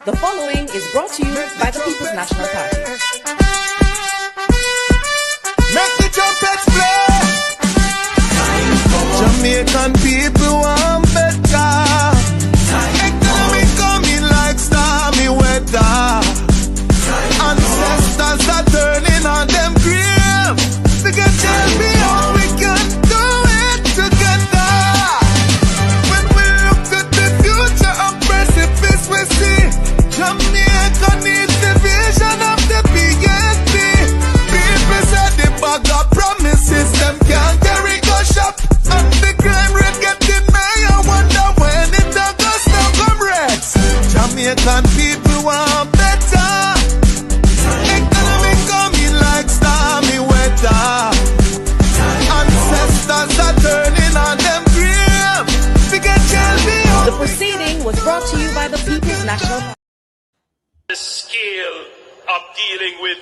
The following is brought to you by the People's National Party. Make the trumpets play. Jamaican people want better. Economy coming like stormy weather. Ancestors are turning on them grave. To get champion, we can do it together. When we look at the future of precipice, we see Jamaica needs the vision of the PNP. People said the bag of promises, them can't carry go shop. And the crime rate getting high, I wonder when it all goes down, comrades. Jamaican people want better. Economy coming like stormy weather. Ancestors are turning on them grave. To get The proceeding was brought to you by the People's National Party. The scale of dealing with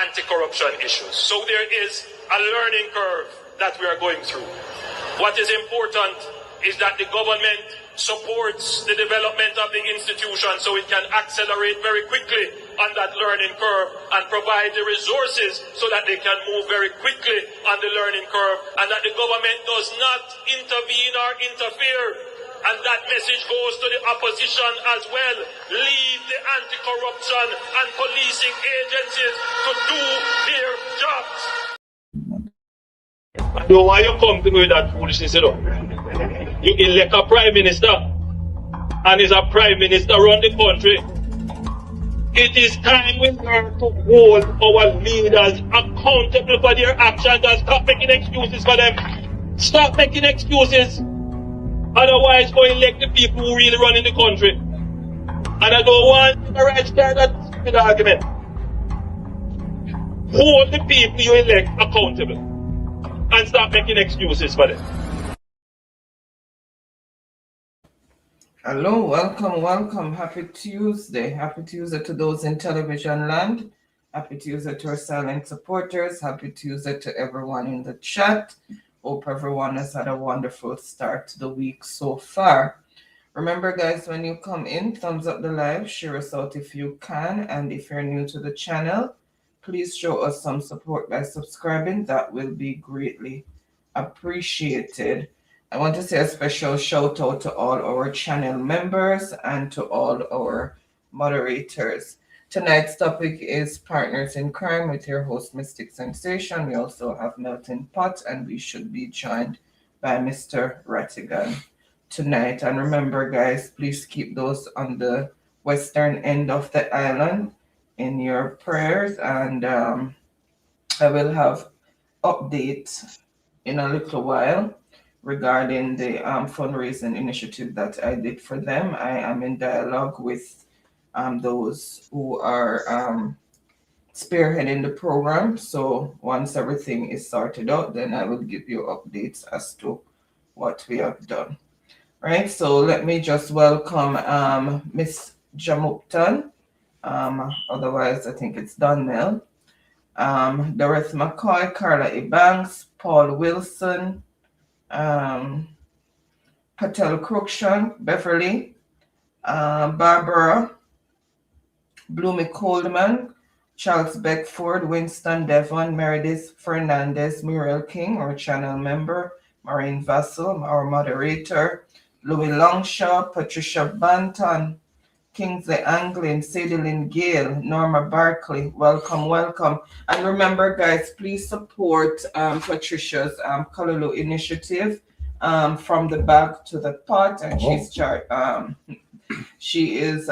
anti-corruption issues. So there is a learning curve that we are going through. What is important is that the government supports the development of the institution so it can accelerate very quickly on that learning curve and provide the resources so that they can move very quickly on the learning curve, and that the government does not intervene or interfere. And that message goes to the opposition as well. Leave the anti-corruption and policing agencies to do their jobs. So why you come to me with that foolishness, you know? You elect a prime minister, and is a prime minister run the country. It is time we learn to hold our leaders accountable for their actions and stop making excuses for them. Stop making excuses. Otherwise, go elect the people who really run in the country. And I don't want the right side that stupid argument. Hold the people you elect accountable and stop making excuses for them. Hello, welcome. Happy Tuesday. Happy Tuesday to those in television land. Happy Tuesday to our silent supporters. Happy Tuesday to everyone in the chat. Hope everyone has had a wonderful start to the week so far. Remember, guys, when you come in, thumbs up the live, share us out if you can. And if you're new to the channel, please show us some support by subscribing. That will be greatly appreciated. I want to say a special shout out to all our channel members and to all our moderators. Tonight's topic is Partners in Crime with your host, Mystic Sensation. We also have Melting Pot, and we should be joined by Mr. Rattigan tonight. And remember, guys, please keep those on the western end of the island in your prayers. And I will have updates in a little while regarding the fundraising initiative that I did for them. I am in dialogue with those who are spearheading the program. So once everything is sorted out, then I will give you updates as to what we have done. Right, so let me just welcome Miss Jamupton. Otherwise, I think it's Donnell. Dorothy McCoy, Carla E. Banks, Paul Wilson, Patel Cruikshank, Beverly, Barbara, Bloomy Coleman, Charles Beckford, Winston Devon, Meredith Fernandez, Muriel King, our channel member, Maureen Vassell, our moderator, Louis Longshaw, Patricia Banton, Kingsley Anglin, Sadie Lynn Gale, Norma Barkley, welcome. And remember, guys, please support Patricia's Kalulu initiative, from the bag to the pot, and she is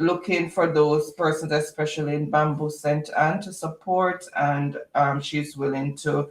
looking for those persons, especially in Bamboo St. Anne, to support, and she's willing to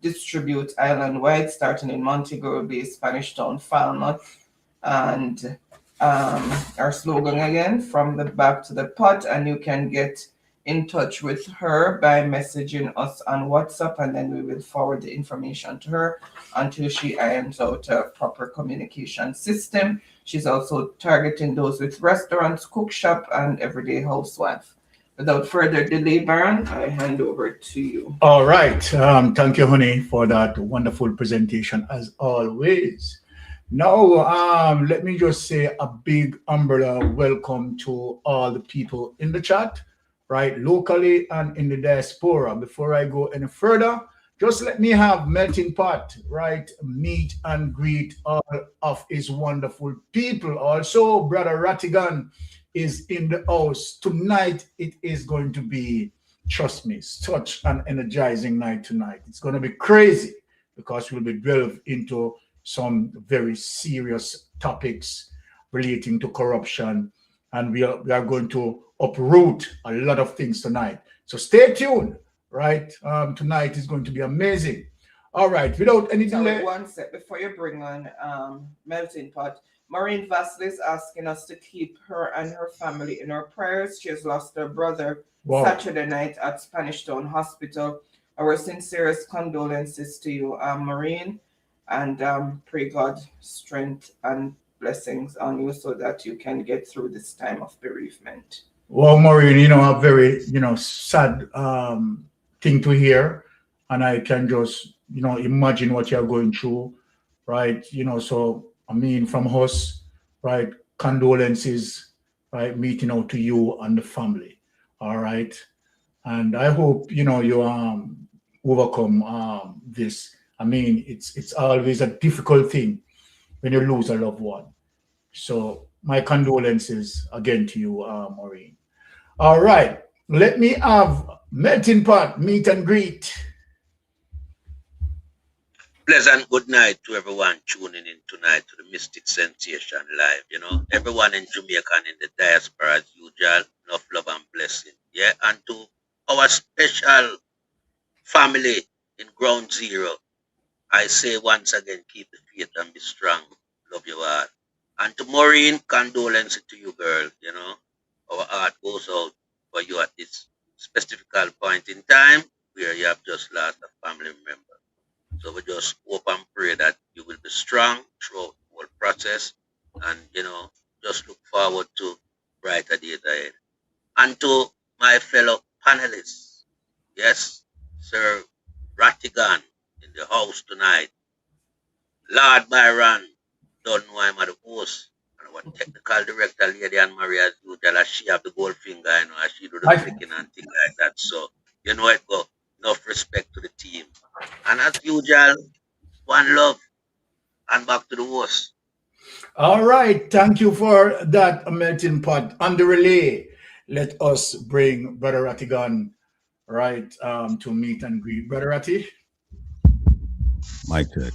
distribute island-wide, starting in Montego Bay, Spanish Town, Falmouth, and our slogan again, from the bag to the pot. And you can get in touch with her by messaging us on WhatsApp, and then we will forward the information to her until she irons out a proper communication system. She's also targeting those with restaurants, cook shop, and everyday housewife. Without further delay, Baron, I hand over to you. All right. Thank you, honey, for that wonderful presentation as always. Now, let me just say a big umbrella welcome to all the people in the chat, right, locally and in the diaspora. Before I go any further, just let me have Melting Pot, right, meet and greet all of his wonderful people. Also, Brother Rattigan is in the house. Tonight, it is going to be, trust me, such an energizing night tonight. It's going to be crazy because we'll be delved into some very serious topics relating to corruption, and we are going to uproot a lot of things tonight. So stay tuned, right? Tonight is going to be amazing. All right, without any delay. Sorry, one sec before you bring on Melting Pot. Maureen Vasily is asking us to keep her and her family in our prayers. She has lost her brother Saturday night at Spanish Town Hospital. Our sincerest condolences to you, Maureen, and pray God strength and blessings on you so that you can get through this time of bereavement. Well, Maureen, a very, sad thing to hear, and I can just, imagine what you're going through, right? So, I mean, from us, right, condolences, right, meeting out to you and the family, all right? And I hope, you overcome this. I mean, it's always a difficult thing when you lose a loved one. So my condolences again to you, Maureen. All right, let me have Melting Pot meet and greet. Pleasant good night to everyone tuning in tonight to the Mystic Sensation Live. Everyone in Jamaica and in the diaspora as usual, enough love and blessing. Yeah, and to our special family in Ground Zero, I say once again, keep the faith and be strong. Love you all. And to Maureen, condolences to you, girl. Our heart goes out for you at this specific point in time where you have just lost a family member. So we just hope and pray that you will be strong throughout the whole process and, just look forward to brighter days ahead. And to my fellow panelists, yes, Sir Rattigan in the house tonight. Lord Byron, don't know I'm at the host. And our technical director, Lady Anne Maria, as usual, she have the gold finger, as she do the flicking and things like that. So, it go. Enough respect to the team. And as usual, one love. And back to the host. All right. Thank you for that, Melting Pot. On the relay, let us bring Brother Rattigan, right, to meet and greet. Brother Ratti? Mic check.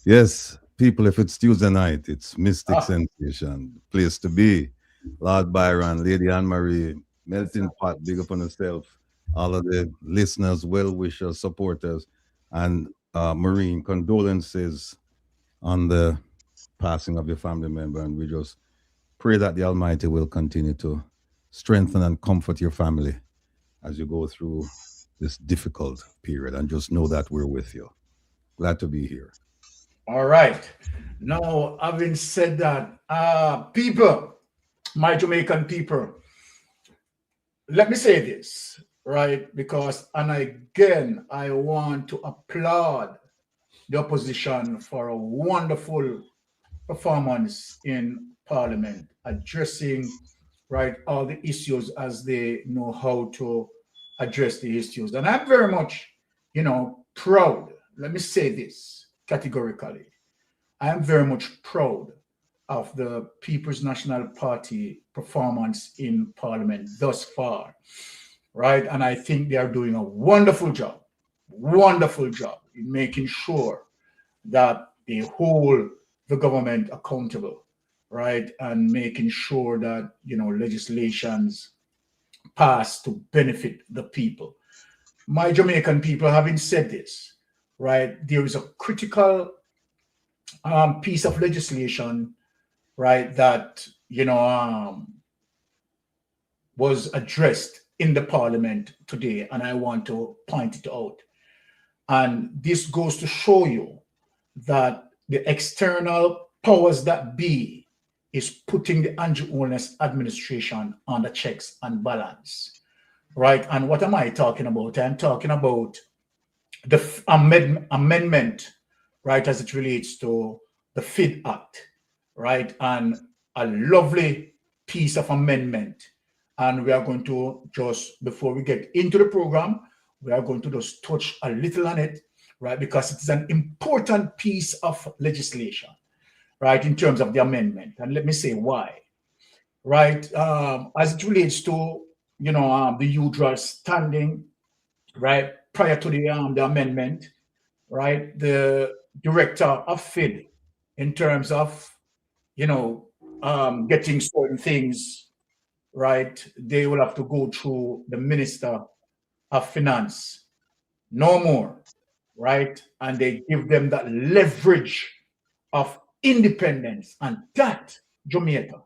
Yes, people, if it's Tuesday night, it's Mystic Sensation. Place to be. Lord Byron, Lady Anne Marie, Melting Pot, big up on yourself. All of the listeners, well-wishers, supporters, and Maureen, condolences on the passing of your family member. And we just pray that the Almighty will continue to strengthen and comfort your family as you go through this difficult period. And just know that we're with you. Glad to be here. All right. Now, having said that, people, my Jamaican people, let me say this. Right, because, and again, I want to applaud the opposition for a wonderful performance in Parliament, addressing, right, all the issues as they know how to address the issues. And I'm very much, proud. Let me say this categorically. I am very much proud of the People's National Party performance in Parliament thus far. Right, and I think they are doing a wonderful job in making sure that they hold the government accountable, right, and making sure that legislations pass to benefit the people. My Jamaican people, having said this, right, there is a critical piece of legislation, right, that was addressed in the Parliament today, and I want to point it out. And this goes to show you that the external powers that be is putting the Andrew Holness administration under checks and balance, right? And what am I talking about? I'm talking about the amendment, right, as it relates to the FID Act, right? And a lovely piece of amendment. And we are going to just, before we get into the program, we are going to just touch a little on it, right? Because it is an important piece of legislation, right, in terms of the amendment. And let me say why, right? As it relates to, the UDRA standing, right, prior to the amendment, right, the director of FID, in terms of, getting certain things, right, they will have to go through the Minister of Finance, no more, right? And they give them that leverage of independence, and that, Jamaica,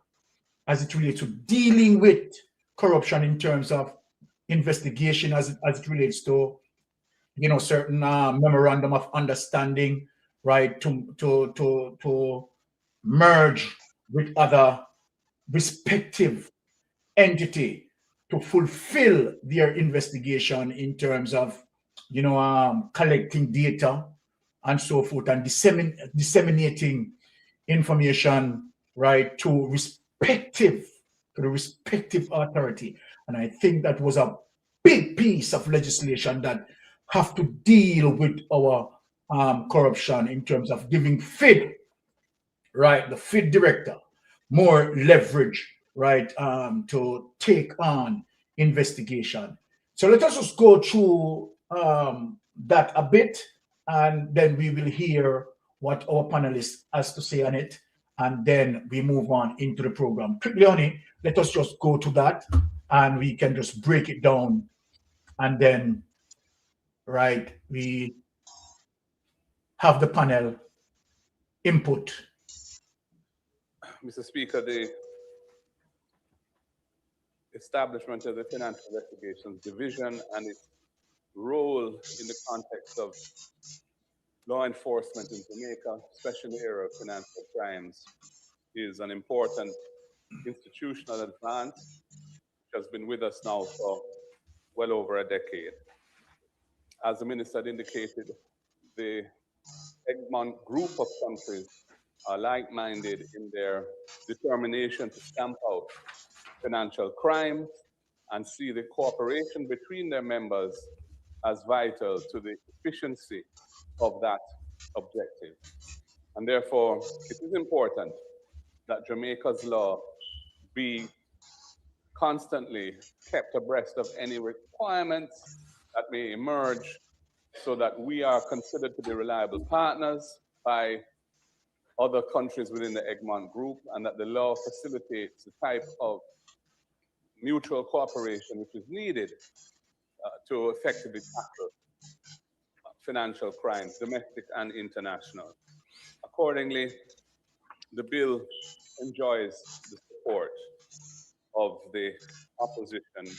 as it relates to dealing with corruption in terms of investigation, as it relates to, certain memorandum of understanding, right, to merge with other respective entity to fulfill their investigation in terms of, collecting data and so forth, and disseminating information, right, to the respective authority. And I think that was a big piece of legislation that have to deal with our corruption in terms of giving FID, right, the FID director, more leverage, right, to take on investigation. So let us just go through that a bit, and then we will hear what our panelists has to say on it, and then we move on into the program. Quickly, honey, let us just go to that, and we can just break it down, and then, right, we have the panel input. Mr. Speaker, the establishment of the Financial Investigations Division and its role in the context of law enforcement in Jamaica, especially in the area of financial crimes, is an important institutional advance which has been with us now for well over a decade. As the Minister had indicated, the Egmont group of countries are like-minded in their determination to stamp out financial crime and see the cooperation between their members as vital to the efficiency of that objective. And therefore, it is important that Jamaica's law be constantly kept abreast of any requirements that may emerge, so that we are considered to be reliable partners by other countries within the Egmont group, and that the law facilitates the type of mutual cooperation which is needed to effectively tackle financial crimes, domestic and international. Accordingly, the bill enjoys the support of the opposition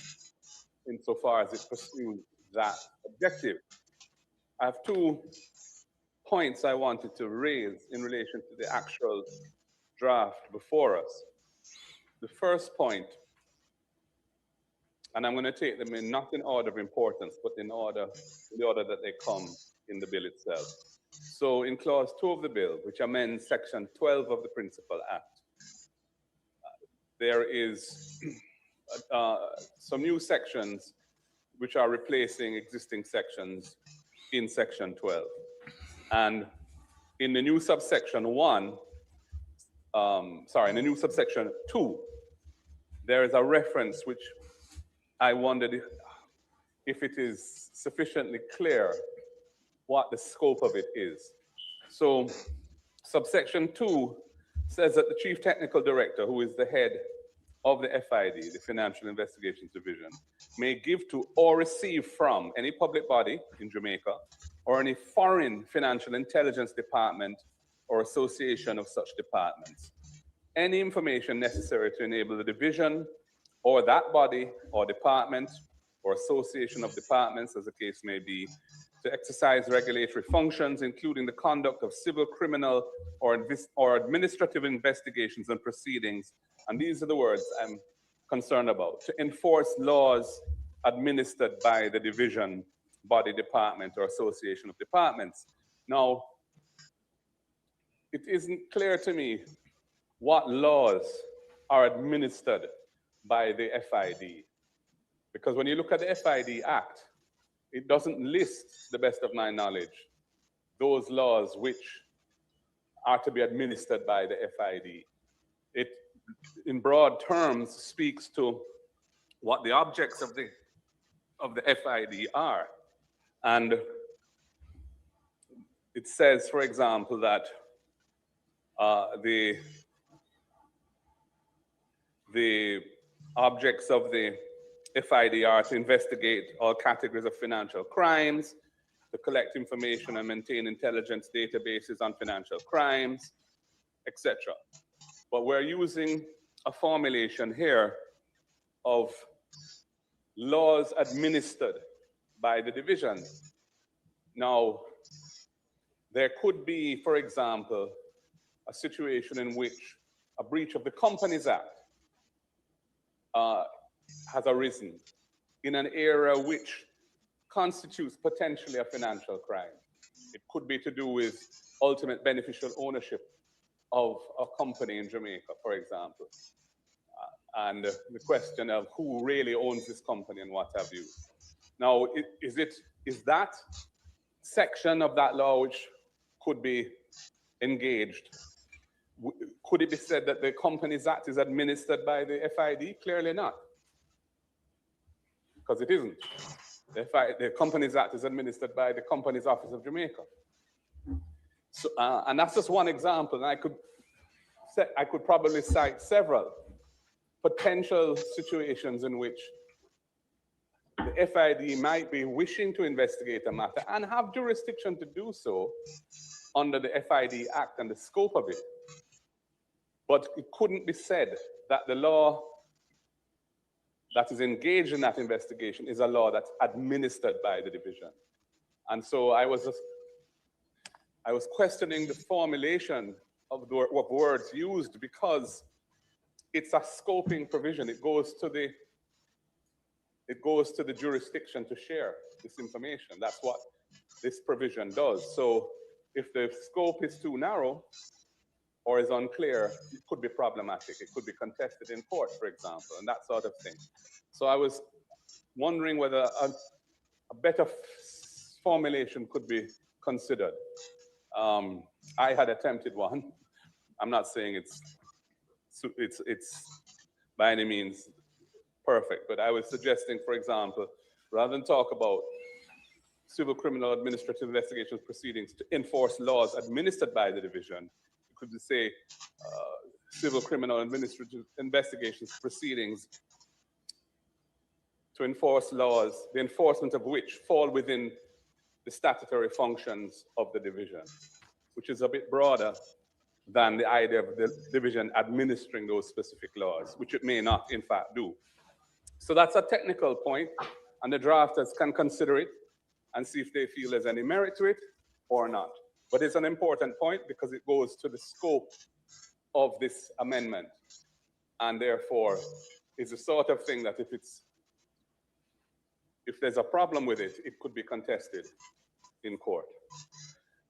insofar as it pursues that objective. I have 2 points I wanted to raise in relation to the actual draft before us. The first point, and I'm going to take them in not in order of importance, but in the order that they come in the bill itself. So in clause 2 of the bill, which amends section 12 of the Principal Act, there is some new sections which are replacing existing sections in section 12. And in the new subsection 1, in the new subsection 2, there is a reference which I wondered if it is sufficiently clear what the scope of it is. So subsection 2 says that the Chief Technical Director, who is the head of the FID, the Financial Investigations Division, may give to or receive from any public body in Jamaica or any foreign financial intelligence department or association of such departments any information necessary to enable the division or that body or department or association of departments, as the case may be, to exercise regulatory functions, including the conduct of civil, criminal, or administrative investigations and proceedings. And these are the words I'm concerned about: to enforce laws administered by the division, body, department, or association of departments. Now, it isn't clear to me what laws are administered by the FID. Because when you look at the FID Act, it doesn't list, to the best of my knowledge, those laws which are to be administered by the FID. It, in broad terms, speaks to what the objects of the FID are. And it says, for example, that the objects of the FID are to investigate all categories of financial crimes, to collect information and maintain intelligence databases on financial crimes, etc. But we're using a formulation here of laws administered by the division. Now, there could be, for example, a situation in which a breach of the Companies Act has arisen in an area which constitutes potentially a financial crime. It could be to do with ultimate beneficial ownership of a company in Jamaica, for example, and the question of who really owns this company and what have you. Now, is that section of that law which could be engaged? Could it be said that the Companies Act is administered by the FID? Clearly not, because it isn't. The Companies Act is administered by the Companies Office of Jamaica. So, and that's just one example. And I could probably cite several potential situations in which the FID might be wishing to investigate a matter and have jurisdiction to do so under the FID Act and the scope of it. But it couldn't be said that the law that is engaged in that investigation is a law that's administered by the division. And so I was questioning the formulation of the words used, because it's a scoping provision. It goes to the jurisdiction to share this information. That's what this provision does. So if the scope is too narrow or is unclear, it could be problematic. It could be contested in court, for example, and that sort of thing. So I was wondering whether a better formulation could be considered. I had attempted one. I'm not saying it's by any means perfect, but I was suggesting, for example, rather than talk about civil criminal administrative investigations proceedings to enforce laws administered by the division, you could say civil criminal administrative investigations proceedings to enforce laws, the enforcement of which fall within the statutory functions of the division, which is a bit broader than the idea of the division administering those specific laws, which it may not, in fact, do. So that's a technical point, and the drafters can consider it and see if they feel there's any merit to it or not. But it's an important point because it goes to the scope of this amendment, and therefore is the sort of thing that if there's a problem with it, it could be contested in court.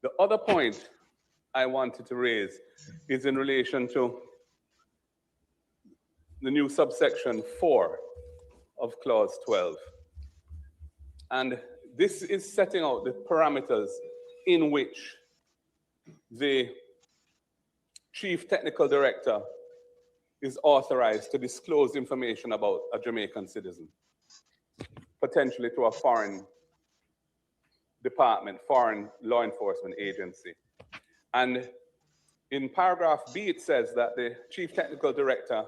The other point I wanted to raise is in relation to the new subsection 4 of clause 12. And this is setting out the parameters in which the chief technical director is authorized to disclose information about a Jamaican citizen, potentially to a foreign department, foreign law enforcement agency. And in paragraph B, it says that the chief technical director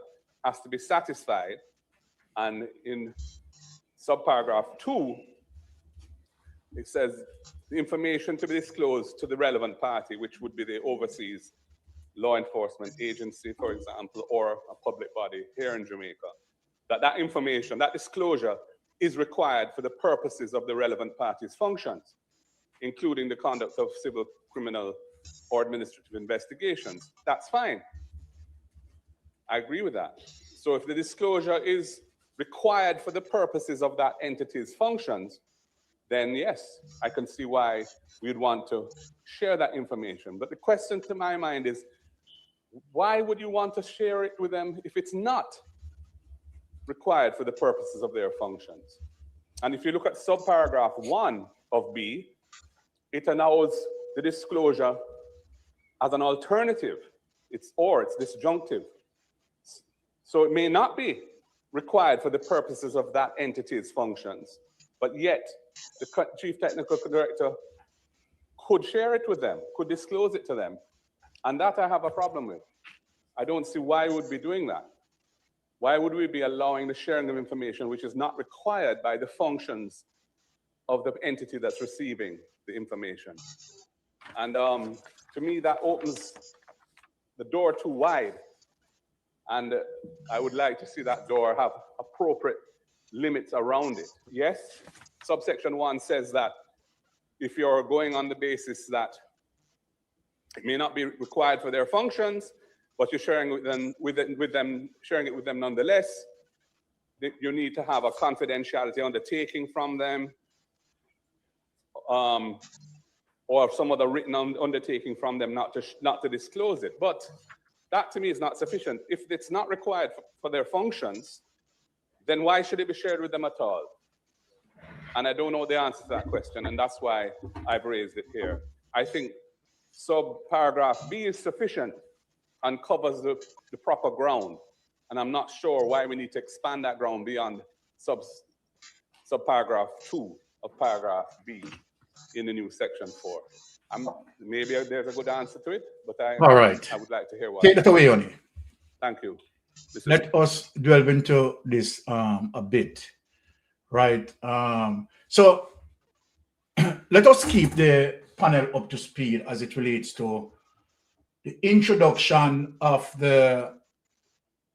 has to be satisfied. And in subparagraph 2, it says the information to be disclosed to the relevant party, which would be the overseas law enforcement agency, for example, or a public body here in Jamaica, that information, that disclosure is required for the purposes of the relevant party's functions, including the conduct of civil, criminal, or administrative investigations. That's fine. I agree with that. So if the disclosure is required for the purposes of that entity's functions, then yes, I can see why we'd want to share that information. But the question to my mind is, why would you want to share it with them if it's not required for the purposes of their functions? And if you look at subparagraph 1 of B, it allows the disclosure as an alternative. It's disjunctive. So it may not be required for the purposes of that entity's functions, but yet the chief technical director could share it with them, could disclose it to them. And that I have a problem with. I don't see why we would be doing that. Why would we be allowing the sharing of information which is not required by the functions of the entity that's receiving the information? And to me, that opens the door too wide. And I would like to see that door have appropriate limits around it. Yes, subsection 1 says that if you're going on the basis that it may not be required for their functions, but you're sharing sharing it with them nonetheless, you need to have a confidentiality undertaking from them, or some other written undertaking from them not to disclose it. But that to me is not sufficient. If it's not required for their functions, then why should it be shared with them at all? And I don't know the answer to that question, and that's why I've raised it here. I think subparagraph B is sufficient and covers the proper ground. And I'm not sure why we need to expand that ground beyond subparagraph 2 of paragraph B in the new section 4. Maybe there's a good answer to it, but All right. I would like to hear what. Take that away, Oni. Thank you. Let us delve into this a bit, right? So let us keep the panel up to speed as it relates to the introduction of the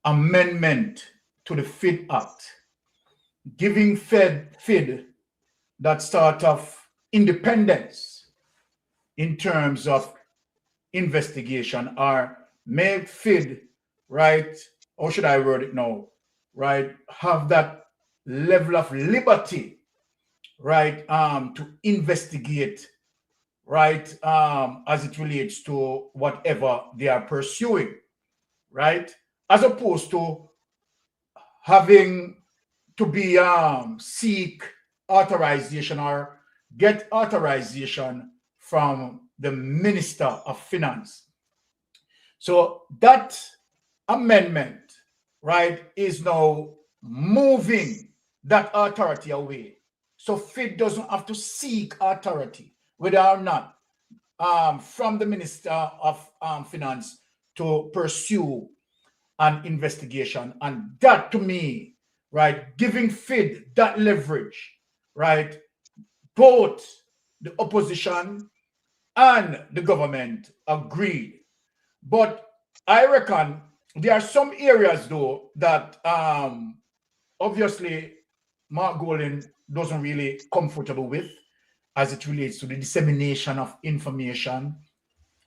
amendment to the FID Act, giving FID that sort of independence in terms of investigation, or make FID, right, or should I word it now, right, have that level of liberty, right, to investigate, right, as it relates to whatever they are pursuing, right, as opposed to having to be seek authorization or get authorization from the Minister of Finance. So that amendment, right, is now moving that authority away. So FID doesn't have to seek authority, whether or not from the Minister of Finance to pursue an investigation. And that, to me, right, giving FID that leverage, right, both the opposition and the government agreed. But I reckon there are some areas, though, that obviously Mark Golding doesn't really comfortable with as it relates to the dissemination of information,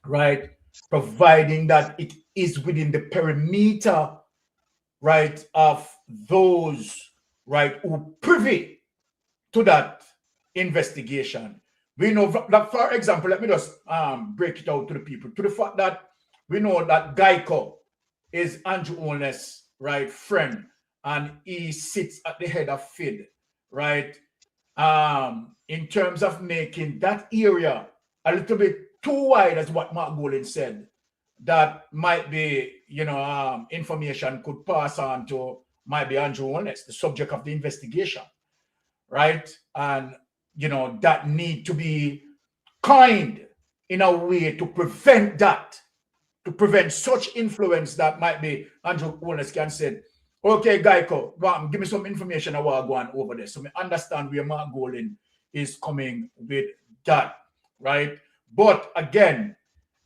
right? Providing that it is within the perimeter, right, of those, right, who privy to that investigation. We know that, for example, let me just break it out to the people, to the fact that we know that Geico is Andrew Holness, right, friend, and he sits at the head of FID, right? In terms of making that area a little bit too wide, as what Mark Golding said, that might be, you know, information could pass on to, might be Andrew Holness, the subject of the investigation, right? And, you know, that need to be kind in a way to prevent that, to prevent such influence that might be Andrew Holness can say, okay, Geico, give me some information I want to go on over there. So I understand where Mark Golding is coming with that, right? But again,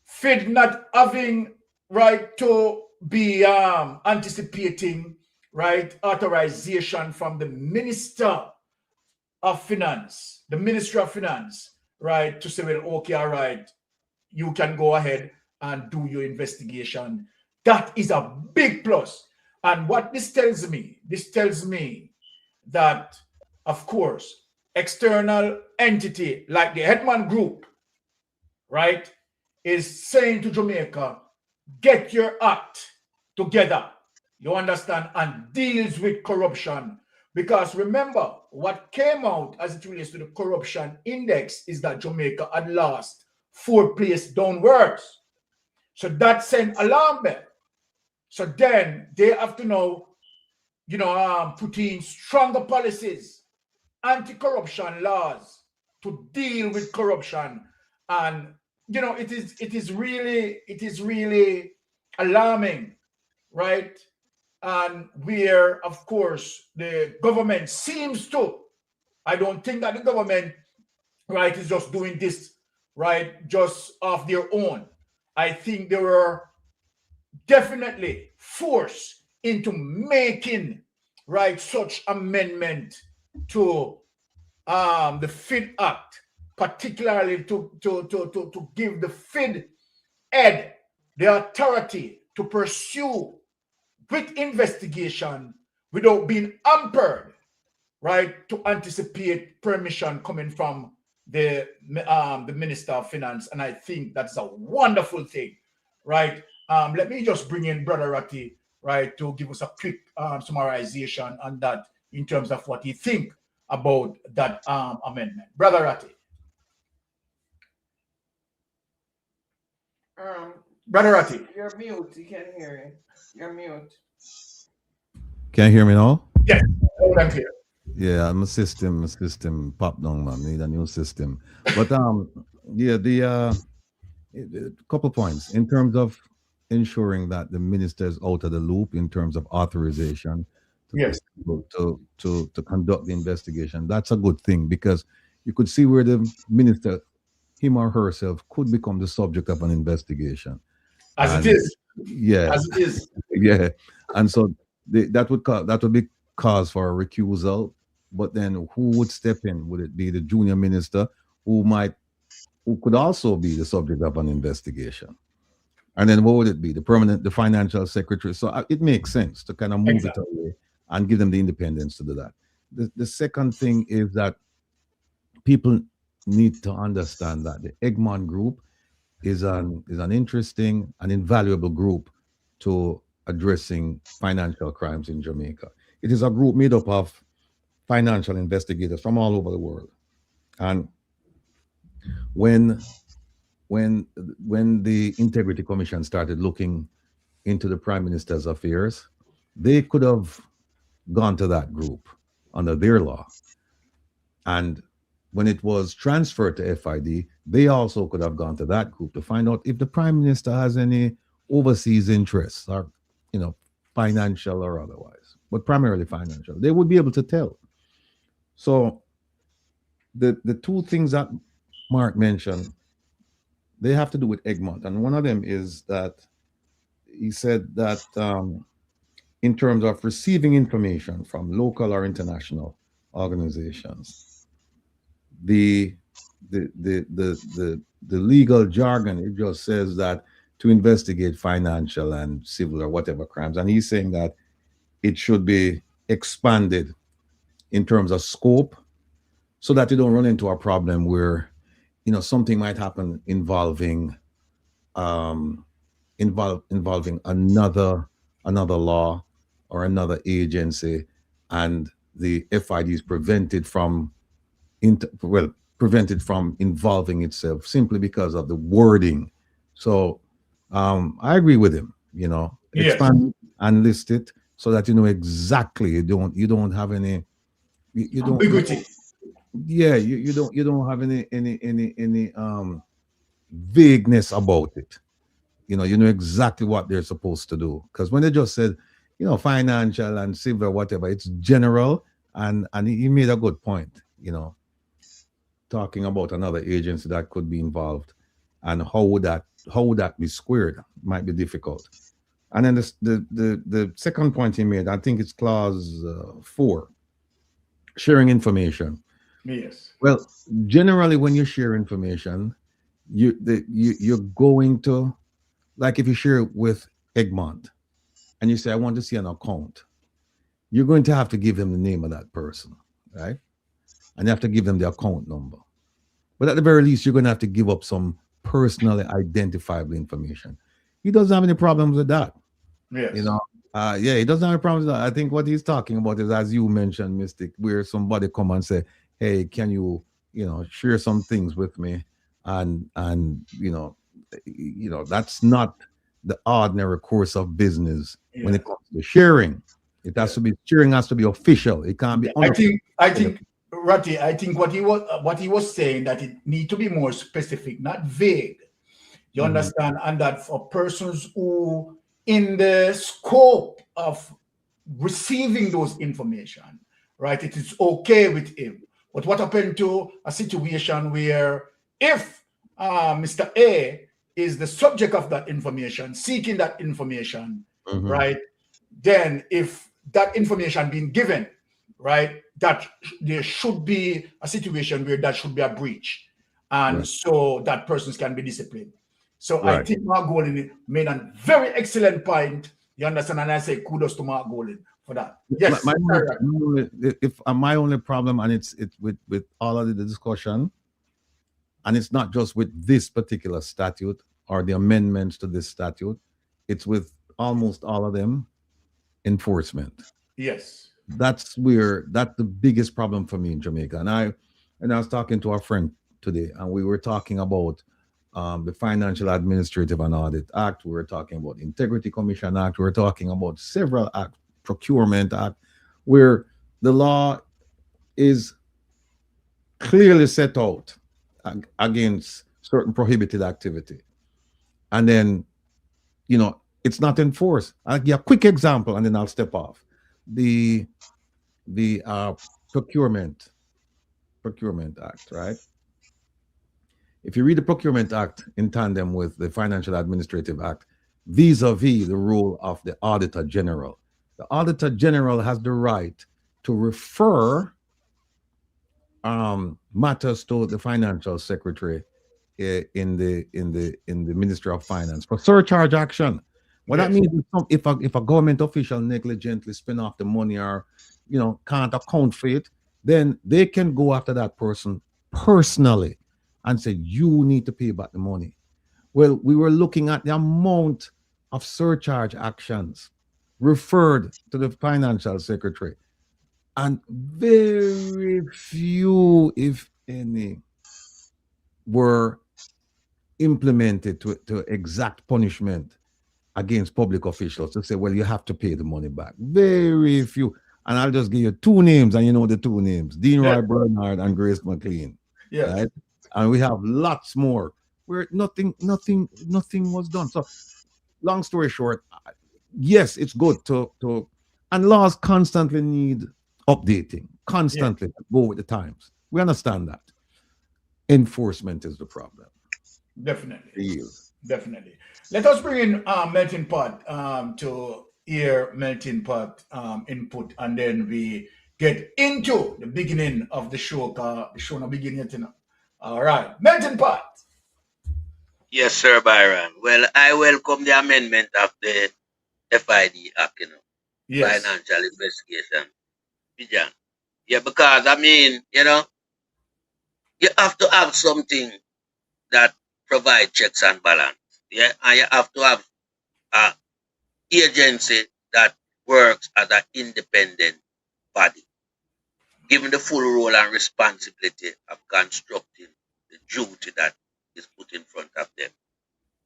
FID not having right to be anticipating, right, authorization from the Minister of Finance, the Ministry of Finance, right, to say, well, okay, all right, you can go ahead and do your investigation. That is a big plus. And what this tells me that, of course, external entity like the Hetman Group, right, is saying to Jamaica, get your act together, you understand, and deals with corruption. Because remember, what came out as it relates to the corruption index is that Jamaica had lost 4 places downwards. So that sent alarm bell. So then they have to now, put in stronger policies, anti-corruption laws to deal with corruption. And it is really alarming, right? And where, of course, the government seems to, I don't think that the government, right, is just doing this, right, just of their own. I think they were definitely forced into making, right, such amendment to the FID Act, particularly to give the FID Ed the authority to pursue with investigation without being hampered, right, to anticipate permission coming from the Minister of Finance. And I think that's a wonderful thing, right? Let me just bring in Brother Ratty, right, to give us a quick summarization on that in terms of what he think about that amendment. Brother Ratty. Brother Ratty. You're mute. You can't hear you. You're mute. Can you hear me now? Yes, I'm here. Yeah, my system popped down, man. Need a new system. But yeah, a couple points in terms of ensuring that the minister is out of the loop in terms of authorization to conduct the investigation. That's a good thing, because you could see where the minister, him or herself, could become the subject of an investigation. As it is. Yeah. As it is. Yeah. And so that would be cause for a recusal. But then who would step in? Would it be the junior minister who could also be the subject of an investigation? And then what would it be? The financial secretary. So it makes sense to kind of move it away and give them the independence to do that. The second thing is that people need to understand that the Egmont Group is an interesting and invaluable group to addressing financial crimes in Jamaica. It is a group made up of financial investigators from all over the world. And when the Integrity Commission started looking into the Prime Minister's affairs, they could have gone to that group under their law. And when it was transferred to FID, they also could have gone to that group to find out if the Prime Minister has any overseas interests, or financial or otherwise, but primarily financial. They would be able to tell. So the two things that Mark mentioned, they have to do with Egmont. And one of them is that he said that in terms of receiving information from local or international organizations, the legal jargon, it just says that to investigate financial and civil or whatever crimes. And he's saying that it should be expanded in terms of scope, so that you don't run into a problem where something might happen involving another law or another agency, and the FID is prevented from involving itself simply because of the wording. So I agree with him. Expand and list it so that exactly. You don't have any. You don't. Ambiguity. Yeah, you don't have any vagueness about it. You know exactly what they're supposed to do. Because when they just said, financial and civil, whatever, it's general, and he made a good point. Talking about another agency that could be involved, and how would that be squared might be difficult. And then the second point he made, I think it's clause 4, sharing information. Yes. Well, generally, when you share information, you're going to, like if you share it with Egmont, and you say, I want to see an account, you're going to have to give him the name of that person, right? and you have to give them the account number. But at the very least, you're going to have to give up some personally identifiable information. He doesn't have any problems with that. Yes. You know, yeah, he doesn't have any problems with that. I think what he's talking about is, as you mentioned, Mystic, where somebody come and say, "Hey, can you, share some things with me?" And that's not the ordinary course of business when it Yeah. comes to sharing. It has to be sharing has to be official. It can't be I think Ratty, I think what he was saying, that it need to be more specific, not vague. You understand? And that for persons who in the scope of receiving those information, right, it is okay with him. But what happened to a situation where if Mr. A is the subject of that information, seeking that information, right, then if that information being given, right, that there should be a situation where that should be a breach. And so that persons can be disciplined. So I think Mark Golden made a very excellent point. You understand? And I say kudos to Mark Golden for that. Yes. My only problem, and it's with all of the discussion, and it's not just with this particular statute or the amendments to this statute, it's with almost all of them, enforcement. Yes. That's the biggest problem for me in Jamaica. And I was talking to our friend today, and we were talking about the Financial Administrative and Audit Act. We were talking about Integrity Commission Act. We were talking about several acts, Procurement Act, where the law is clearly set out against certain prohibited activity. And then, it's not enforced. I'll give a quick example and then I'll step off. The Procurement Act, right? If you read the Procurement Act in tandem with the Financial Administrative Act, vis-a-vis the role of the Auditor General, the Auditor General has the right to refer matters to the Financial Secretary in the Ministry of Finance for surcharge action. What that means is, if a government official negligently spend off the money or can't account for it, then they can go after that person personally and say, you need to pay back the money. Well, we were looking at the amount of surcharge actions referred to the Financial Secretary, and very few, if any, were implemented to exact punishment against public officials to say, well, you have to pay the money back. Very few. And I'll just give you two names, and you know the two names: Dean Roy Bernard and Grace McLean. Yes. Right? And we have lots more where nothing was done. So, long story short, yes, it's good to and laws constantly need updating, constantly to go with the times. We understand that. Enforcement is the problem. Definitely. Definitely. Let us bring in Melting Pot to hear Melting Pot input, and then we get into the beginning of the show. The show no begin yet, All right, Melting Pot. Yes, sir, Byron. Well, I welcome the amendment of the FID Act, Yes. Financial Investigation. Yeah, because you have to have something that provide checks and balance. Yeah, and you have to have an agency that works as an independent body, given the full role and responsibility of constructing the duty that is put in front of them.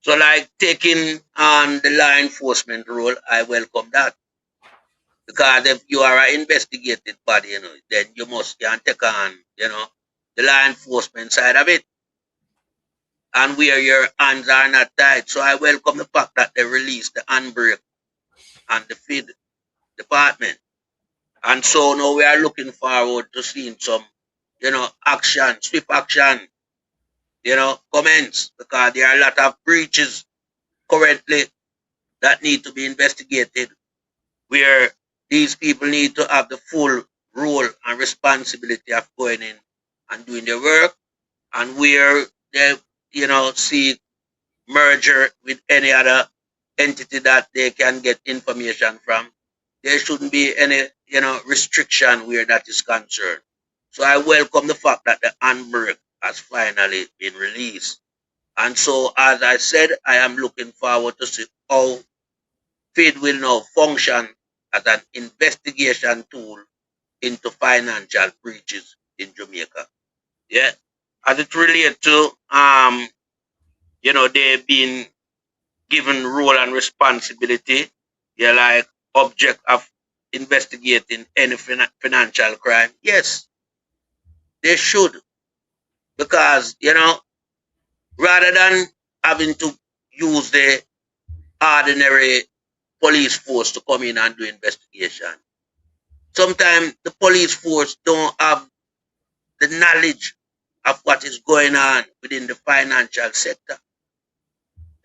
So, like taking on the law enforcement role, I welcome that. Because if you are an investigative body, then you can take on, the law enforcement side of it, and where your hands are not tied. So I welcome the fact that they released the handbrake and the feed department. And so now we are looking forward to seeing some, action, swift action, comments, because there are a lot of breaches currently that need to be investigated, where these people need to have the full role and responsibility of going in and doing their work, and where they, see merger with any other entity that they can get information from, there shouldn't be any, restriction where that is concerned. So I welcome the fact that the handbook has finally been released. And so, as I said, I am looking forward to see how FID will now function as an investigation tool into financial breaches in Jamaica. Yeah. As it relates to they've been given role and responsibility, yeah, like object of investigating any financial crime. Yes, they should. Because, rather than having to use the ordinary police force to come in and do investigation, sometimes the police force don't have the knowledge of what is going on within the financial sector.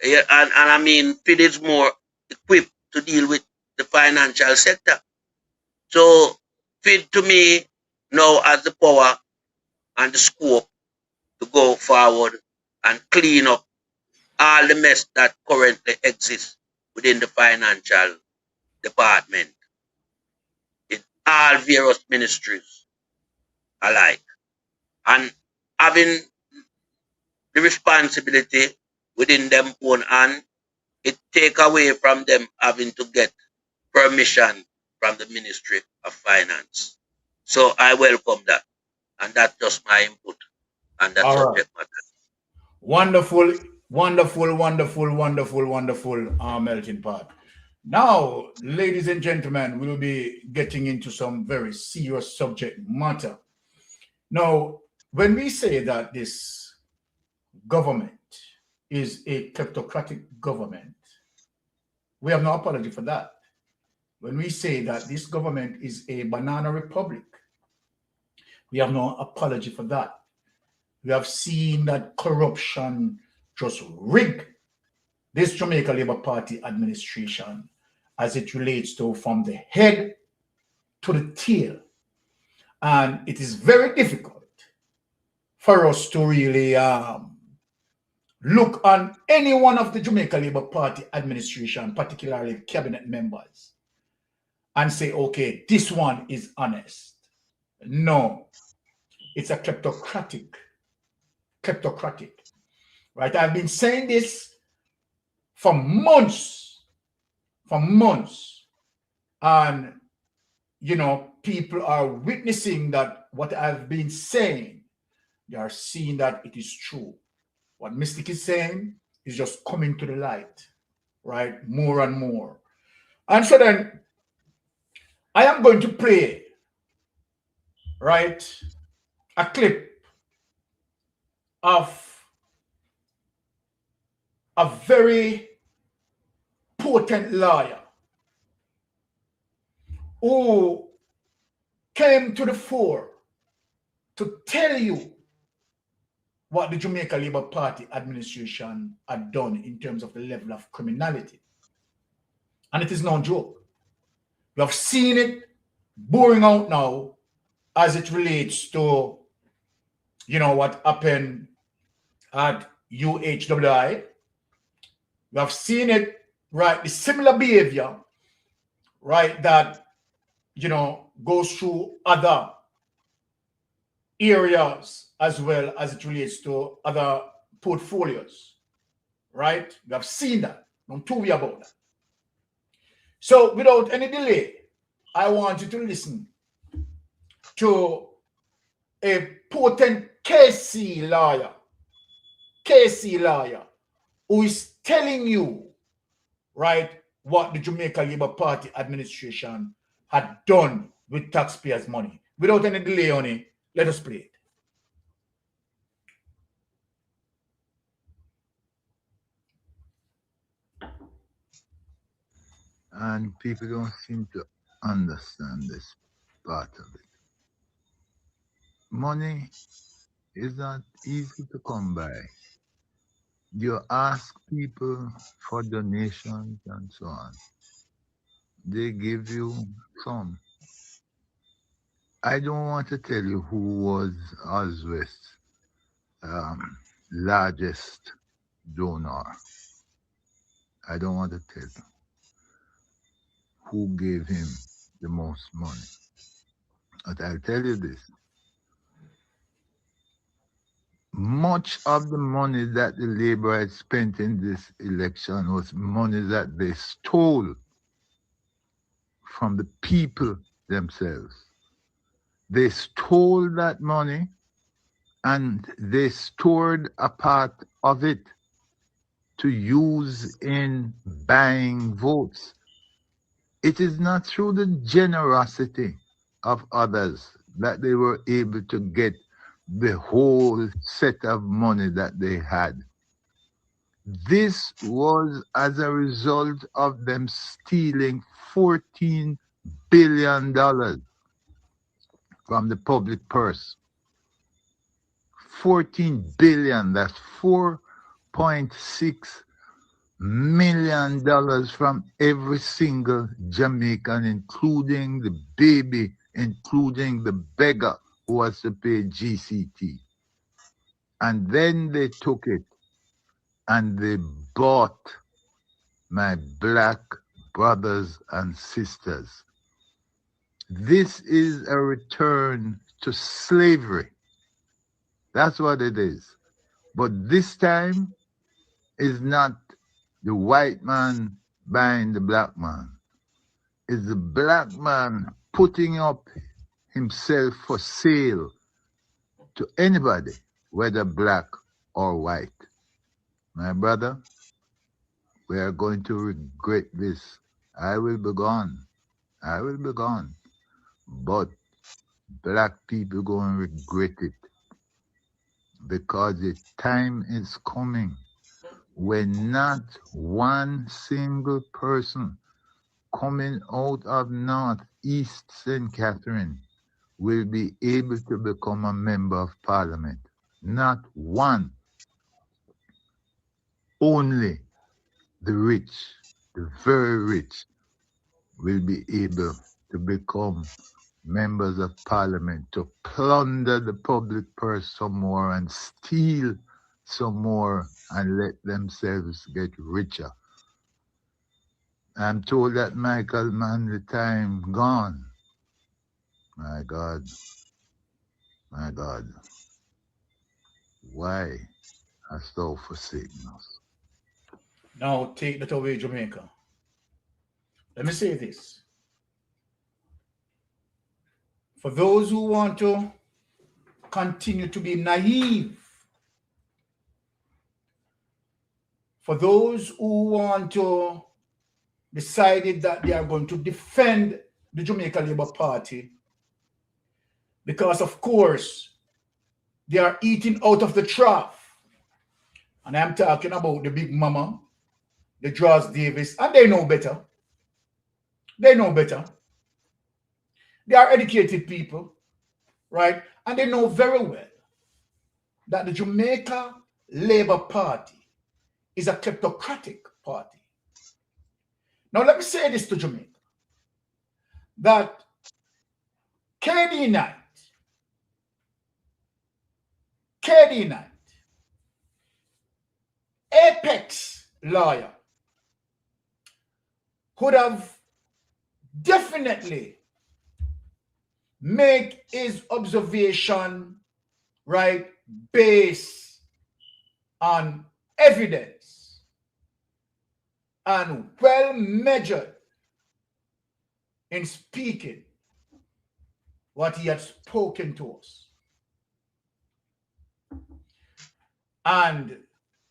Yeah, and I mean, FID is more equipped to deal with the financial sector. So FID to me now has the power and the scope to go forward and clean up all the mess that currently exists within the financial department in all various ministries alike. And having the responsibility within them own hand, it take away from them having to get permission from the Ministry of Finance. So I welcome that. And that's just my input on that All right. subject matter. Wonderful, wonderful, wonderful, wonderful, wonderful, melting pot. Now, ladies and gentlemen, we'll be getting into some very serious subject matter. Now, when we say that this government is a kleptocratic government, we have no apology for that. When we say that this government is a banana republic, we have no apology for that. We have seen that corruption just rig this Jamaica Labour Party administration as it relates to from the head to the tail. And it is very difficult for us to really look on any one of the Jamaica Labour Party administration, particularly cabinet members, and say, okay, this one is honest. No, it's a kleptocratic, right? I've been saying this for months, and people are witnessing that what I've been saying, they are seeing that it is true. What Mystic is saying is just coming to the light, right? More and more. And so then I am going to play, right, a clip of a very potent lawyer who came to the fore to tell you what the Jamaica Labour Party administration had done in terms of the level of criminality. And it is no joke. You have seen it boring out now as it relates to, what happened at UHWI. You have seen it, right, the similar behavior, right, that, goes through other areas as well as it relates to other portfolios, right? We have seen that. Don't worry about that. So without any delay, I want you to listen to a potent KC lawyer, who is telling you, right, what the Jamaica Labour Party administration had done with taxpayers' money. Without any delay on it, let us play it. And people don't seem to understand this part of it. Money is not easy to come by. You ask people for donations and so on. They give you some. I don't want to tell you who was Oswest's largest donor. I don't want to tell you who gave him the most money. But I'll tell you this. much of the money that the Labour had spent in this election was money that they stole from the people themselves. They stole that money and they stored a part of it to use in buying votes. It is not through the generosity of others that they were able to get the whole set of money that they had. This was as a result of them stealing $14 billion from the public purse. 14 billion, that's $4.6 million from every single Jamaican, including the baby, including the beggar who was to pay GCT. And then they took it and they bought my black brothers and sisters. This is a return to slavery. That's what it is. But this time is not the white man buying the black man. It's the black man putting up himself for sale to anybody, whether black or white. My brother, we are going to regret this. I will be gone. I will be gone. But black people going to regret it, because the time is coming when not one single person coming out of North East St. Catherine will be able to become a member of parliament. Not one. Only the rich, the very rich, will be able to become members of parliament, to plunder the public purse some more and steal some more and let themselves get richer. I'm told that Michael, man, the time gone. My God, my God, why hast thou forsaken us? Now take that away, Jamaica. Let me say this. For those who want to continue to be naive, for those who want to decided that they are going to defend the Jamaica Labour Party because, of course, they are eating out of the trough. And I'm talking about the Big Mama, the Draws Davis, and they know better. They know better. They are educated people, right? And they know very well that the Jamaica Labour Party is a kleptocratic party. Now, let me say this to Jamaica, that KD Knight, apex lawyer, could have definitely make his observation, right, based on evidence and well measured in speaking what he had spoken to us. And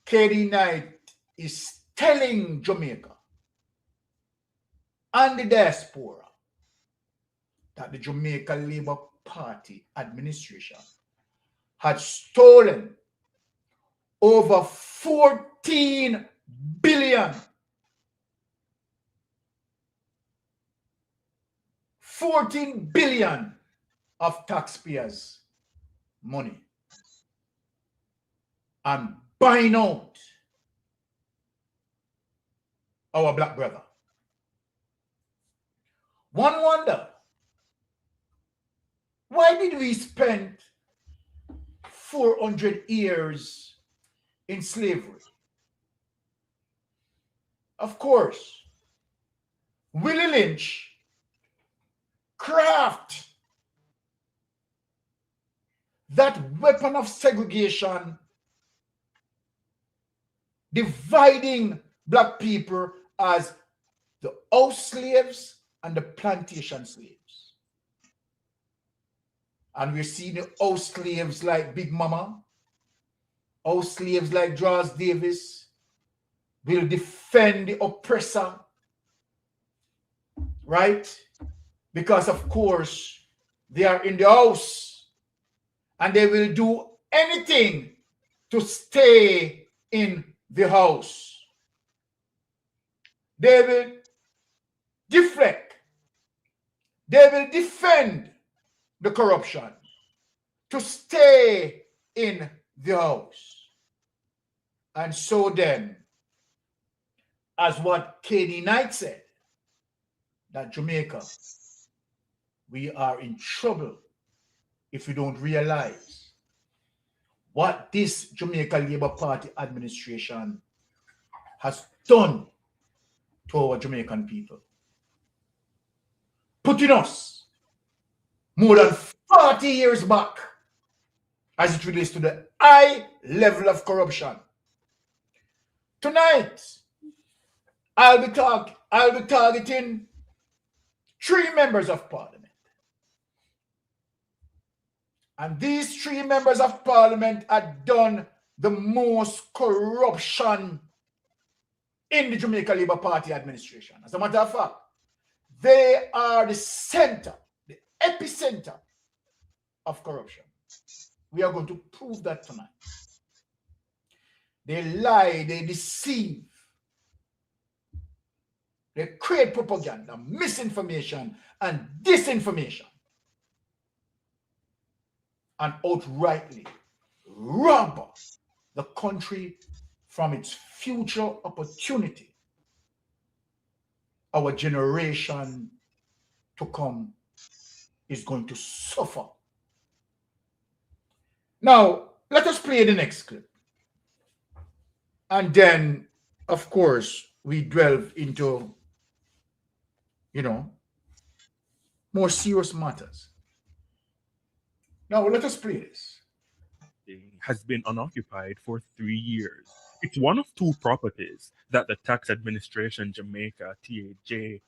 KD Knight is telling Jamaica and the diaspora that the Jamaica Labour Party administration had stolen over 14 billion. 14 billion of taxpayers' money and buying out our black brother. One wonder, why did we spend 400 years in slavery? Of course, Willie Lynch craft that weapon of segregation, dividing black people as the house slaves and the plantation slaves. And we're seeing the house slaves like Big Mama, house slaves like Draws Davis will defend the oppressor, right? Because of course they are in the house and they will do anything to stay in the house. They will deflect. They will defend the corruption to stay in the house. And so then, as what Katie Knight said, that Jamaica, we are in trouble if we don't realize what this Jamaica Labour Party administration has done to our Jamaican people. Putting us more than 40 years back as it relates to the high level of corruption. Tonight, I'll be targeting 3 members of parliament. And these 3 members of parliament had done the most corruption in the Jamaica Labour Party administration. As a matter of fact, they are the center, the epicenter of corruption. We are going to prove that tonight. They lie, they deceive, they create propaganda, misinformation, and disinformation, and outrightly rob the country from its future opportunity. Our generation to come is going to suffer. Now, let us play the next clip. And then, of course, we delve into, more serious matters. Now, let us play this. Has been unoccupied for 3 years. It's one of 2 properties that the Tax Administration Jamaica, TAJ,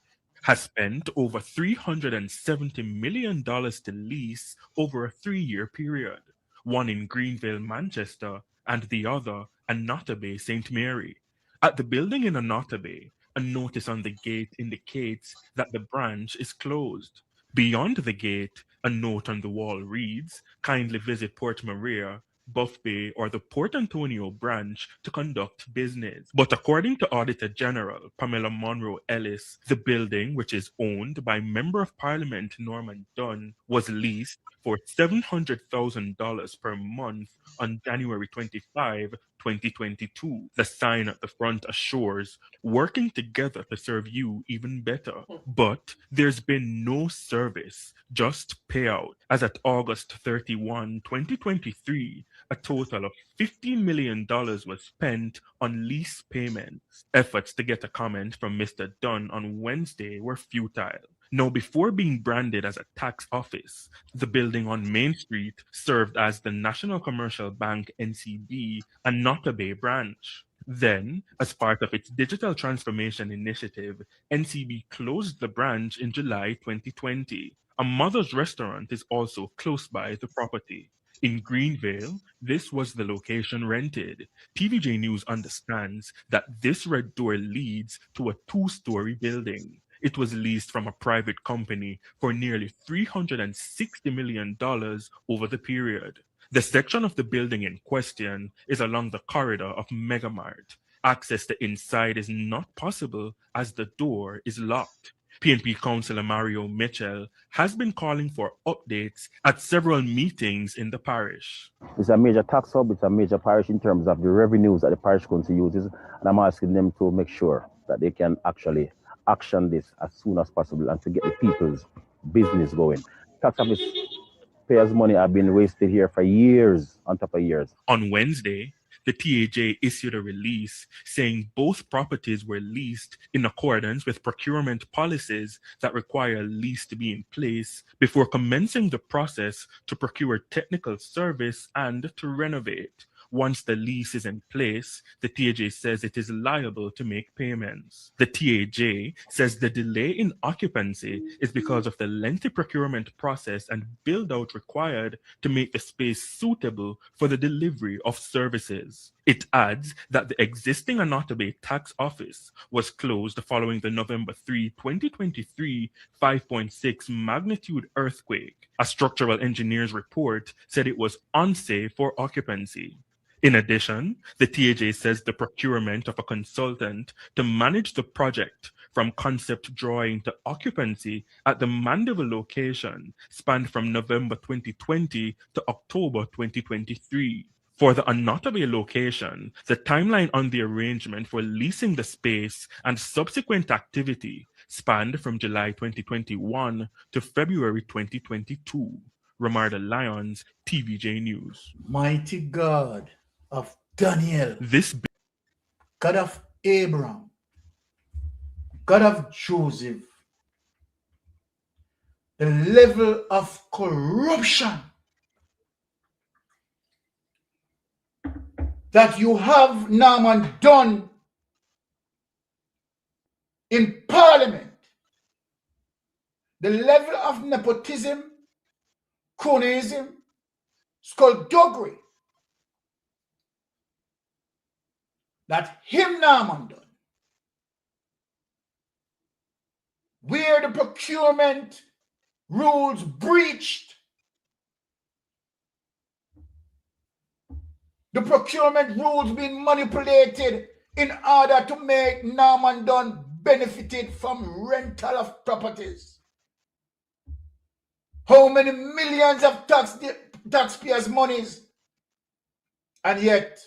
has spent over $370 million to lease over a 3-year period. One in Greenville, Manchester, and the other, Annotto Bay, St. Mary. At the building in Annotto Bay, a notice on the gate indicates that the branch is closed. Beyond the gate, a note on the wall reads, "Kindly visit Port Maria, Buff Bay, or the Port Antonio branch to conduct business." But according to Auditor General Pamela Monroe Ellis, the building, which is owned by Member of Parliament Norman Dunn, was leased for $700,000 per month on January 25, 2022. The sign at the front assures, "Working together to serve you even better." But there's been no service, just payout. As at August 31, 2023, a total of $15 million was spent on lease payments. Efforts to get a comment from Mr. Dunn on Wednesday were futile. Now, before being branded as a tax office, the building on Main Street served as the National Commercial Bank NCB Annotto Bay branch. Then, as part of its digital transformation initiative, NCB closed the branch in July 2020. A Mother's Restaurant is also close by the property. In Greenville, this was the location rented. TVJ News understands that this red door leads to a 2-story building. It was leased from a private company for nearly $360 million over the period. The section of the building in question is along the corridor of Megamart. Access to inside is not possible as the door is locked. PNP Councillor Mario Mitchell has been calling for updates at several meetings in the parish. It's a major tax hub, it's a major parish in terms of the revenues that the parish council uses, and I'm asking them to make sure that they can actually action this as soon as possible and to get the people's business going. Tax office payers' money have been wasted here for years, on top of years. On Wednesday, the TAJ issued a release saying both properties were leased in accordance with procurement policies that require a lease to be in place before commencing the process to procure technical service and to renovate. Once the lease is in place, the TAJ says it is liable to make payments. The TAJ says the delay in occupancy is because of the lengthy procurement process and build-out required to make the space suitable for the delivery of services. It adds that the existing Anotabe tax office was closed following the November 3, 2023 5.6 magnitude earthquake. A structural engineer's report said it was unsafe for occupancy. In addition, the TAJ says the procurement of a consultant to manage the project from concept drawing to occupancy at the Mandeville location spanned from November 2020 to October 2023. For the Anotabe location, the timeline on the arrangement for leasing the space and subsequent activity spanned from July 2021 to February 2022. Ramarda Lyons, TVJ News. Mighty God of Daniel, This God of Abraham, God of Joseph, the level of corruption that you have Naaman done in Parliament, the level of nepotism, cronyism, skullduggery that him Naaman done, where the procurement rules breached, the procurement rules being manipulated in order to make Naaman Dunn benefited from rental of properties. How many millions of taxpayers' monies, and yet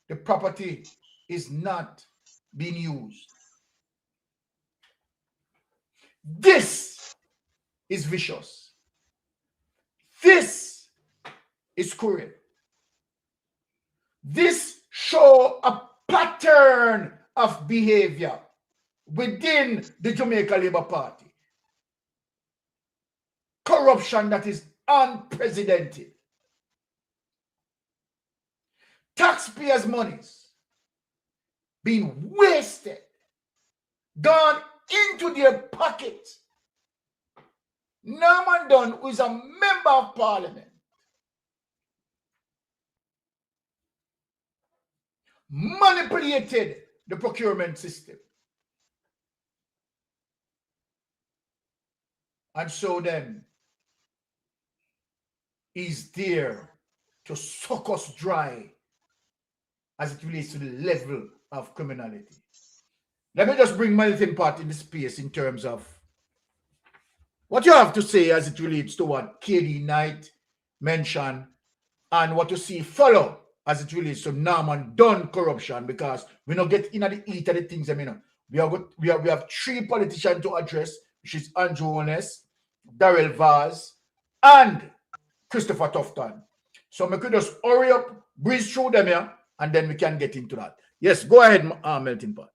the property is not being used. This is vicious. This is cruel. This shows a pattern of behavior within the Jamaica Labour Party. Corruption that is unprecedented. Taxpayers' monies being wasted, gone into their pockets. Naaman Dunn, who is a member of Parliament, manipulated the procurement system. And so then, he's there to suck us dry as it relates to the level of criminality. Let me just bring Melton Pot in the space in terms of what you have to say as it relates to what KD Knight mentioned and what you see follow as it relates to Naaman Dunn corruption, because we don't get into the heat of the things. I mean, we have three politicians to address, which is Andrew Honest, Darrell Vaz, and Christopher Tufton. So we could just hurry up, breeze through them here, and then we can get into that. Yes, go ahead, Melton Pot.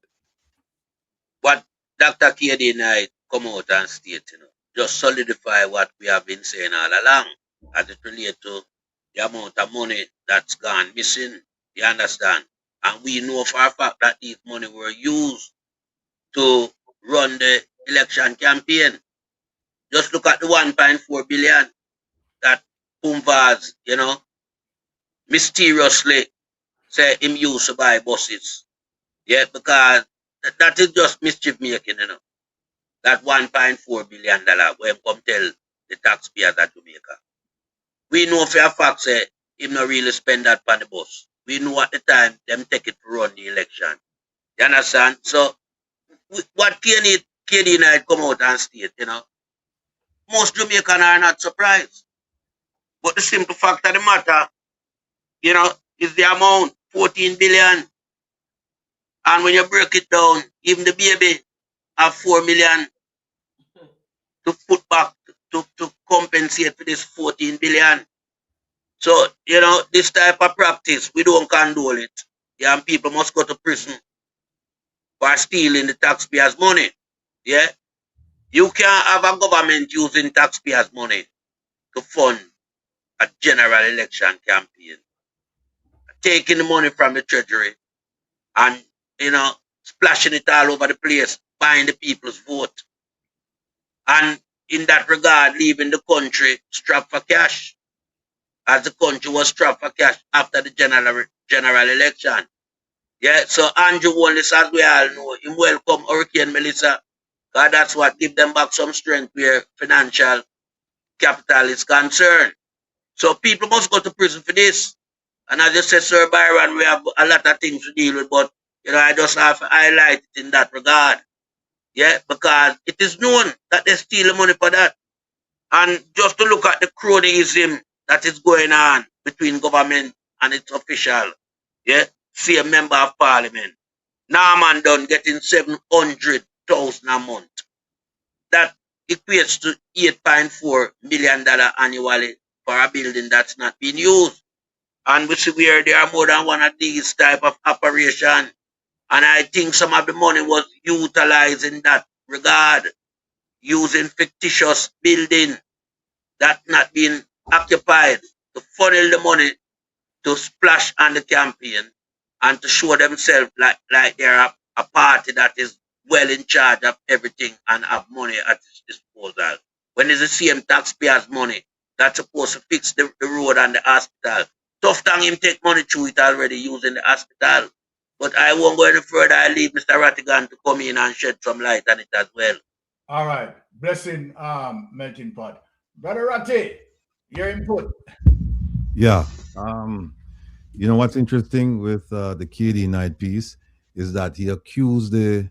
What Dr. KD Knight come out and state, just solidify what we have been saying all along as it relates to the amount of money that's gone missing. You understand? And we know for a fact that these money were used to run the election campaign. Just look at the 1.4 billion that Pumvaz, mysteriously say him used to buy buses. Yeah, because that is just mischief making, That $1.4 billion when come tell the taxpayers at Jamaica. We know for a fact say him not really spend that on the bus. We know at the time them take it to run the election. You understand? So what KD Knight come out and state, most Jamaicans are not surprised. But the simple fact of the matter, is the amount, 14 billion. And when you break it down, even the baby have 4 million to put back to compensate for this 14 billion. So, you know, this type of practice, we don't condone it. Yeah, and people must go to prison for stealing the taxpayers' money. Yeah, you can't have a government using taxpayers' money to fund a general election campaign, taking the money from the treasury and, you know, splashing it all over the place, buying the people's vote. And in that regard, leaving the country strapped for cash, as the country was strapped for cash after the general election. Yeah, so Andrew Wallace, as we all know, him welcome Hurricane Melissa, because that's what give them back some strength where financial capital is concerned. So people must go to prison for this. And as you said, Sir Byron, we have a lot of things to deal with, but you know, I just have to highlight it in that regard. Yeah, because it is known that they steal the money for that. And just to look at the cronyism that is going on between government and its official, yeah, see a member of parliament, Norman Dunn getting 700,000 a month. That equates to $8.4 million annually for a building that's not being used. And we see where there are more than one of these type of operation. And I think some of the money was utilized in that regard, using fictitious building that not being occupied to funnel the money to splash on the campaign and to show themselves like they're a party that is well in charge of everything and have money at its disposal. When it's the same taxpayers' money that's supposed to fix the road and the hospital. Tough time him take money through it already using the hospital. But I won't go any further. I leave Mr. Rattigan to come in and shed some light on it as well. All right. Blessing, melting pot. Brother Ratti, your input. Yeah. You know what's interesting with the KD Knight piece is that he accused the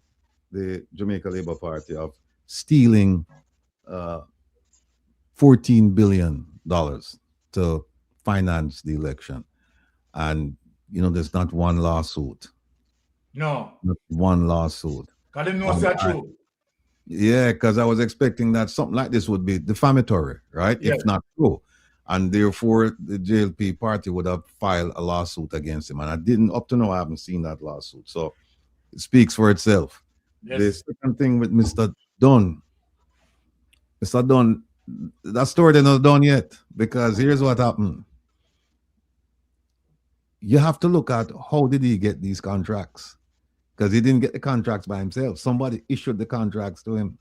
Jamaica Labour Party of stealing $14 billion to finance the election. And, you know, there's not one lawsuit. No. Not one lawsuit. I didn't know that's true. Yeah, because I was expecting that something like this would be defamatory, right? Yes. If not true. And therefore, the JLP party would have filed a lawsuit against him. And I didn't, up to now, I haven't seen that lawsuit. So it speaks for itself. Yes. The second thing with Mr. Dunn, that story they're not done yet, because here's what happened. You have to look at how did he get these contracts, because he didn't get the contracts by himself. Somebody issued the contracts to him.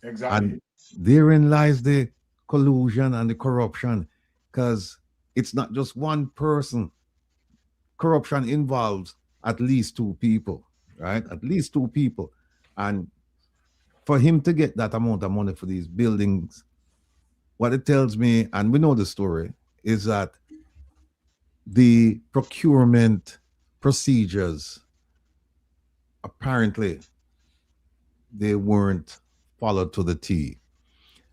Exactly. And therein lies the collusion and the corruption, because it's not just one person. Corruption involves at least two people, right? At least two people. And for him to get that amount of money for these buildings, what it tells me, and we know the story, is that the procurement procedures, apparently, they weren't followed to the T.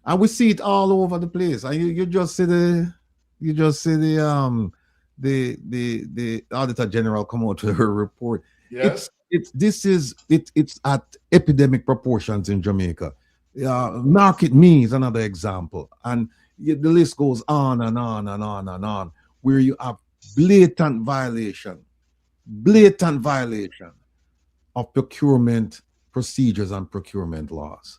And we see it all over the place. And you just see the Auditor General come out with her report. Yes. It's at epidemic proportions in Jamaica. Market Me is another example, and the list goes on and on and on and on, where you have blatant violation of procurement procedures and procurement laws.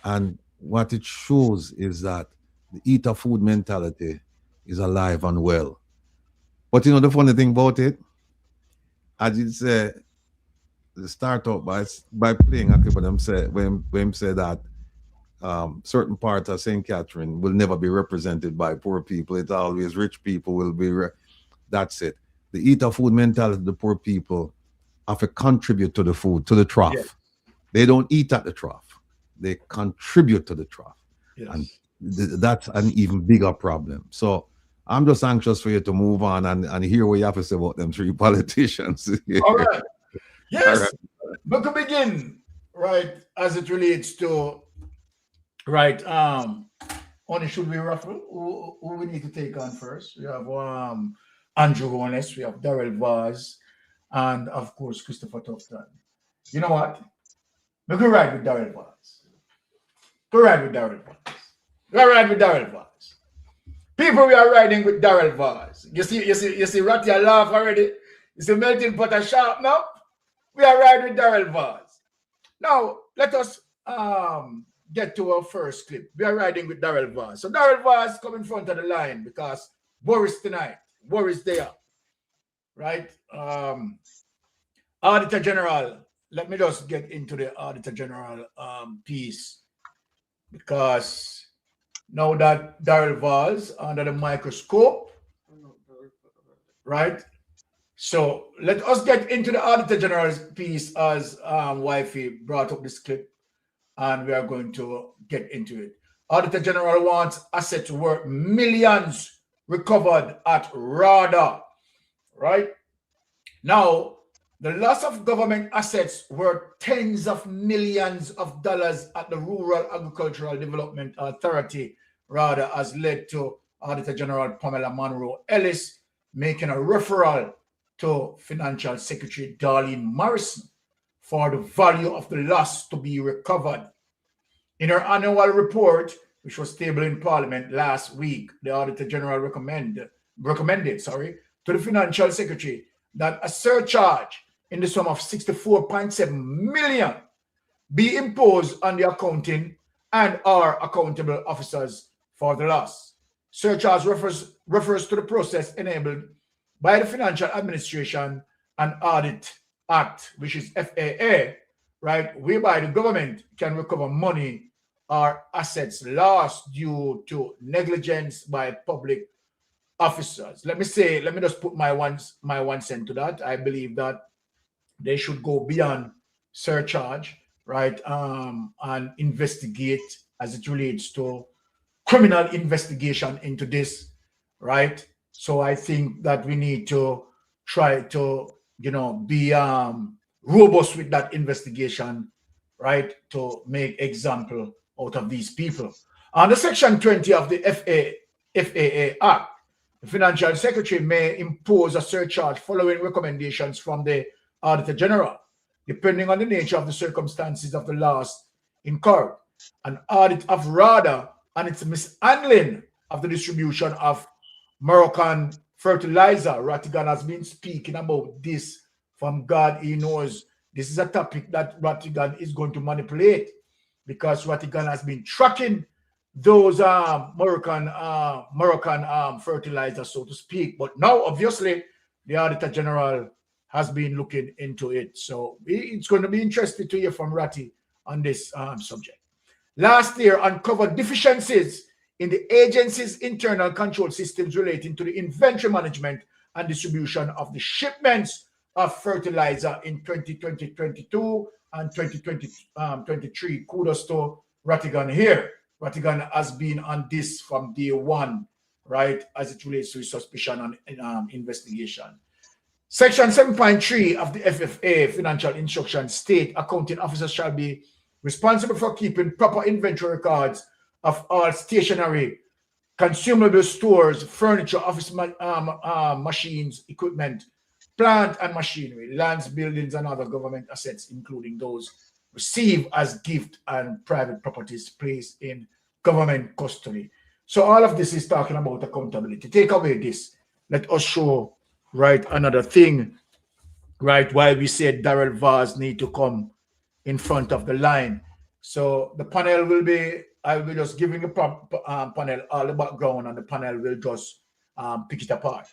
And what it shows is that the eat of food mentality is alive and well. But you know the funny thing about it, as you say, the start out by playing a clip of them say when say that certain parts of St. Catherine will never be represented by poor people. It's always rich people will be. That's it. The eat of food mentality, the poor people have to contribute to the food, to the trough. Yes. They don't eat at the trough. They contribute to the trough. Yes. And that's an even bigger problem. So I'm just anxious for you to move on and hear what you have to say about them three politicians. All right. Yes. Right. We can begin, right, as it relates to, right, only should we ruffle? Who we need to take on first? We have Andrew Honest, we have Darrell Vaz, and of course, Christopher Tufton. You know what? We can ride with Darrell Vaz. People, we are riding with Darrell Vaz. You see, Ratty, I laugh already. You see, melting pot a sharp now. We are riding with Darrell Vaz. Now, let us get to our first clip. We are riding with Darrell Vaz. So Darrell Vaz come in front of the line because Boris tonight. Boris there. Right? Auditor General. Let me just get into the Auditor General piece because now that Darrell Vaz under the microscope, right? So let us get into the Auditor General's piece as Wifey brought up this clip, and we are going to get into it. Auditor General wants assets worth millions recovered at RADA, right? Now, the loss of government assets worth tens of millions of dollars at the Rural Agricultural Development Authority, RADA, has led to Auditor General Pamela Monroe Ellis making a referral to Financial Secretary Darlene Morrison for the value of the loss to be recovered. In her annual report, which was tabled in Parliament last week, the Auditor General recommended to the Financial Secretary that a surcharge in the sum of 64.7 million be imposed on the accounting and or accountable officers for the loss. Surcharge refers to the process enabled by the Financial Administration and Audit Act, which is FAA, right, whereby the government can recover money or assets lost due to negligence by public officers. Let me just put my one cent to that. I believe that they should go beyond surcharge, right, and investigate as it relates to criminal investigation into this, right? So I think that we need to try to, be robust with that investigation, right, to make example out of these people. Under Section 20 of the FAA Act, the Financial Secretary may impose a surcharge following recommendations from the Auditor General, depending on the nature of the circumstances of the loss incurred. An audit of RADA and its mishandling of the distribution of Moroccan fertilizer. Rattigan has been speaking about this from God. He knows this is a topic that Rattigan is going to manipulate because Rattigan has been tracking those Moroccan fertilizer, so to speak. But now, obviously, the Auditor General has been looking into it. So it's going to be interesting to hear from Ratty on this subject. Last year, uncovered deficiencies in the agency's internal control systems relating to the inventory management and distribution of the shipments of fertilizer in 2020-22 and 2020-23. Kudos to Rattigan here. Rattigan has been on this from day one, right, as it relates to suspicion and investigation. Section 7.3 of the FFA Financial Instructions state accounting officers shall be responsible for keeping proper inventory records of all stationery, consumable stores, furniture, office machines, equipment, plant and machinery, lands, buildings, and other government assets, including those received as gift and private properties placed in government custody. So all of this is talking about accountability. Take away this. Let us show, right, another thing, right, why we said Darrell Vaz need to come in front of the line. So the panel will be, I will be just giving the panel all the background, and the panel will just pick it apart,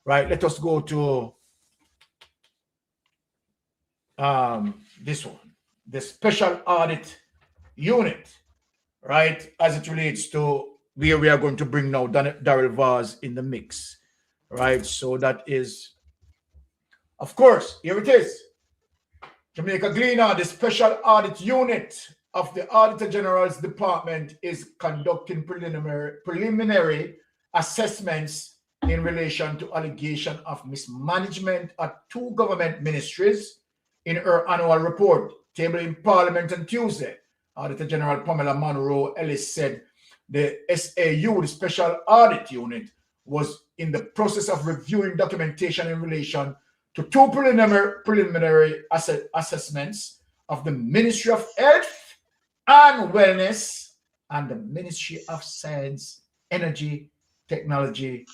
right? Let us go to this one, the Special Audit Unit, right, as it relates to where we are going to bring now Darrell Vaz in the mix, right? So that is, of course, here it is. Jamaica Gleaner, the Special Audit Unit of the Auditor General's Department, is conducting preliminary assessments in relation to allegation of mismanagement at two government ministries. In her annual report tabled in Parliament on Tuesday, Auditor General Pamela Monroe Ellis said the SAU, the Special Audit Unit, was in the process of reviewing documentation in relation to two preliminary assessments of the Ministry of Health and Wellness and the Ministry of Science, Energy, Technology,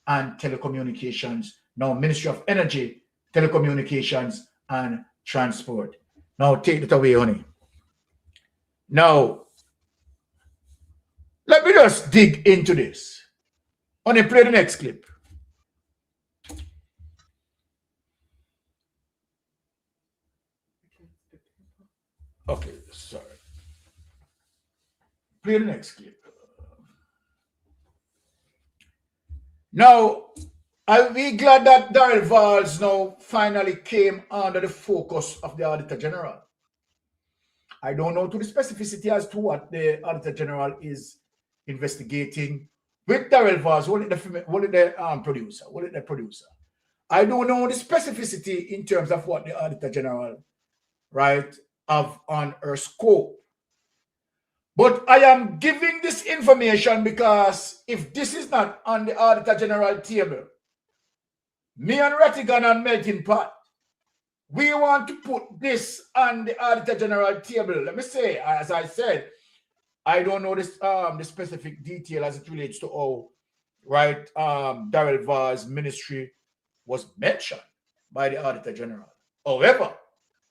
and Telecommunications. Now, Ministry of Energy, Telecommunications, and Transport. Now, take it away, honey. Now, let me just dig into this. Honey, play the next clip. Okay, sorry. Play the next clip. Now, I'll be glad that Darrell Valls now finally came under the focus of the Auditor General. I don't know to the specificity as to what the Auditor General is investigating with Darrell Valls. What is the producer? I don't know the specificity in terms of what the Auditor General, right, have on her scope. But I am giving this information because if this is not on the Auditor General table, me and Rattigan and Melting Pot, we want to put this on the Auditor General table. Let me say, as I said, I don't know this the specific detail as it relates to how, right, Darrell Valls' ministry was mentioned by the Auditor General. However,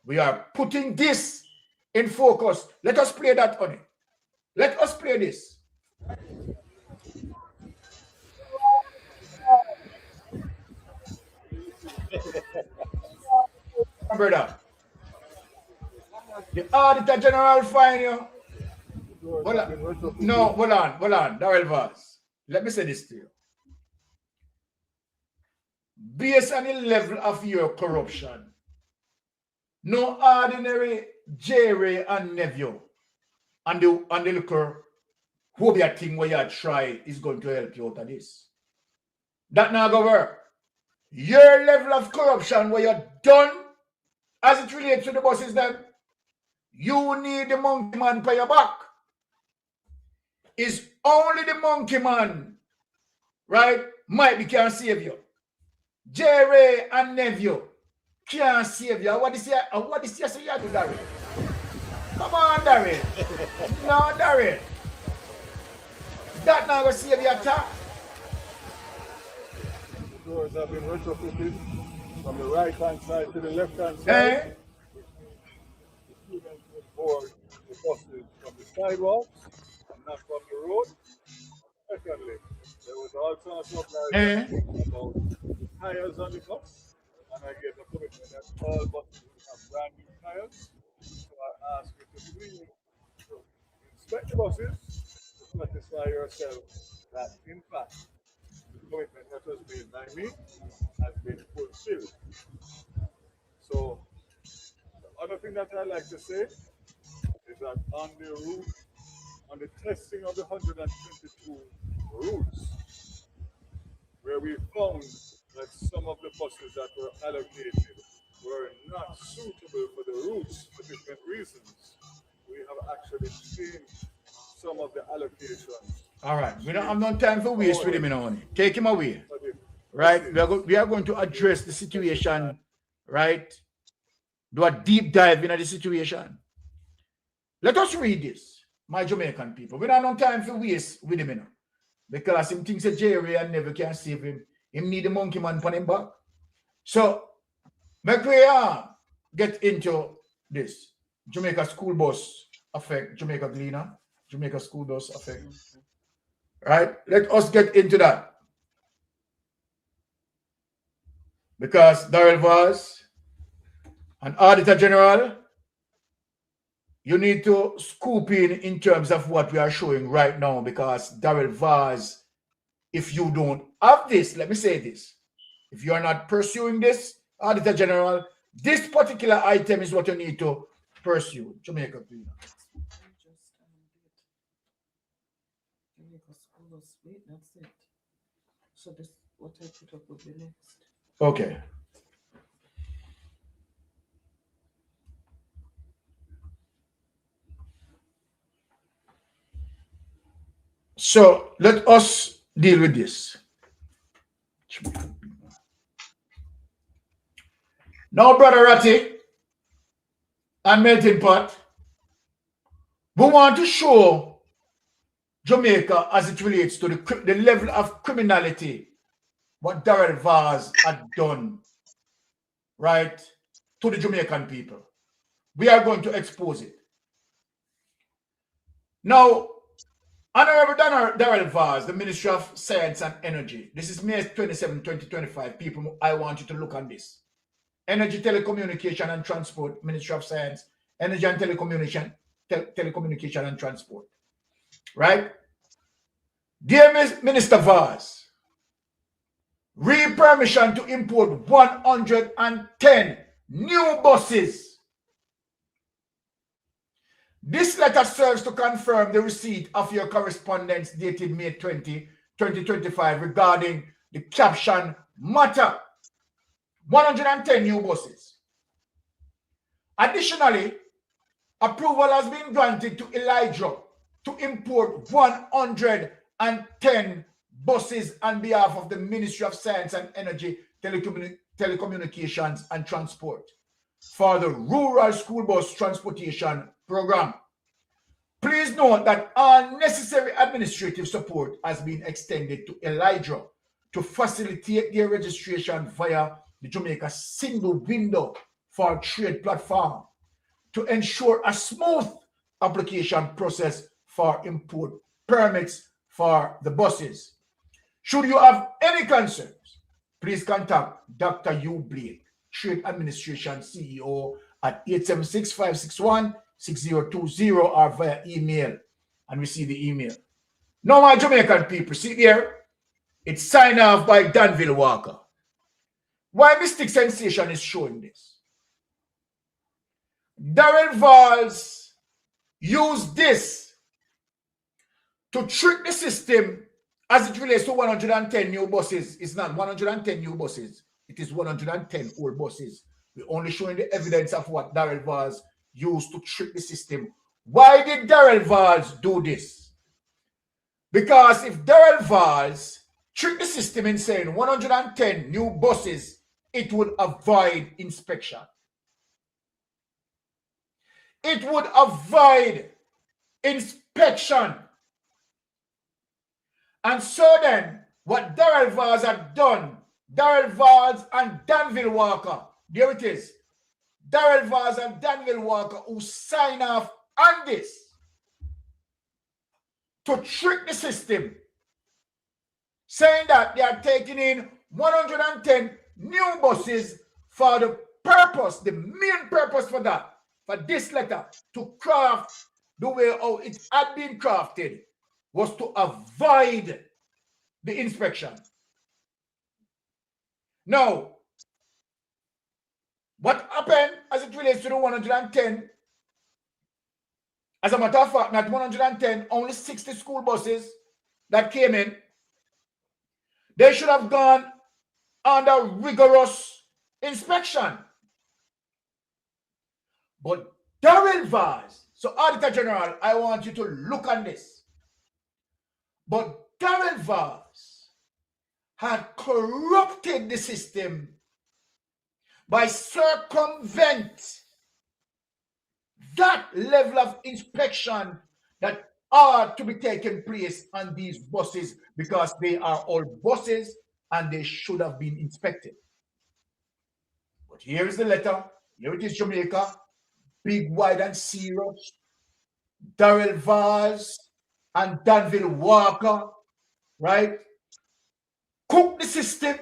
we are putting this in focus. Let us play that on it. Let us play this. Brother, the Auditor General find you. Hold on. No, hold on. Darrell Valls. Let me say this to you. Based on the level of your corruption, no ordinary Jerry and nephew and the liquor who be a thing where you try is going to help you out of this. That now go work. Your level of corruption where you're done as it relates to the buses, then you need the monkey man for your back. It's only the monkey man, right? Might be can save you. Jerry and nephew can't save you. What is your say you do, Darrell? Come on, Darrell. No, Darrell. That now going to save your attack. The doors have been retrofitted from the right hand side to the left hand side. The students would board the buses from the sidewalks and not from the road. Secondly, there was also a surprise about the tires on the bus, and I gave a commitment that all buses will have brand new tires. So I ask you to please inspect the buses to satisfy yourself that, in fact, the commitment that was made by me has been fulfilled. So, the other thing that I like to say is that on the route, on the testing of the 122 routes, where we found that some of the buses that were allocated were not suitable for the routes for different reasons, we have actually changed some of the allocations. All right, we don't have no time for waste with him, honey. Take him away. Right, we are going to address the situation, right? Do a deep dive into the situation. Let us read this, my Jamaican people. We don't have no time for waste with him, you know, because him thinks that Jerry and never can save him. Him need the monkey man on him back. So, make we get into this. Jamaica school bus affect Jamaica Gleaner. Jamaica school bus affect. Right? Let us get into that. Because Darrell Valls, an Auditor General, you need to scoop in terms of what we are showing right now, because Darrell Valls, if you don't have this, let me say this, if you are not pursuing this, Auditor General, this particular item is what you need to pursue. Jamaica, please. Wait, that's it. So this what I put up with the next. Okay. So let us deal with this. Now, Brother Ratty and Melting Pot, we want to show Jamaica as it relates to the level of criminality, what Darrell Vaz had done, right, to the Jamaican people. We are going to expose it. Now, Honorable Darrell Vaz, the Ministry of Science and Energy. This is May 27, 2025. People, I want you to look on this. Energy, Telecommunication and Transport, Ministry of Science, Energy and Telecommunication and Transport. Right? Dear Minister Vaz, re-permission to import 110 new buses. This letter serves to confirm the receipt of your correspondence dated May 20, 2025 regarding the caption matter. 110 new buses. Additionally, approval has been granted to Elijah to import 110 buses on behalf of the Ministry of Science and Energy, Telecommunications and Transport for the Rural School Bus Transportation Program. Please note that all necessary administrative support has been extended to Elijah to facilitate their registration via the Jamaica Single Window for Trade platform to ensure a smooth application process for import permits for the buses. Should you have any concerns, please contact Dr. U. Blake, Trade Administration CEO at 876-561-6020 or via email, and we see the email. Now, my Jamaican people, see there, it's signed off by Danville Walker. Why Mystic Sensation is showing this? Darrell Vaz used this to trick the system as it relates to 110 new buses. It's not 110 new buses. It is 110 old buses. We're only showing the evidence of what Darrell Vaz used to trick the system. Why did Darrell Vaz do this? Because if Darrell Vaz tricked the system in saying 110 new buses, it would avoid inspection. It would avoid inspection. And so then, what Darrell Vaz had done, Darrell Vaz and Danville Walker, there it is. Darrell Vaz and Danville Walker who sign off on this to trick the system, saying that they are taking in 110 new buses for the purpose, the main purpose for that, for this letter, to craft the way how it had been crafted, was to avoid the inspection. Now, what happened as it relates to the 110? As a matter of fact, not 110, only 60 school buses that came in. They should have gone under rigorous inspection. But Darrell Vaz, so Auditor General, I want you to look on this. But Darrell Vaz had corrupted the system by circumvent that level of inspection that are to be taking place on these buses, because they are old buses and they should have been inspected. But here is the letter. Here it is, Jamaica. Big, wide, and serious. Darrell Vaz and Danville Walker, right? Cook the system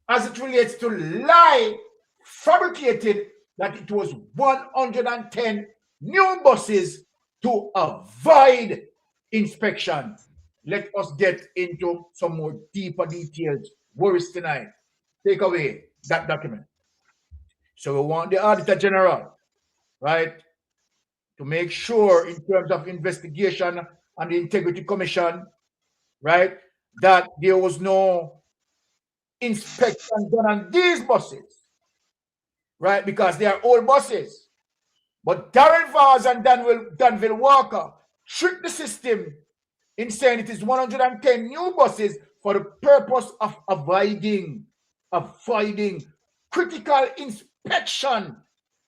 as it relates to lie fabricated that it was 110 new buses to avoid inspection. Let us get into some more deeper details. Worries tonight. Take away that document. So we want the Auditor General, right, to make sure in terms of investigation and the Integrity Commission, right, that there was no inspection done on these buses, right, because they are old buses. But Darrell Vaz and Danville Walker tricked the system in saying it is 110 new buses for the purpose of avoiding critical inspection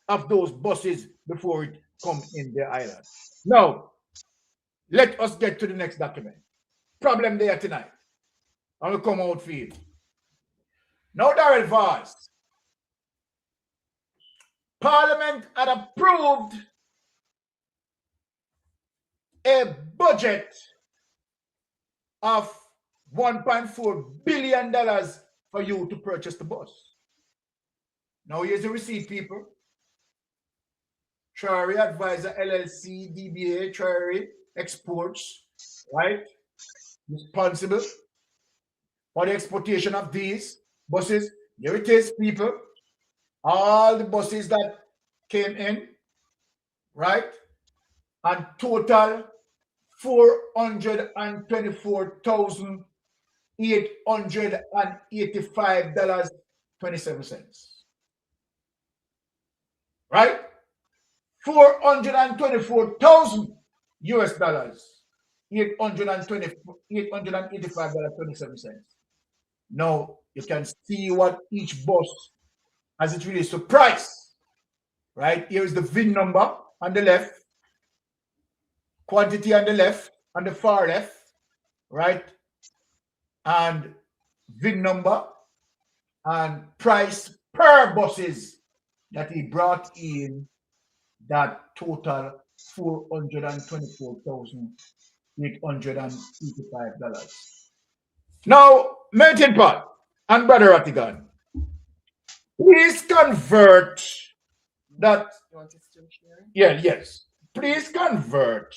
of those buses before it come in the island. Now, Let us get to the next document. Problem there tonight. I will come out for it. Now, Darrell Vaz, Parliament had approved a budget of $1.4 billion for you to purchase the bus. Now, here's the receipt, people. Treasury Advisor LLC, DBA, Treasury Exports, right? Responsible for the exportation of these buses. Here it is, people. All the buses that came in, right? And total $424,885.27. Right? 424,000 US dollars, $885.27. Now you can see what each bus as it relates to price. Right? Here is the VIN number on the left, quantity on the left, on the far left, right? And VIN number and price per buses that he brought in, that total $424,885. Now, Melting Pot and Brother Rattigan, please convert that. You want to still share? Yeah, yes. Please convert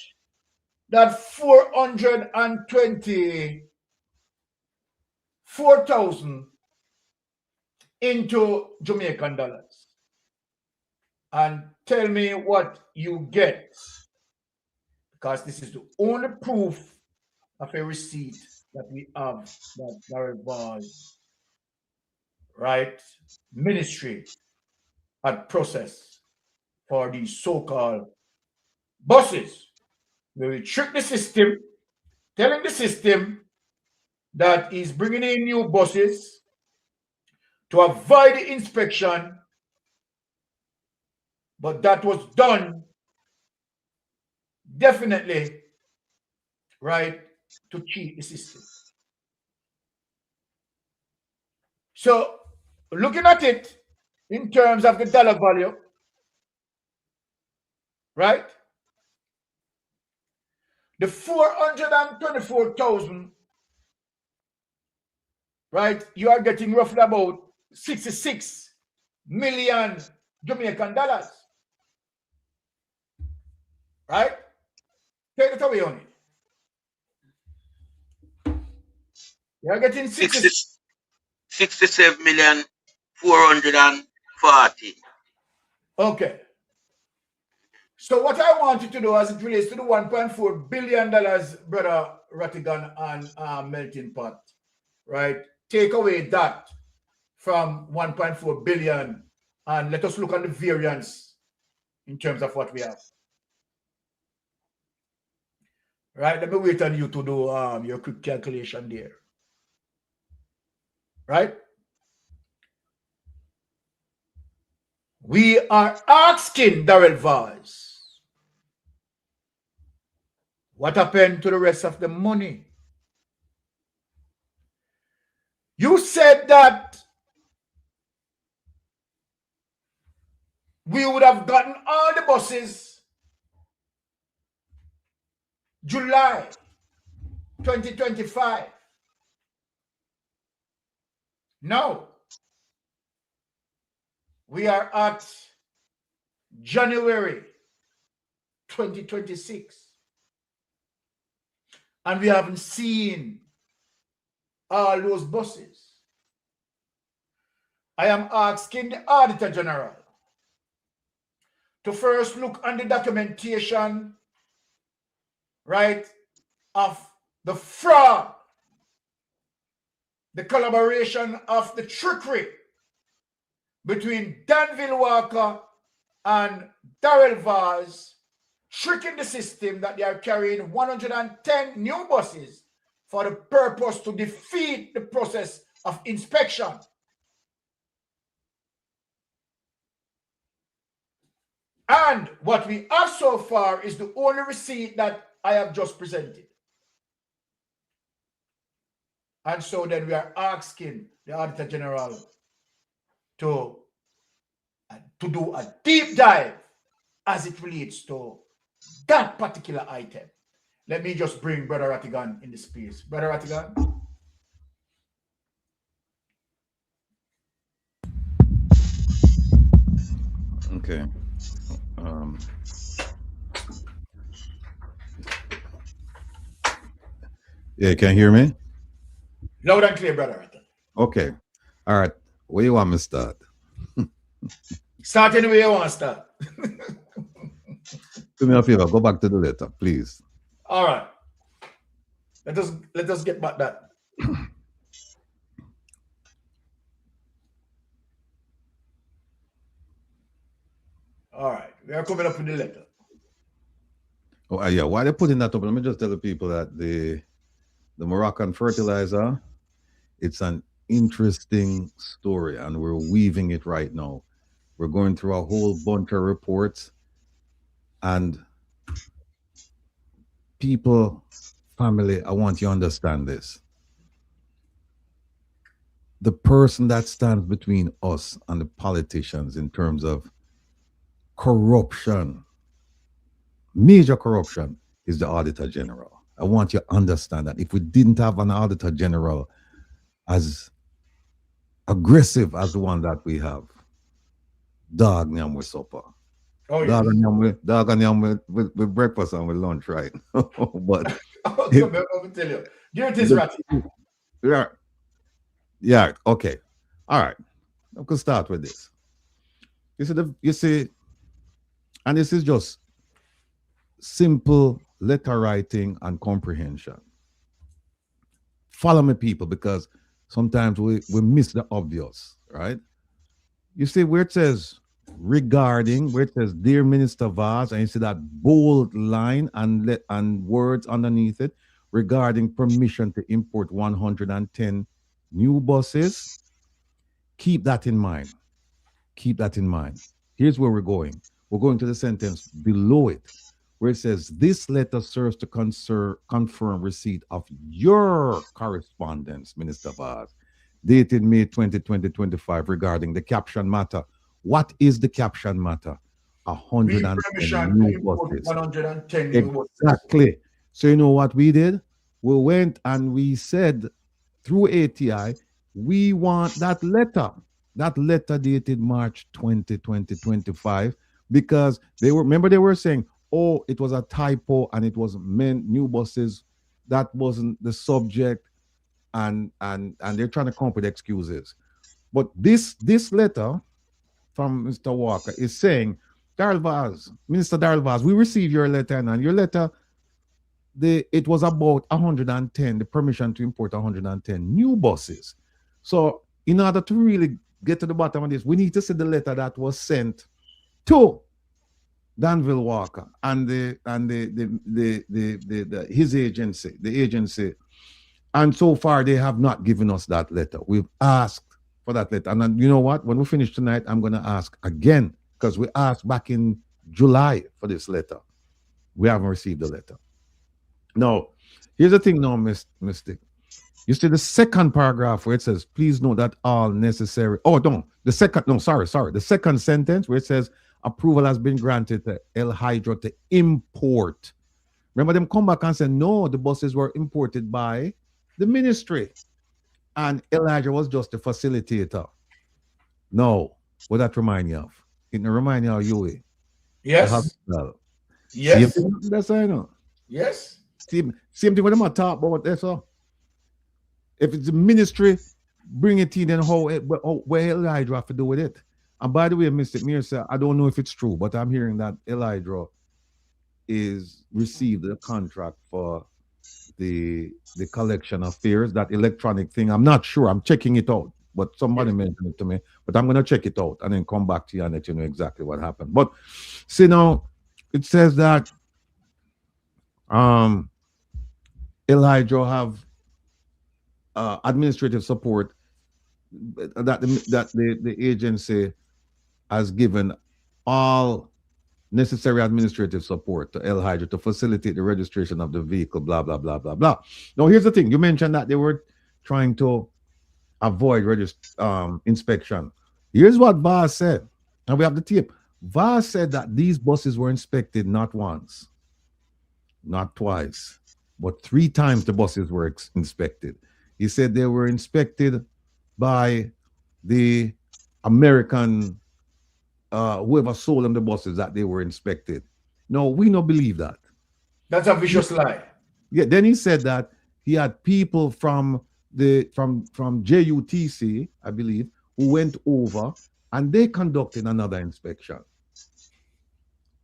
that 424,000 into Jamaican dollars and tell me what you get, because this is the only proof of a receipt that we have that Darrell Vaz, right, ministry had processed for these so-called buses, where we trick the system, telling the system that he's bringing in new buses to avoid the inspection, but that was done definitely, right, to cheat the system. So looking at it in terms of the dollar value, right, the 424,000, right, you are getting roughly about 66 million Jamaican dollars. Right? Take it away on it. You are getting 67,440,000. Okay. So what I want you to do as it relates to the $1.4 billion, Brother Rattigan and Melting Pot, right? Take away that from 1.4 billion and let us look at the variance in terms of what we have. Right? Let me wait on you to do your quick calculation there. Right? We are asking Darrell Vaz, what happened to the rest of the money? You said that we would have gotten all the buses July 2025. Now, we are at January 2026. And we haven't seen all those buses. I am asking the Auditor General to first look on the documentation, right, of the fraud, the collaboration of the trickery between Danville Walker and Darrell Vaz, tricking the system that they are carrying 110 new buses for the purpose to defeat the process of inspection. And what we have so far is the only receipt that I have just presented. And so then we are asking the Auditor General to do a deep dive as it relates to that particular item. Let me just bring Brother Rattigan in the space. Brother Rattigan. Okay. Yeah, can you hear me? Loud and clear, Brother Rattigan. Okay. All right. Where you want me to start? Start anywhere you want to start. Do me a favor, go back to the letter, please. All right. Let us get back that. All right. We are coming up with the letter. Oh, yeah. Why they putting that up? Let me just tell the people that the Moroccan fertilizer, it's an interesting story, and we're weaving it right now. We're going through a whole bunch of reports, and people, family, I want you to understand this. The person that stands between us and the politicians in terms of corruption, major corruption, is the Auditor General. I want you to understand that if we didn't have an Auditor General as aggressive as the one that we have, dog nyam with supper. Oh, yeah. Dog and yam with breakfast and with lunch, right? But let me tell you. Here it is, Ratty. Yeah, okay. All right. I could start with this. You see, and this is just simple letter writing and comprehension. Follow me, people, because sometimes we miss the obvious, right? You see where it says regarding, where it says Dear Minister Vaz, and you see that bold line and words underneath it, regarding permission to import 110 new buses. Keep that in mind. Keep that in mind. Here's where we're going. We're going to the sentence below it, where it says, this letter serves to confirm receipt of your correspondence, Minister Vaz, dated May 20, 2025, regarding the caption matter. What is the caption matter? 110 new buses. 110 new buses. Exactly. So you know what we did? We went and we said through ATI, we want that letter dated March 20, 2025, because they were saying, oh, it was a typo and it was meant new buses. That wasn't the subject, and they're trying to come up with excuses. But this letter from Mr. Walker is saying, Minister Darrell Vaz, we received your letter, and your letter, it was about 110, the permission to import 110 new buses. So in order to really get to the bottom of this, we need to see the letter that was sent to Danville Walker and his agency, the agency. And so far, they have not given us that letter. We've asked for that letter. And then, you know what? When we finish tonight, I'm going to ask again, because we asked back in July for this letter. We haven't received the letter. Now, here's the thing now, Mystic. You see the second paragraph where it says, please note that all necessary. Oh, no. The second sentence where it says, approval has been granted to El Hydro to import. Remember them come back and say, no, the buses were imported by the ministry. And Elijah was just a facilitator. No. What that remind you of? It remind you of you. Yes. Yes. That's I know. Yes. Same thing when I'm talk about this. If it's the ministry, bring it in, then where Elijah have to do with it? And by the way, Mr. Mirza, I don't know if it's true, but I'm hearing that Elijah received a contract for the collection of fares, that electronic thing. I'm not sure. I'm checking it out, but somebody mentioned it to me. But I'm going to check it out and then come back to you and let you know exactly what happened. But see now, it says that Elijah have administrative support that the agency has given all necessary administrative support to El Hydra to facilitate the registration of the vehicle, blah, blah, blah, blah, blah. Now, here's the thing. You mentioned that they were trying to avoid inspection. Here's what VAS said. And we have the tape. VAS said that these buses were inspected not once, not twice, but 3 times the buses were inspected. He said they were inspected by the American, whoever sold them the buses, that they were inspected. No, we don't believe that. That's a vicious lie. Yeah. Then he said that he had people from JUTC, I believe, who went over and they conducted another inspection.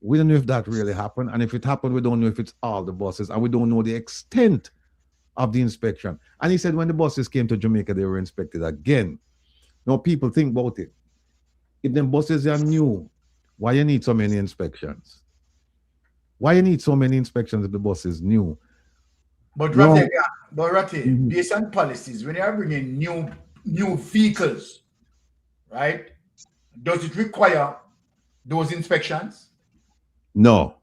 We don't know if that really happened, and if it happened, we don't know if it's all the buses, and we don't know the extent of the inspection. And he said when the buses came to Jamaica, they were inspected again. Now, people think about it. If them buses are new, why you need so many inspections? Why you need so many inspections if the bus is new? But Rati, based on policies, when you are bringing new vehicles, right? Does it require those inspections? No.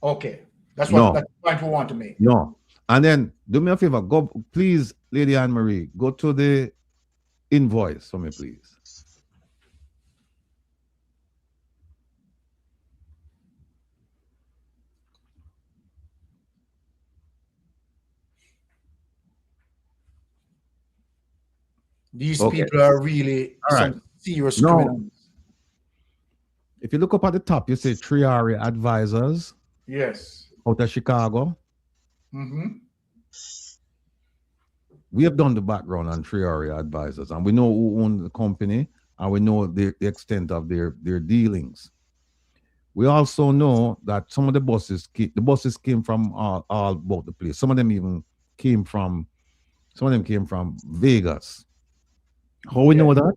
Okay. That's the point we want to make. No. And then do me a favor, go please, Lady Anne Marie, go to the invoice for me, please. These people are really some serious criminals. If you look up at the top, you say Triari Advisors. Yes. Out of Chicago. We have done the background on Triari Advisors, and we know who owns the company, and we know the extent of their dealings. We also know that some of the buses came from all about the place. Some of them came from Vegas. How we know that?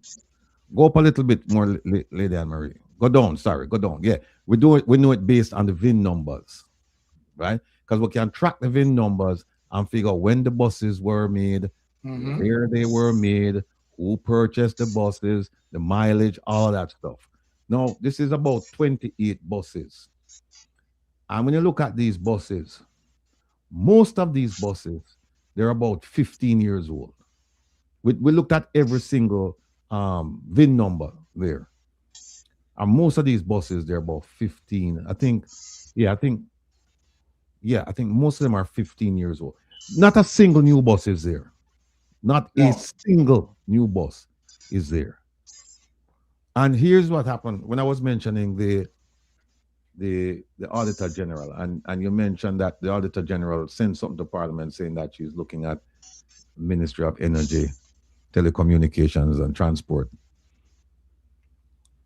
Go up a little bit more, Lady Anne Marie. Go down. Yeah, we know it based on the VIN numbers, right? Because we can track the VIN numbers and figure when the buses were made, where they were made, who purchased the buses, the mileage, all that stuff. Now, this is about 28 buses. And when you look at these buses, most of these buses, they're about 15 years old. We looked at every single VIN number there. And most of these buses, they're about 15. I think most of them are 15 years old. Not a single new bus is there. Not a single new bus is there. And here's what happened when I was mentioning the Auditor General, and you mentioned that the Auditor General sent something to Parliament saying that she's looking at Ministry of Energy, Telecommunications, and Transport.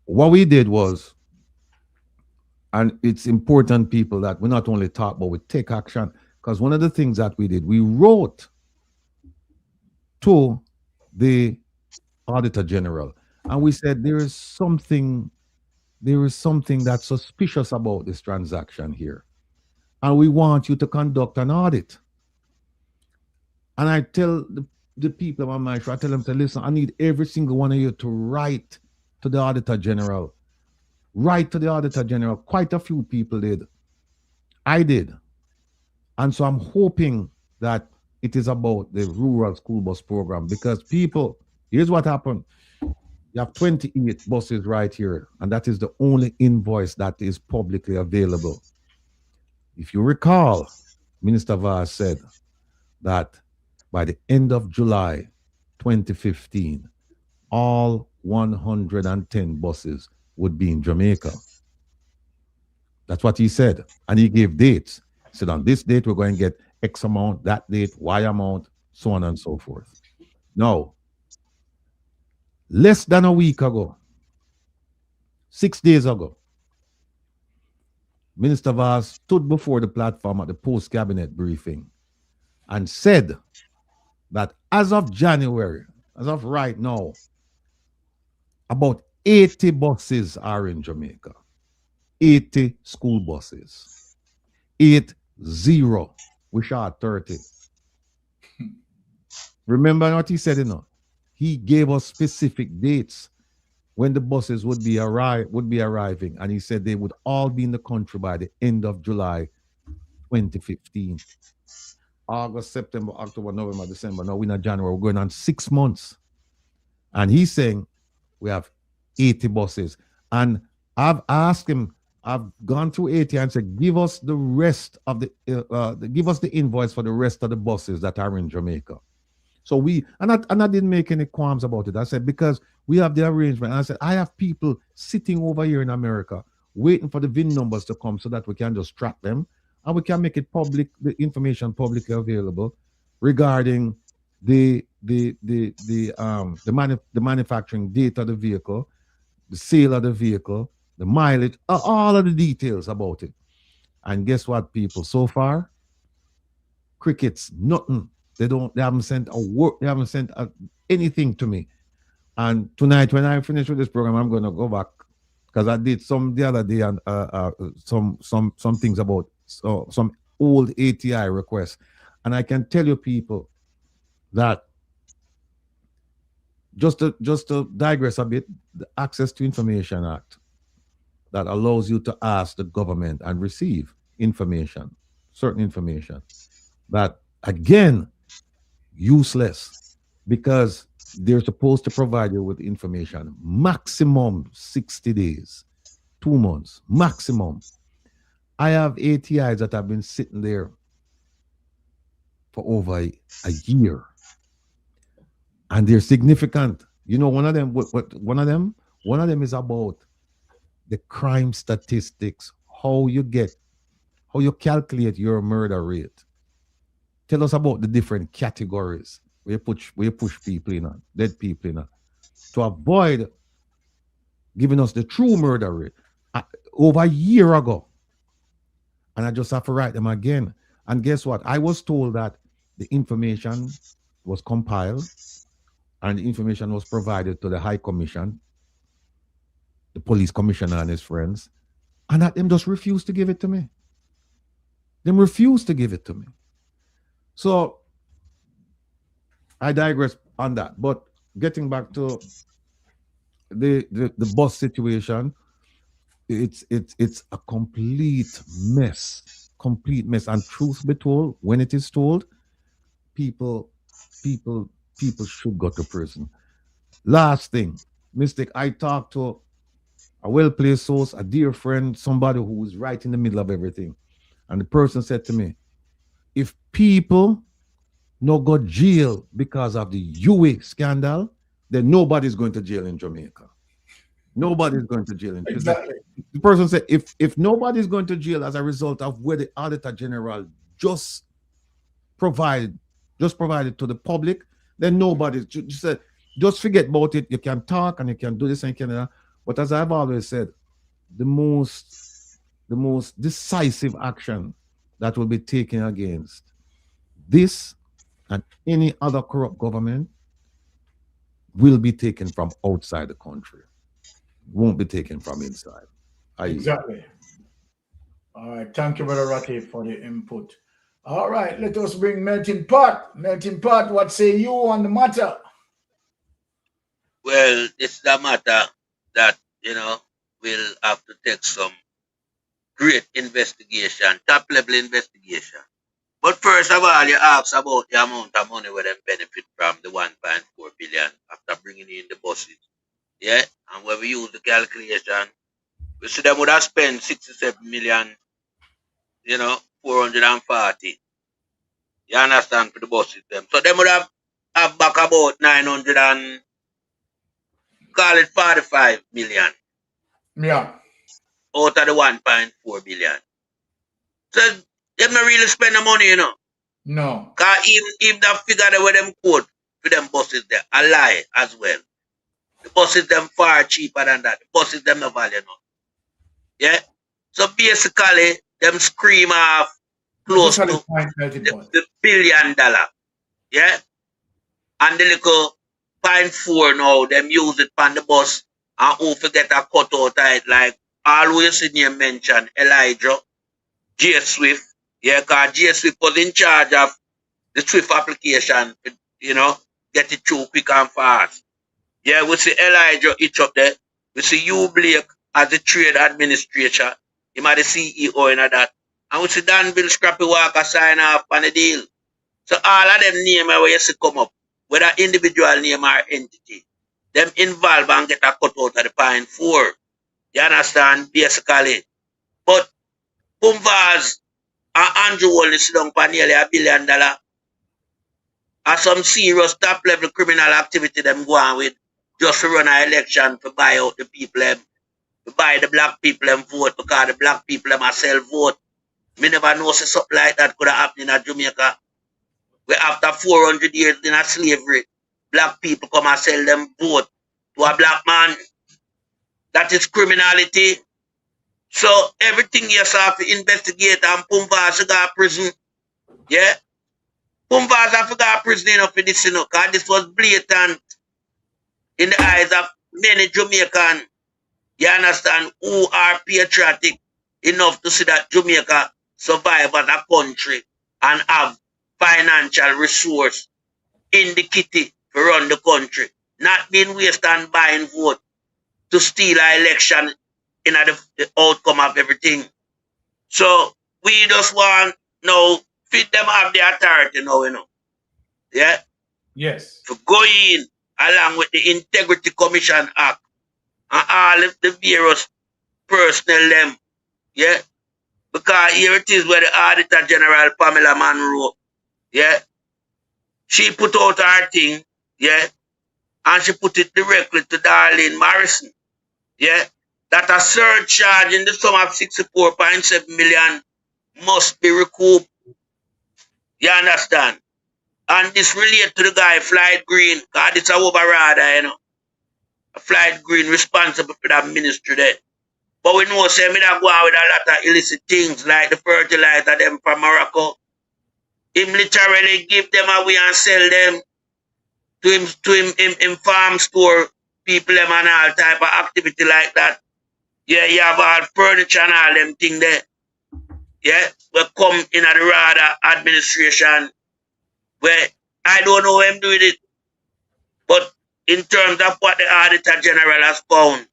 What we did was, and it's important, people, that we not only talk, but we take action. Because one of the things that we did, we wrote to the Auditor General, and we said there is something that's suspicious about this transaction here, and we want you to conduct an audit. And I tell the people on my show, I tell them to listen, I need every single one of you to write to the Auditor General. Write to the Auditor General. Quite a few people did. I did. And so I'm hoping that it is about the rural school bus program, because people, here's what happened. You have 28 buses right here, and that is the only invoice that is publicly available. If you recall, Minister Vaz said that by the end of July 2015, all 110 buses would be in Jamaica. That's what he said. And he gave dates. He said, on this date, we're going to get X amount, that date, Y amount, so on and so forth. Now, less than a week ago, 6 days ago, Minister Vaz stood before the platform at the post-cabinet briefing and said that as of January, as of right now, about 80 buses are in Jamaica. 80 school buses. 80. We shot 30. Remember what he said, you know? He gave us specific dates. when the buses would be arriving, and he said they would all be in the country by the end of July 2015. August, September, October, November, December. Now we're in January. We're going on 6 months. And he's saying we have 80 buses. And I've asked him, I've gone through 80 and said, give us the rest of give us the invoice for the rest of the buses that are in Jamaica. So I didn't make any qualms about it. I said, because we have the arrangement. And I said, I have people sitting over here in America waiting for the VIN numbers to come so that we can just track them and we can make it public, the information publicly available regarding the manufacturing date of the vehicle, the sale of the vehicle, the mileage, all of the details about it. And guess what, people? So far, crickets, nothing. They haven't sent a work. They haven't sent anything to me. And tonight, when I finish with this program, I'm going to go back because I did some the other day and some things about some old ATI requests. And I can tell you, people, that just to digress a bit, the Access to Information Act that allows you to ask the government and receive information, certain information, that again, useless, because they're supposed to provide you with information maximum 60 days, 2 months maximum. I have ATIs that have been sitting there for over a year, and they're significant. You know, one of them is about the crime statistics, how you calculate your murder rate. Tell us about the different categories where you push people in, dead people in, to avoid giving us the true murder rate. Over a year ago, and I just have to write them again. And guess what? I was told that the information was compiled and the information was provided to the High Commission, the police commissioner and his friends, and that them just refused to give it to me. Them refused to give it to me. So I digress on that. But getting back to the bus situation, it's a complete mess. And truth be told, when it is told, people should go to prison. Last thing, Mystic, I talked to a well-placed source, a dear friend, somebody who was right in the middle of everything. And the person said to me, if people no go jail because of the UA scandal, then nobody's going to jail in Jamaica. Nobody's going to jail in Jamaica. Exactly. The person said, if nobody's going to jail as a result of where the Auditor General just provided to the public, then nobody just forget about it. You can talk and you can do this and you can do that. But as I've always said, the most decisive action that will be taken against this and any other corrupt government will be taken from outside the country. Won't be taken from inside. Exactly. All right. Thank you, Brother Ratty, for the input. All right. Let us bring Melting Pot. Melting Pot, what say you on the matter? Well, it's the matter that, we'll have to take some great investigation, top level investigation. But first of all, you ask about the amount of money where they benefit from the 1.4 billion after bringing in the buses. Yeah, and when we use the calculation, we see them would have spent 67 million, 440. You understand, for the buses them. So they would have back about 900 and call it 45 million. Yeah. Out of the 1.4 billion. So they don't really spend the money, No. Because even that figure that where them quote for them buses there, a lie as well. The buses them far cheaper than that. The buses them no value enough. Yeah? So basically, them scream off close to the $1 billion. Yeah? And the little 0.4 now, them use it on the bus and who forget a cut out it, like always in your mention Elijah, J Swift. Yeah, because J Swift was in charge of the Swift application, get it through quick and fast. Yeah, we see Elijah each up there. We see you Blake as the trade administrator. Him are the CEO in that. And we see Danville Scrappy Walker sign off on the deal. So all of them name where you see come up, whether individual name or entity, them involve and get a cut out of the pine 4. You understand? Basically. But Pumbaz and Andrew only sit down for nearly $1 billion. And some serious top level criminal activity them go on with just to run an election to buy out the people them, to buy the black people them vote because the black people them are sell vote. Me never know say something like that could have happened in Jamaica. Where after 400 years in a slavery, black people come and sell them vote to a black man. That is criminality. So everything you have to investigate and Pumbaz got prison. Yeah? Pumbaz have to go prison enough for this, because this was blatant in the eyes of many Jamaicans, you understand, who are patriotic enough to see that Jamaica survive as a country and have financial resource in the kitty to run the country. Not being wasted and buying vote to steal an election in the outcome of everything. So we just want now fit them have the authority now, Yeah? Yes. To go in along with the Integrity Commission Act and all of the various personnel them. Yeah? Because here it is where the Auditor General Pamela Monroe, yeah, she put out her thing, yeah, and she put it directly to Darlene Morrison, yeah, that a surcharge in the sum of 64.7 million must be recouped. You understand? And this relates to the guy, Flight Green, because it's a overrider, Flight Green responsible for that ministry there. But we know, say, me that go on with a lot of illicit things, like the fertilizer them from Morocco. Him literally give them away and sell them to him farm store people them and all type of activity like that. Yeah, you have all furniture and all them thing there. Yeah, we come in the RADA administration where I don't know him doing it. But in terms of what the Auditor General has found,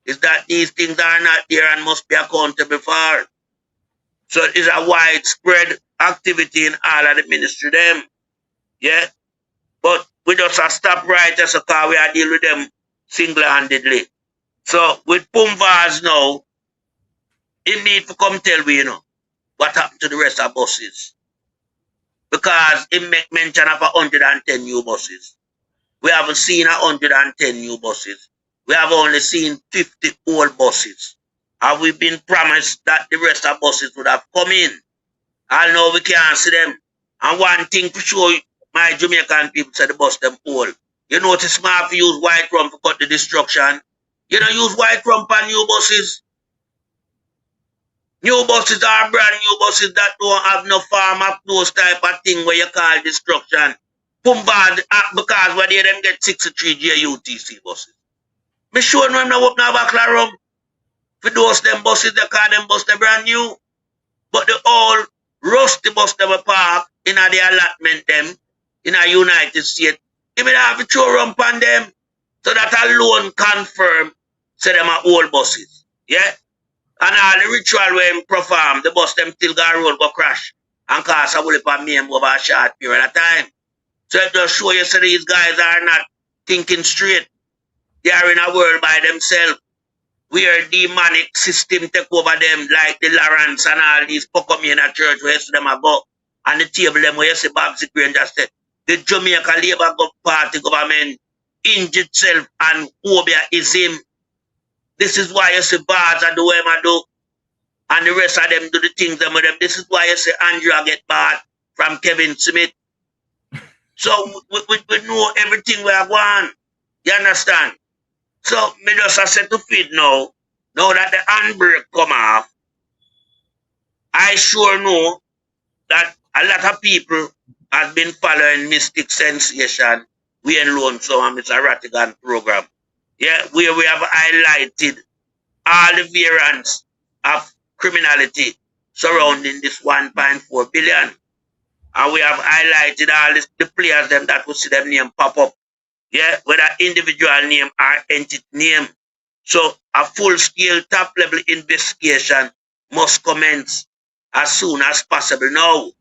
is that these things are not there and must be accountable for. So it is a widespread activity in all of the ministry them. Yeah? But we just have stop right as a car we are dealing with them single-handedly. So with Pumbaz now, he need to come tell me, what happened to the rest of buses. Because he make mention of 110 new buses. We haven't seen 110 new buses. We have only seen 50 old buses. And we've been promised that the rest of buses would have come in. I know we can't see them. And one thing for sure, my Jamaican people say the bus them old. You notice smart to use white rum to cut the destruction. You don't use white rum on new buses. New buses are brand new buses that don't have no farm up those type of thing where you call destruction. Pumbaz, because when they them get 63 JUTC buses. Me sure no him now open a backla room. For those them buses, they call them bus they brand new. But the old rusty bus they were parked in the allotment them in the United States. Give me that have to throw rump on them. So that alone confirm say them are old buses. Yeah? And all the ritual where him perform, the bus them still got road go crash and cause a whole heap of meme over a short period of time. So it just show you so these guys are not thinking straight. They are in a world by themselves where demonic system take over them like the Lawrence and all these Pocomina church where you see them a go and the table them where you see Babsy Green just said the Jamaica Labour Party government injured itself and Obiaism. This is why you see bars and the way I do and the rest of them do the things them with them. This is why you see Andrea get bad from Kevin Smith. So we know everything we are going. You understand? So me just said to feed now that the handbrake come off, I sure know that a lot of people have been following Mystic Sensation, we and Lonesome and Mr. Rattigan program. Yeah, where we have highlighted all the variants of criminality surrounding this 1.4 billion. And we have highlighted all the players them that will see them name pop up. Yeah, whether individual name or entity name. So a full-scale top-level investigation must commence as soon as possible now.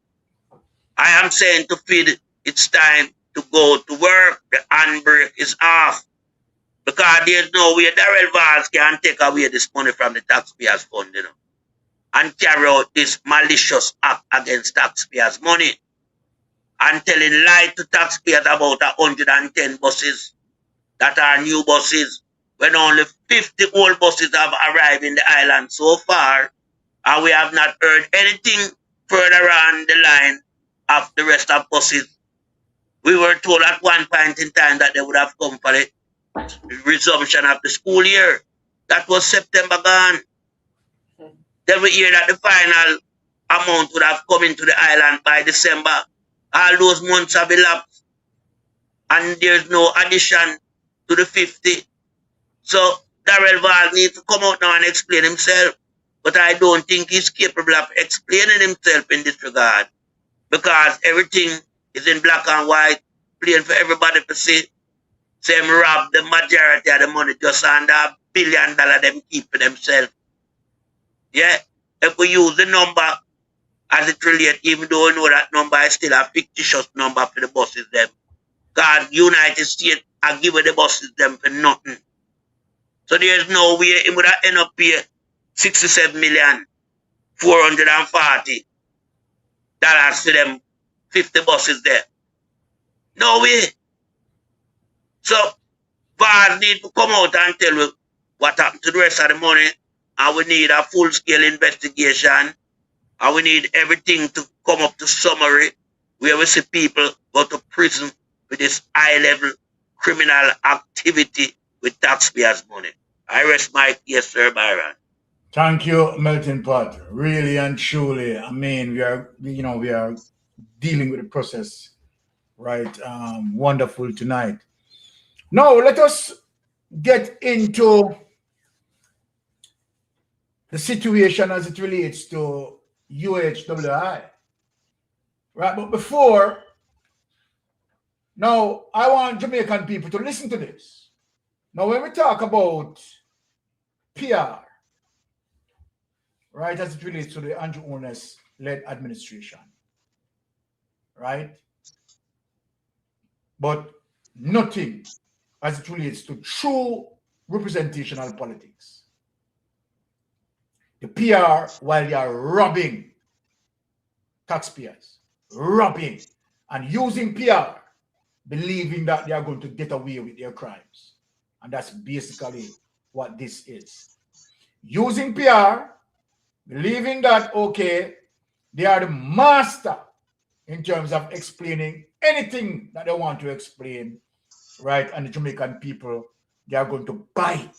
I am saying to feed, it's time to go to work. The handbrake is off. Because there's no way Darrell Valls can take away this money from the taxpayers' fund, you know, and carry out this malicious act against taxpayers' money and telling lie to taxpayers about 110 buses that are new buses when only 50 old buses have arrived in the island so far, and we have not heard anything further on the line of the rest of buses. We were told at one point in time that they would have come for the resumption of the school year. That was September gone. Then we hear that the final amount would have come into the island by December. All those months have elapsed, and there's no addition to the 50. So Darrell Val needs to come out now and explain himself. But I don't think he's capable of explaining himself in this regard, because everything is in black and white, plain for everybody to see. Them rob the majority of the money just under $1 billion them keep for themselves. Yeah, if we use the number as it relates, even though we know that number is still a fictitious number for the buses them. God, United States are giving the buses them for nothing. So there's no way it would have end up here $67,440,000 for them 50 buses there. No way. So VAR need to come out and tell us what happened to the rest of the money, and we need a full-scale investigation, and we need everything to come up to summary where we see people go to prison with this high-level criminal activity with taxpayers' money. I rest my case, Sir Byron. Thank you, Melton Pot. Really and truly, I mean, we are dealing with the process, right? Wonderful tonight. Now, let us get into the situation as it relates to UHWI. Right, but before, now, I want Jamaican people to listen to this. Now, when we talk about PR, right, as it relates to the Andrew Holness-led administration, right? But nothing as it relates to true representational politics. The PR, while they are robbing taxpayers, robbing and using PR, believing that they are going to get away with their crimes. And that's basically what this is. Using PR, believing that, okay, they are the master in terms of explaining anything that they want to explain, right? And the Jamaican people, they are going to bite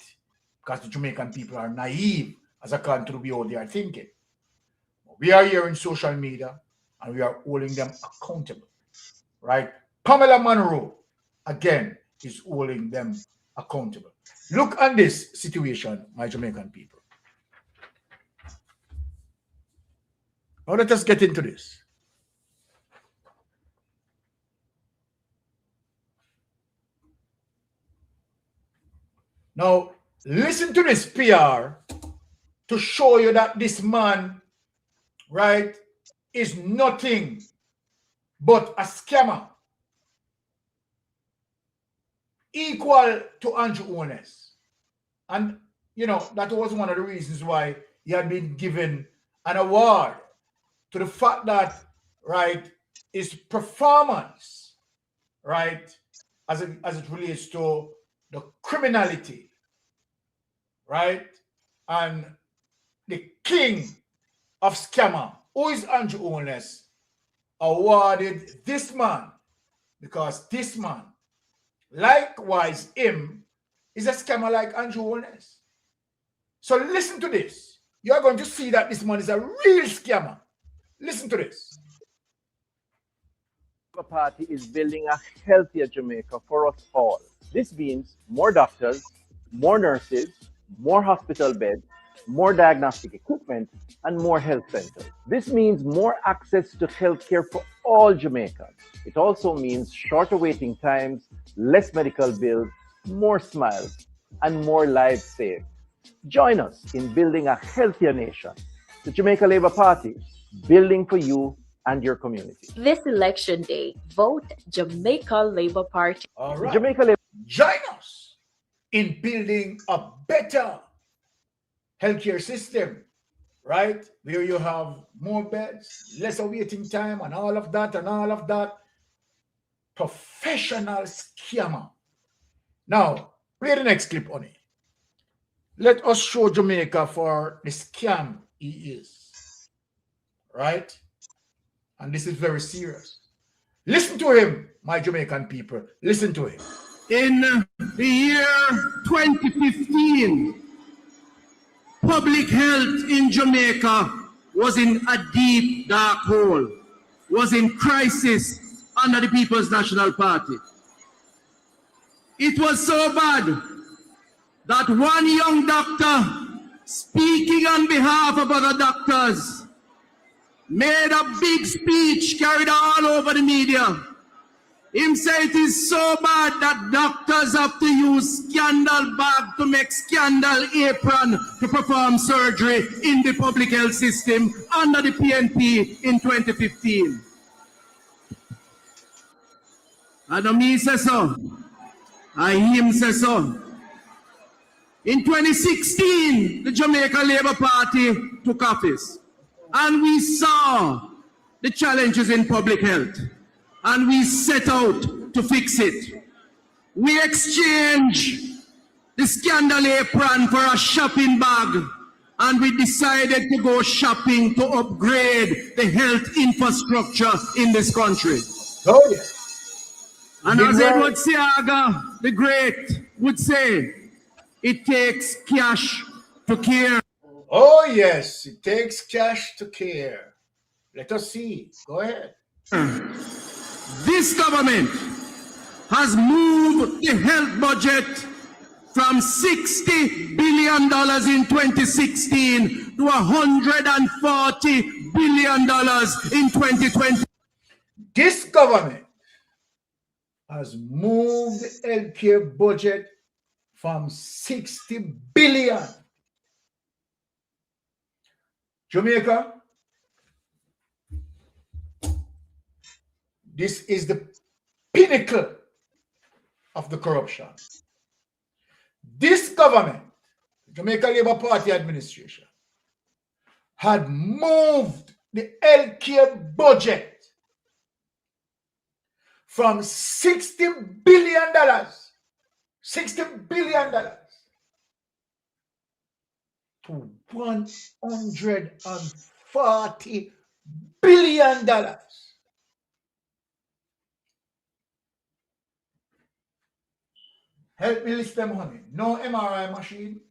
because the Jamaican people are naive as according to the way they are thinking. We are here in social media and we are holding them accountable, right? Pamela Monroe, again, is holding them accountable. Look at this situation, my Jamaican people. Now let us get into this. Now, listen to this PR to show you that this man, right, is nothing but a scammer. Equal to Andrew Holness. And, you know, that was one of the reasons why he had been given an award to the fact that, right, his performance, right, as it relates to the criminality, right, and the king of scammer, who is Andrew Holness, awarded this man because this man, likewise him, is a scammer like Andrew Holness. So listen to this. You are going to see that this man is a real scammer. Listen to this. The party is building a healthier Jamaica for us all. This means more doctors, more nurses, more hospital beds, more diagnostic equipment, and more health centers. This means more access to healthcare for all Jamaicans. It also means shorter waiting times, less medical bills, more smiles, and more lives saved. Join us in building a healthier nation. The Jamaica Labour Party, building for you and your community. This election day, vote Jamaica Labour Party. All right. Jamaica Labour. Join us in building a better healthcare system, right? Where you have more beds, lesser waiting time, and all of that, Professional scammer. Now, play the next clip on it. Let us show Jamaica for the scam he is, right? And this is very serious. Listen to him, my Jamaican people. Listen to him. In the year 2015, public health in Jamaica was in a deep, dark hole, was in crisis under the People's National Party. It was so bad that one young doctor, speaking on behalf of other doctors, made a big speech carried all over the media. Him said it is so bad that doctors have to use scandal bag to make scandal apron to perform surgery in the public health system under the PNP in 2015. And me say so. I him say so. In 2016, the Jamaica Labour Party took office. And we saw the challenges in public health. And we set out to fix it. We exchanged the scandal apron for a shopping bag. And we decided to go shopping to upgrade the health infrastructure in this country. Oh, yeah. And as Edward Seaga, the great, would say, it takes cash to care. Oh, yes, it takes cash to care. Let us see. Go ahead. This government has moved the health budget from $60 billion in 2016 to $140 billion in 2020. This government has moved the healthcare budget from 60 billion. Jamaica, this is the pinnacle of the corruption. This government, Jamaica Labour Party administration, had moved the healthcare budget from $60 billion to $140 billion. Help me list them, honey. No MRI machine.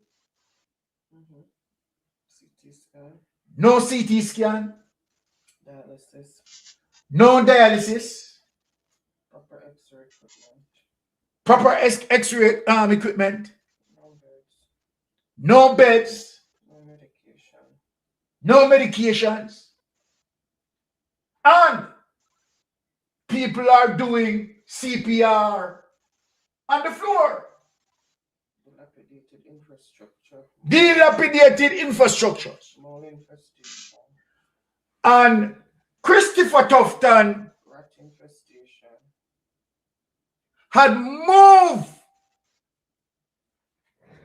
CT scan. No CT scan. Dialysis. No dialysis. Proper X-ray equipment. Proper X-ray equipment. No beds. No beds. No medication. No medications. And people are doing CPR on the floor. Dilapidated infrastructure. Dilapidated infrastructures. Mole infestation. And Christopher Tufton Rat infestation. had moved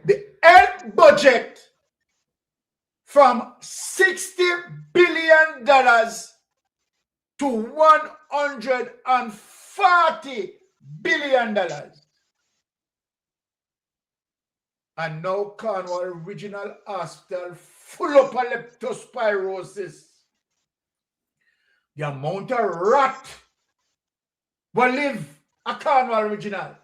the health budget from $60 billion to $140 billion. And now Cornwall Regional Hospital full of leptospirosis. The amount of rat will live at Cornwall Regional.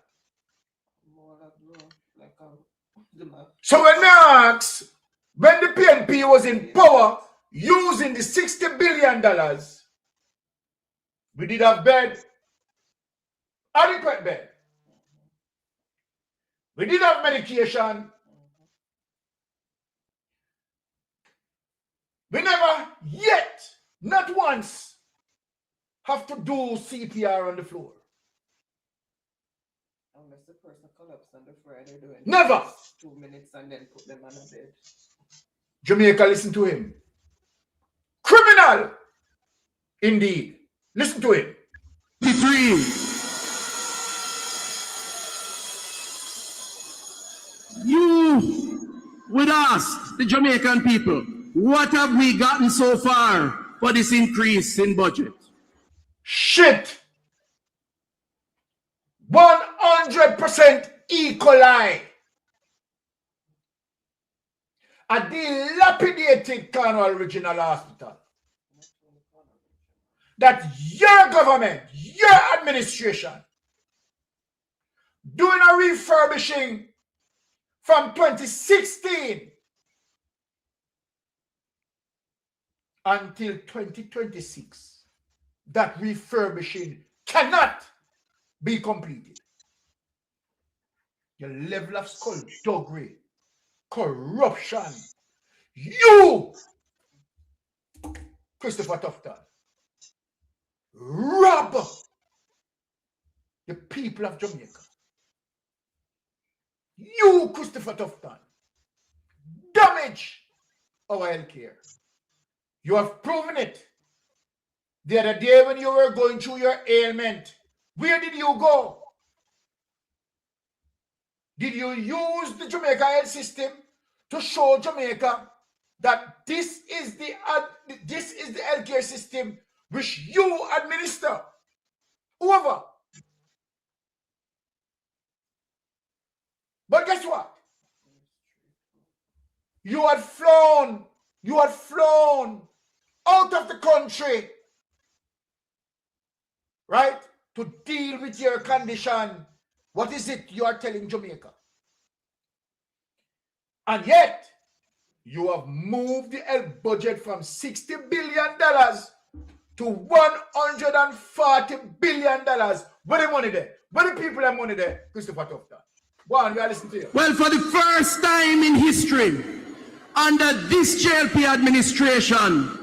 So when I ask, when the PNP was in power using the $60 billion, we did have bed, adequate bed. We did have medication. We never yet, not once, have to do CPR on the floor. person collapse on the Friday doing Never. 2 minutes and then put them on a bed. Jamaica, listen to him. Criminal. Indeed. Listen to him. 3. You would ask the Jamaican people, what have we gotten so far for this increase in budget? Shit. 100% E. coli. A dilapidated Cornwall Regional Hospital. That your government, your administration, doing a refurbishing from 2016 until 2026. That refurbishing cannot be completed. Your level of skullduggery, corruption, you, Christopher Tufton, rob the people of Jamaica. You, Christopher Tufton, damage our healthcare. You have proven it. The other day when you were going through your ailment, where did you go? Did you use the Jamaica health system to show Jamaica that this is the healthcare system which you administer? Whoever. But guess what? You had flown out of the country, right, to deal with your condition. What is it you are telling Jamaica? And yet, you have moved the health budget from $60 billion to $140 billion. Where the money there? Where the people have money there? Christopher Tufton. Go on, we are listening to you. Well, for the first time in history, under this JLP administration,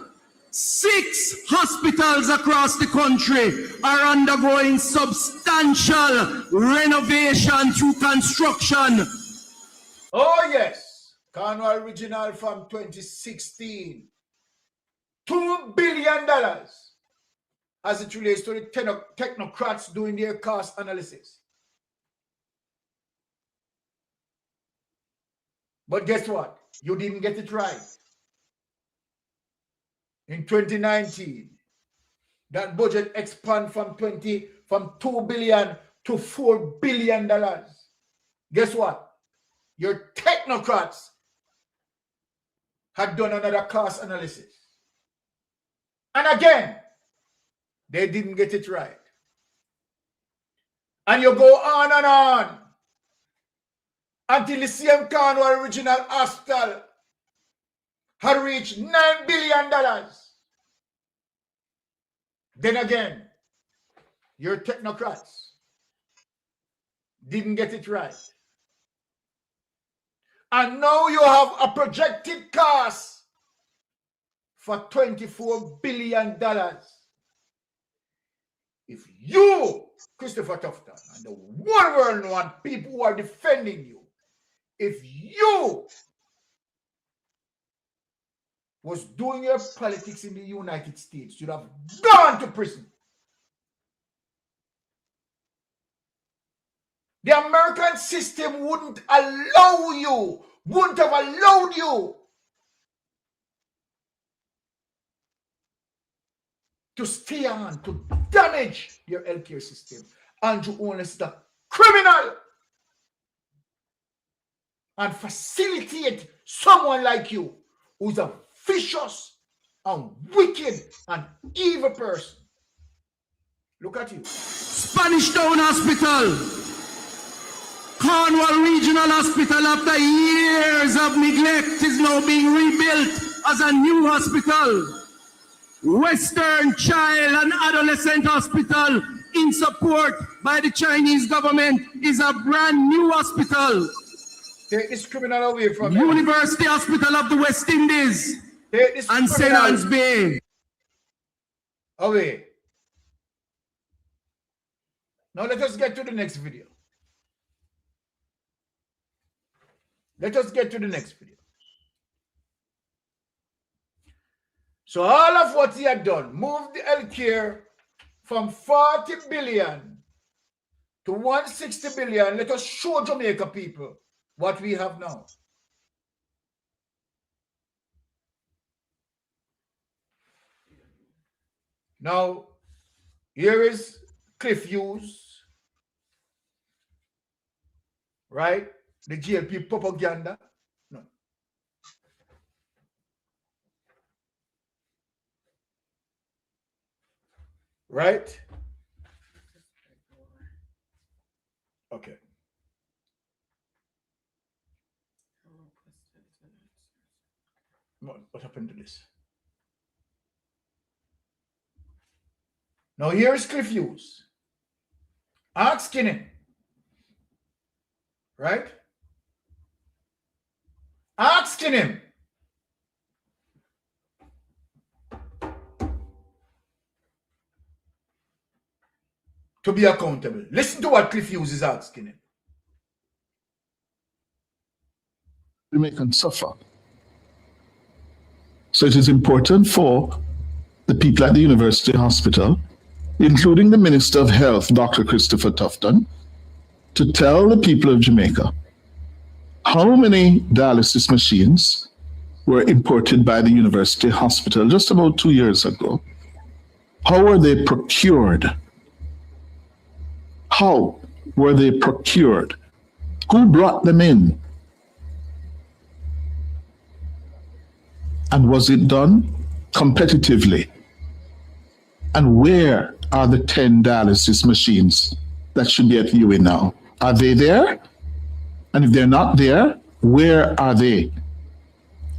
6 hospitals across the country are undergoing substantial renovation through construction. Oh, yes. Cornwall Regional from 2016. $2 billion as it relates to the technocrats doing their cost analysis. But guess what? You didn't get it right. In 2019, that budget expanded from $2 billion to $4 billion. Guess what? Your technocrats had done another cost analysis. And again, they didn't get it right. And you go on and on until the same Cornwall Regional Hospital had reached $9 billion. Then again, your technocrats didn't get it right. And now you have a projected cost for $24 billion. If you, Christopher Tufton, and the whole world know and people who are defending you, if you was doing your politics in the United States, you'd have gone to prison. The American system wouldn't allow you, wouldn't have allowed you to stay on, to damage your healthcare system. Andrew Owen is the criminal and facilitate someone like you who's a vicious and wicked and evil person. Look at you. Spanish Town Hospital, Cornwall Regional Hospital, after years of neglect, is now being rebuilt as a new hospital. Western Child and Adolescent Hospital, in support by the Chinese government, is a brand new hospital. Take this criminal away from me. University Hospital of the West Indies and St. Anne's Bay. Away. Now let us get to the next video. Let us get to the next video. So all of what he had done, moved the healthcare from 40 billion to 160 billion. Let us show Jamaica people what we have now. Now, here is Cliff Hughes, right? The GLP propaganda. No. Right? Okay. What happened to this? Now here is Cliff Hughes asking him, right? Asking him to be accountable. Listen to what Cliff Hughes is asking him. Jamaicans suffer. So it is important for the people at the University Hospital, including the Minister of Health, Dr. Christopher Tufton, to tell the people of Jamaica how many dialysis machines were imported by the University Hospital just about 2 years ago. How were they procured? How were they procured? Who brought them in? And was it done competitively? And where are the 10 dialysis machines that should be at UA now? Are they there? And if they're not there, where are they?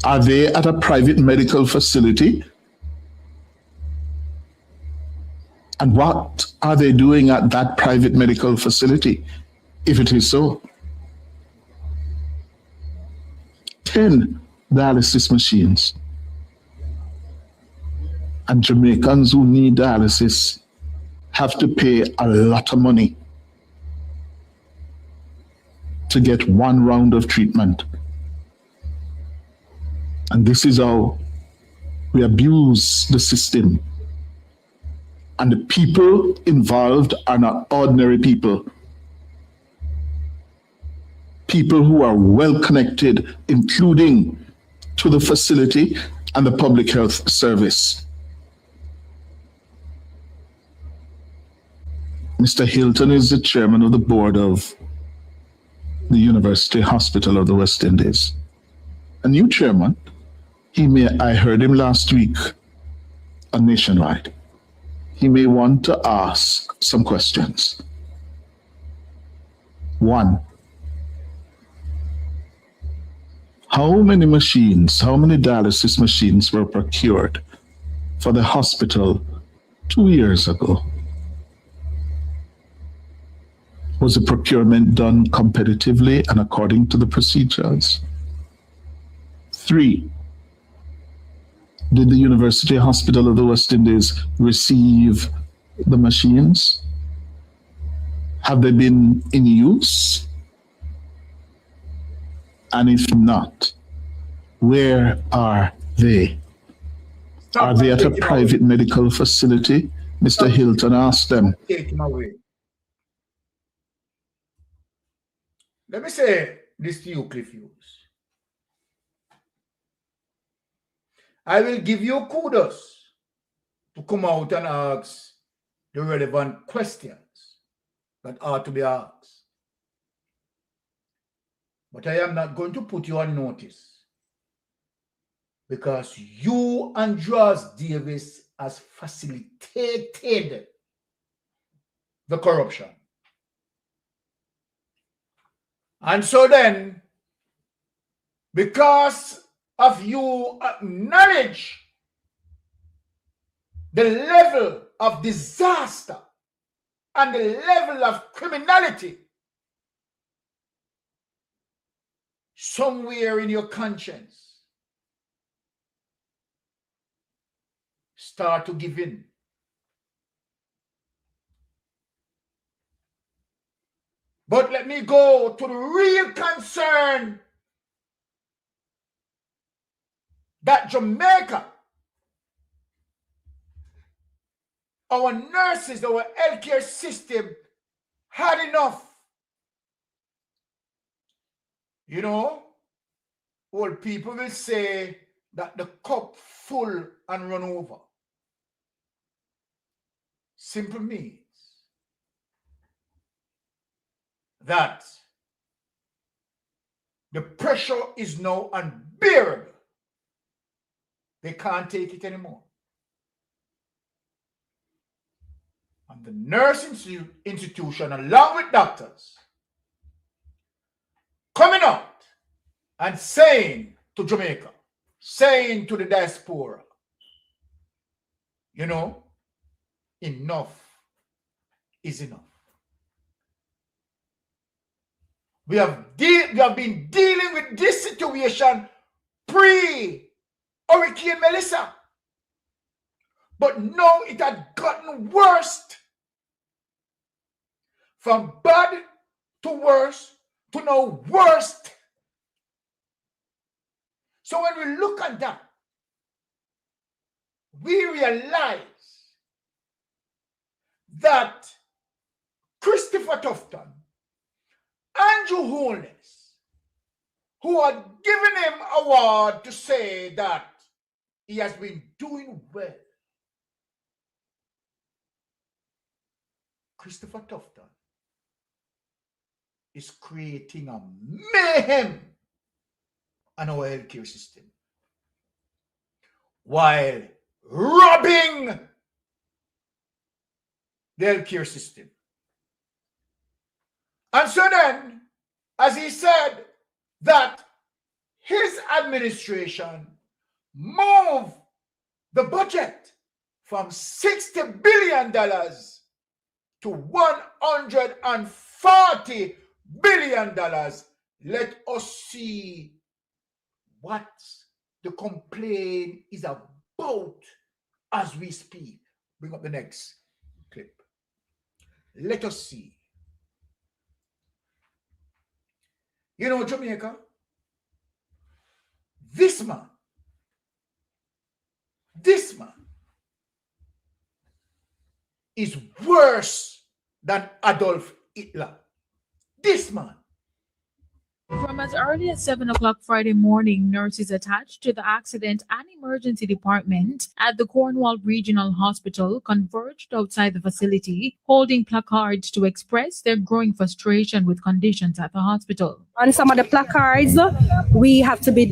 Are they at a private medical facility? And what are they doing at that private medical facility, if it is so? 10 dialysis machines. And Jamaicans who need dialysis have to pay a lot of money to get one round of treatment. And this is how we abuse the system. And the people involved are not ordinary people. People who are well connected, including to the facility and the public health service. Mr. Hilton is the chairman of the board of the University Hospital of the West Indies. A new chairman. I heard him last week on Nationwide. He may want to ask some questions. One, how many dialysis machines were procured for the hospital 2 years ago? Was the procurement done competitively and according to the procedures? 3, did the University Hospital of the West Indies receive the machines? Have they been in use? And if not, where are they? Are they at a private medical facility? Mr. Hilton asked them. Take him away. Let me say this to you, Cliff Hughes. I will give you kudos to come out and ask the relevant questions that are to be asked. But I am not going to put you on notice because you and George Davis has facilitated the corruption. And so then, because of you acknowledge the level of disaster and the level of criminality, somewhere in your conscience, start to give in. But let me go to the real concern that Jamaica, our nurses, our healthcare system had enough. You know, old people will say that the cup full and run over. Simple means that the pressure is now unbearable. They can't take it anymore. And the nursing institution, along with doctors, coming out and saying to Jamaica, saying to the diaspora, you know, enough is enough. We have been dealing with this situation pre-Hurricane Melissa. But now it had gotten worse. From bad to worse to now worst. So when we look at that, we realize that Christopher Tufton, Andrew Holness, who had given him an award to say that he has been doing well. Christopher Tufton is creating a mayhem on our healthcare system while robbing the healthcare system. And so then, as he said, that his administration moved the budget from $60 billion to $140 billion. Let us see what the complaint is about as we speak. Bring up the next clip. Let us see. You know, Jamaica, this man is worse than Adolf Hitler. This man. From as early as 7 o'clock Friday morning, nurses attached to the Accident and Emergency Department at the Cornwall Regional Hospital converged outside the facility, holding placards to express their growing frustration with conditions at the hospital. On some of the placards, we have to be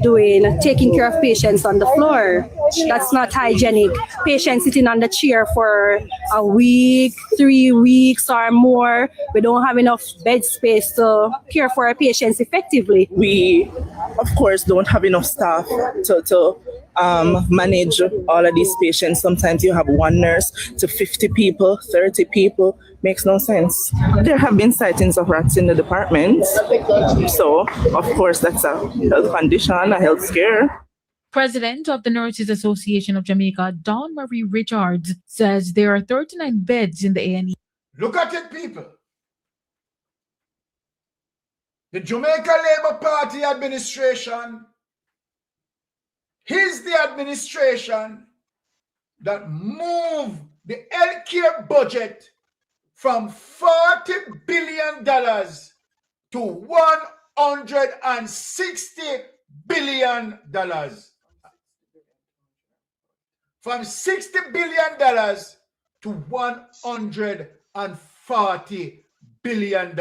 taking care of patients on the floor. That's not hygienic. Patients sitting on the chair for a week, 3 weeks or more. We don't have enough bed space to care for our patients effectively. We, of course, don't have enough staff to manage all of these patients. Sometimes you have one nurse to 50 people, 30 people. Makes no sense. There have been sightings of rats in the department. So, of course, that's a health condition, a health scare. President of the Nurses Association of Jamaica, Dawn Marie Richards, says there are 39 beds in the A&E. Look at it, people. The Jamaica Labour Party administration is the administration that moved the healthcare budget from $40 billion to $160 billion. From $60 billion to $140 billion.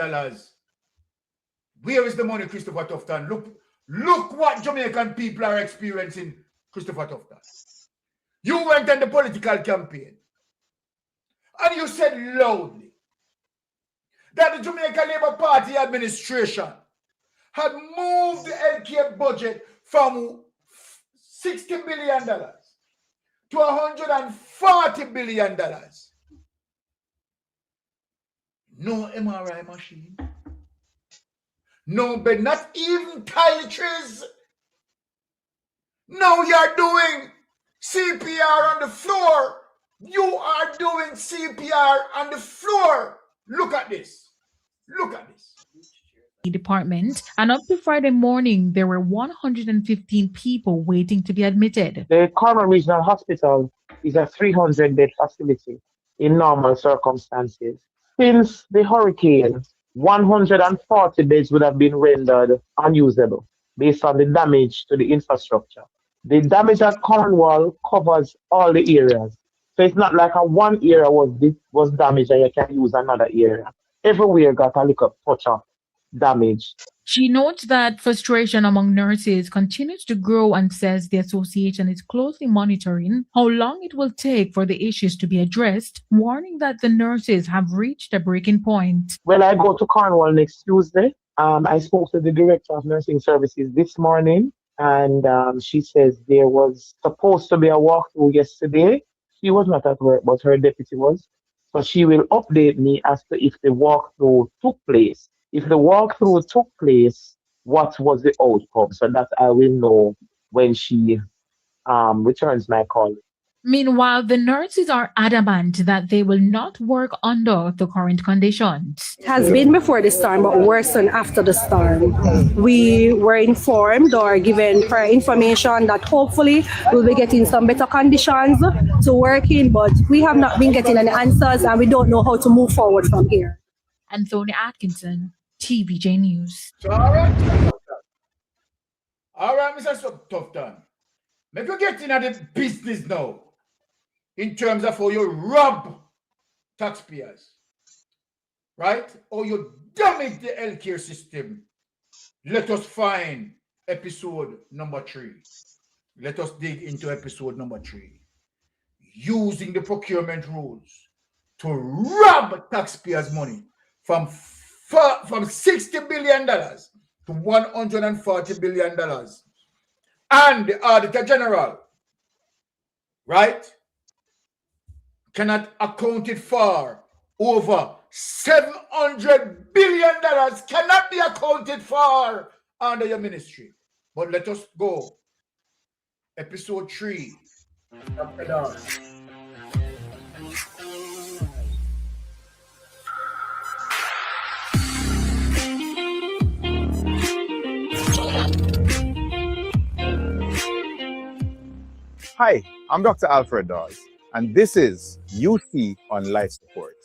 Where is the money, Christopher Tufton? Look what Jamaican people are experiencing, Christopher Tufton. You went on the political campaign and you said loudly that the Jamaica Labour Party administration had moved the healthcare budget from $60 billion to $140 billion. No MRI machine. No bed, not even toiletries. No, you're doing CPR on the floor. You are doing CPR on the floor. Look at this. Look at this. department, and up to Friday morning, there were 115 people waiting to be admitted. The Cornwall Regional Hospital is a 300-bed facility in normal circumstances. Since the hurricane, 140 beds would have been rendered unusable based on the damage to the infrastructure. The damage at Cornwall covers all the areas. So it's not like one area was damaged and you can use another area. Everywhere got a little touch of damage. She notes that frustration among nurses continues to grow and says the association is closely monitoring how long it will take for the issues to be addressed, warning that the nurses have reached a breaking point. Well, I go to Cornwall next Tuesday. I spoke to the Director of Nursing Services this morning, and she says there was supposed to be a walkthrough yesterday. She was not at work, but her deputy was. So she will update me as to if the walkthrough took place. If the walkthrough took place, what was the outcome? So that I will know when she returns my call. Meanwhile, the nurses are adamant that they will not work under the current conditions. It has been before the storm, but worsened after the storm. We were informed or given prior information that hopefully we'll be getting some better conditions to work in, but we have not been getting any answers and we don't know how to move forward from here. Anthony Atkinson, TVJ News. So, all right, Mr. Tufton. Make you get into the business now in terms of how you rob taxpayers, right? Or you damage the healthcare system. Let us find episode number 3. Let us dig into episode number 3. Using the procurement rules to rob taxpayers' money from $60 billion to $140 billion. And the Auditor General, right, cannot account it for over $700 billion cannot be accounted for under your ministry. But let us go. Episode 3. After that. Hi, I'm Dr. Alfred Dawes, and this is UC on Life Support.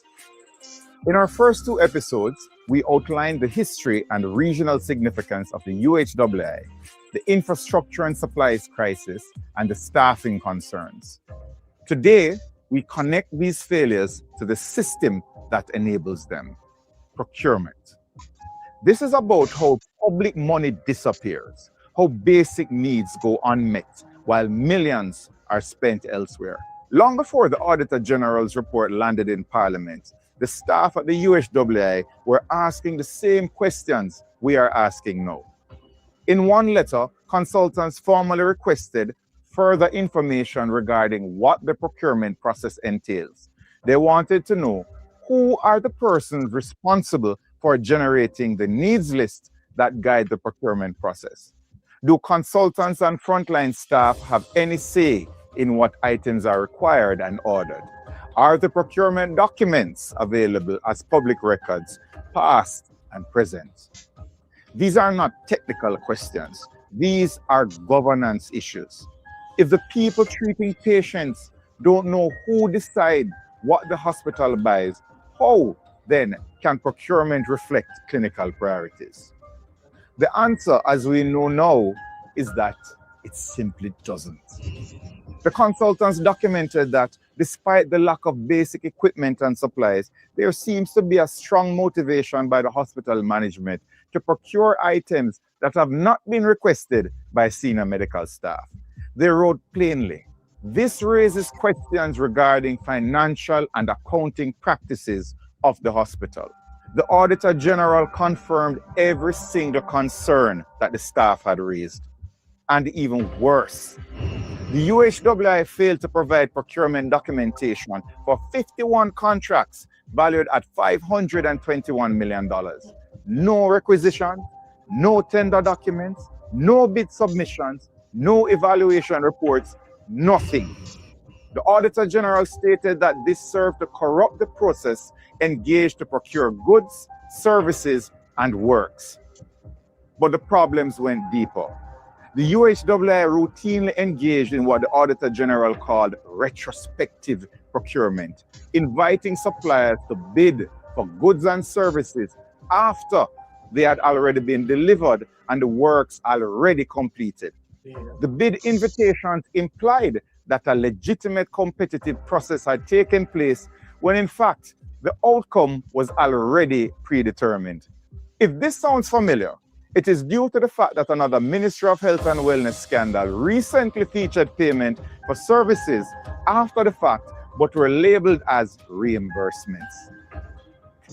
In our first 2 episodes, we outlined the history and regional significance of the UHII, the infrastructure and supplies crisis, and the staffing concerns. Today, we connect these failures to the system that enables them, procurement. This is about how public money disappears, how basic needs go unmet, while millions are spent elsewhere. Long before the Auditor General's report landed in Parliament, the staff at the UHII were asking the same questions we are asking now. In one letter, consultants formally requested further information regarding what the procurement process entails. They wanted to know who are the persons responsible for generating the needs list that guide the procurement process. Do consultants and frontline staff have any say in what items are required and ordered? Are the procurement documents available as public records, past and present? These are not technical questions. These are governance issues. If the people treating patients don't know who decide what the hospital buys, how then can procurement reflect clinical priorities? The answer, as we know now, is that it simply doesn't. The consultants documented that despite the lack of basic equipment and supplies, there seems to be a strong motivation by the hospital management to procure items that have not been requested by senior medical staff. They wrote plainly, this raises questions regarding financial and accounting practices of the hospital. The Auditor General confirmed every single concern that the staff had raised. And even worse, the UHII failed to provide procurement documentation for 51 contracts valued at $521 million. No requisition, no tender documents, no bid submissions, no evaluation reports, nothing. The Auditor General stated that this served to corrupt the process engaged to procure goods, services, and works. but the problems went deeper. The UHWI routinely engaged in what the Auditor General called retrospective procurement, inviting suppliers to bid for goods and services after they had already been delivered and the works already completed. The bid invitations implied that a legitimate competitive process had taken place when in fact the outcome was already predetermined. If this sounds familiar, it is due to the fact that another Ministry of Health and Wellness scandal recently featured payment for services after the fact, but were labeled as reimbursements.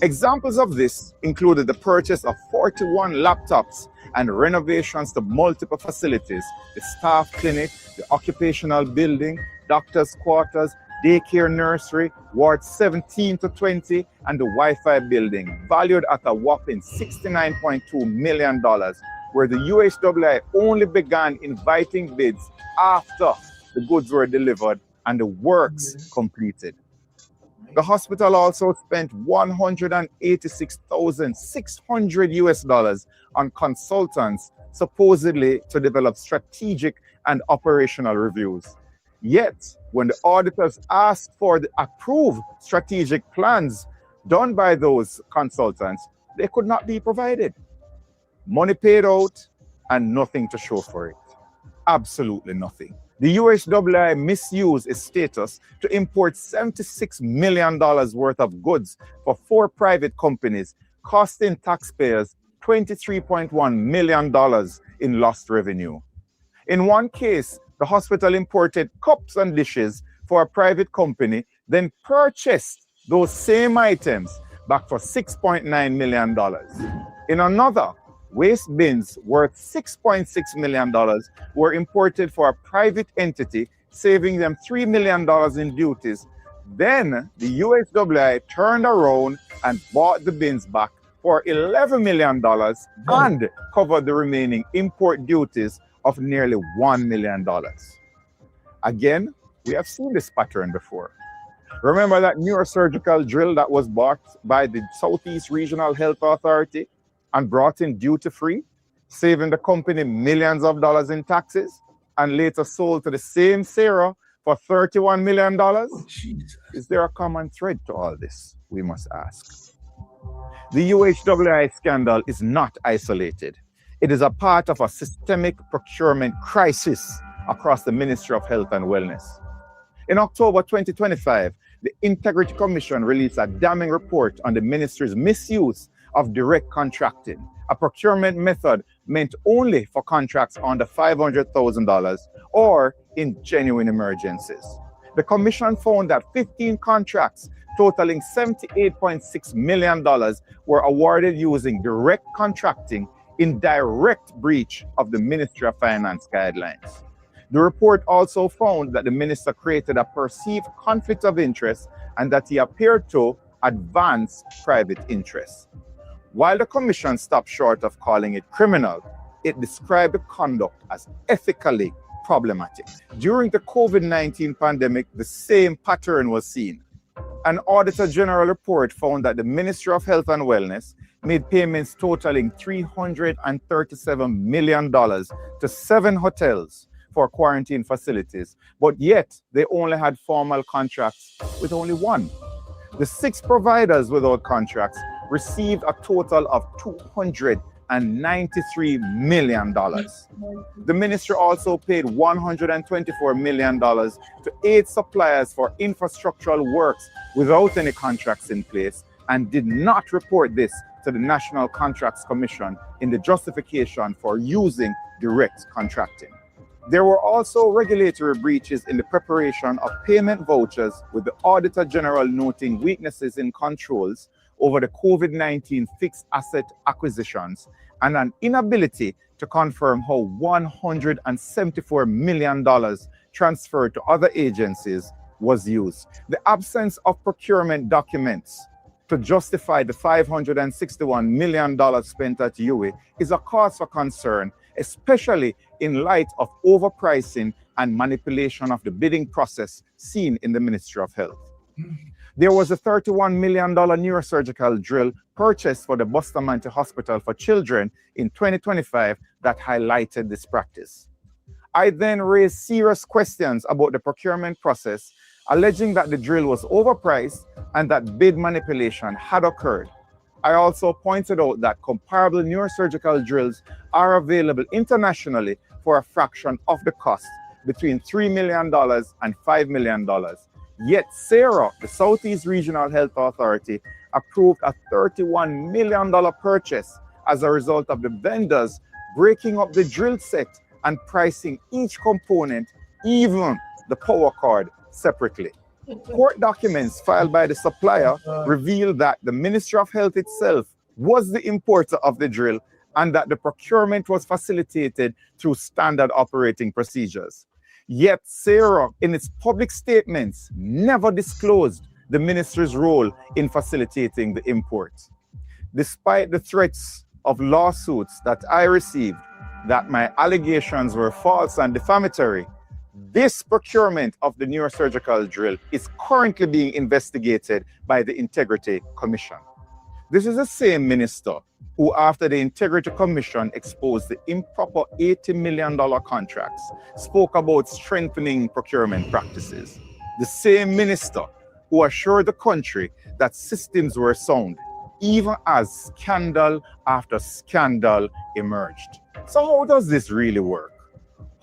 Examples of this included the purchase of 41 laptops and renovations to multiple facilities, the staff clinic, the occupational building, doctor's quarters, daycare nursery, Ward 17 to 20, and the Wi-Fi building, valued at a whopping $69.2 million, where the UHWI only began inviting bids after the goods were delivered and the works completed. The hospital also spent $186,600 on consultants, supposedly to develop strategic and operational reviews. Yet, when the auditors asked for the approved strategic plans done by those consultants, they could not be provided. Money paid out and nothing to show for it. Absolutely nothing. The UHWI misused its status to import $76 million worth of goods for 4 private companies, costing taxpayers $23.1 million in lost revenue. In one case, the hospital imported cups and dishes for a private company, then purchased those same items back for $6.9 million. In another, waste bins worth $6.6 million were imported for a private entity, saving them $3 million in duties. Then the UHWI turned around and bought the bins back for $11 million and covered the remaining import duties of nearly $1 million. Again, we have seen this pattern before. Remember that neurosurgical drill that was bought by the Southeast Regional Health Authority and brought in duty-free, saving the company millions of dollars in taxes, and later sold to the same Sarah for $31 million? Is there a common thread to all this? We must ask. The UHWI scandal is not isolated. It is a part of a systemic procurement crisis across the Ministry of Health and Wellness. In October 2025, the Integrity Commission released a damning report on the ministry's misuse of direct contracting, a procurement method meant only for contracts under $500,000 or in genuine emergencies. The commission found that 15 contracts totaling $78.6 million were awarded using direct contracting in direct breach of the Ministry of Finance guidelines. The report also found that the minister created a perceived conflict of interest and that he appeared to advance private interests. While the commission stopped short of calling it criminal, it described the conduct as ethically problematic. During the COVID-19 pandemic, the same pattern was seen. An Auditor General report found that the Ministry of Health and Wellness made payments totaling $337 million to 7 hotels for quarantine facilities, but yet they only had formal contracts with only 1. The 6 providers without contracts received a total of $293 million. The ministry also paid $124 million to 8 suppliers for infrastructural works without any contracts in place and did not report this to the National Contracts Commission in the justification for using direct contracting. There were also regulatory breaches in the preparation of payment vouchers, with the Auditor General noting weaknesses in controls over the COVID-19 fixed asset acquisitions and an inability to confirm how $174 million transferred to other agencies was used. The absence of procurement documents to justify the $561 million spent at UWI is a cause for concern, especially in light of overpricing and manipulation of the bidding process seen in the Ministry of Health. There was a $31 million neurosurgical drill purchased for the Bustamante Hospital for Children in 2025 that highlighted this practice. I then raised serious questions about the procurement process, alleging that the drill was overpriced and that bid manipulation had occurred. I also pointed out that comparable neurosurgical drills are available internationally for a fraction of the cost, between $3 million and $5 million. Yet SARA, the Southeast Regional Health Authority, approved a $31 million purchase as a result of the vendors breaking up the drill set and pricing each component, even the power cord, separately. Court documents filed by the supplier reveal that the Ministry of Health itself was the importer of the drill and that the procurement was facilitated through standard operating procedures. Yet SARA, in its public statements, never disclosed the ministry's role in facilitating the import. Despite the threats of lawsuits that I received, that my allegations were false and defamatory, this procurement of the neurosurgical drill is currently being investigated by the Integrity Commission. This is the same minister who, after the Integrity Commission exposed the improper $80 million contracts, spoke about strengthening procurement practices. The same minister who assured the country that systems were sound, even as scandal after scandal emerged. So how does this really work?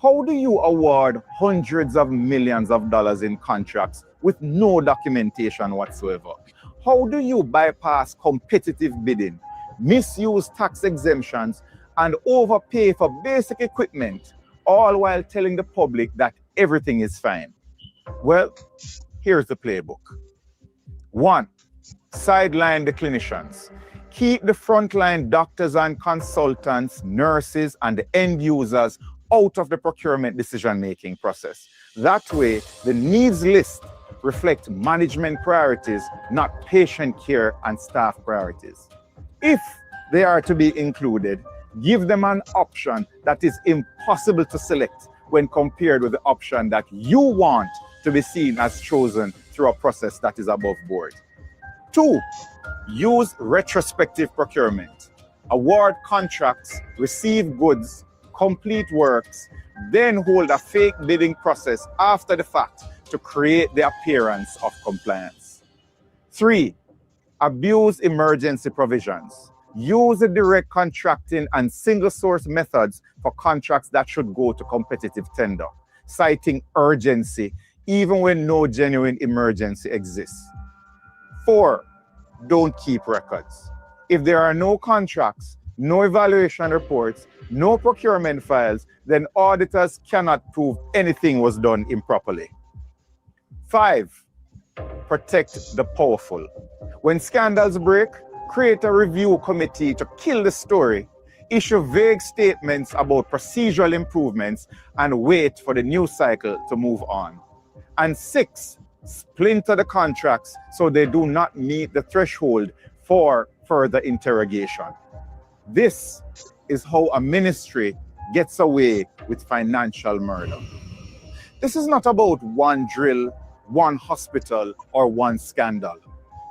How do you award hundreds of millions of dollars in contracts with no documentation whatsoever? How do you bypass competitive bidding, misuse tax exemptions, and overpay for basic equipment, all while telling the public that everything is fine? Well, here's the playbook. 1. Sideline the clinicians. Keep the frontline doctors and consultants, nurses, and the end users out of the procurement decision-making process. That way, the needs list reflect management priorities, not patient care and staff priorities. If they are to be included, give them an option that is impossible to select when compared with the option that you want to be seen as chosen through a process that is above board. 2, use retrospective procurement. Award contracts, receive goods, complete works, then hold a fake bidding process after the fact to create the appearance of compliance. 3, abuse emergency provisions. Use the direct contracting and single source methods for contracts that should go to competitive tender, citing urgency even when no genuine emergency exists. 4, don't keep records. If there are no contracts, no evaluation reports, no procurement files, then auditors cannot prove anything was done improperly. 5, protect the powerful. When scandals break, create a review committee to kill the story, issue vague statements about procedural improvements, and wait for the news cycle to move on. And 6, splinter the contracts so they do not meet the threshold for further interrogation. This is how a ministry gets away with financial murder. This is not about one drill, one hospital, or one scandal.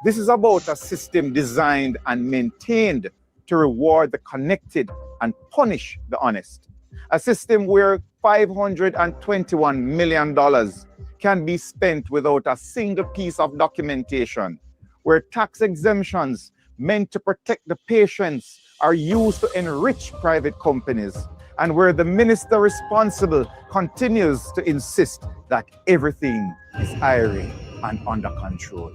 This is about a system designed and maintained to reward the connected and punish the honest. A system where $521 million can be spent without a single piece of documentation, where tax exemptions meant to protect the patients are used to enrich private companies, and where the minister responsible continues to insist that everything is irie and under control.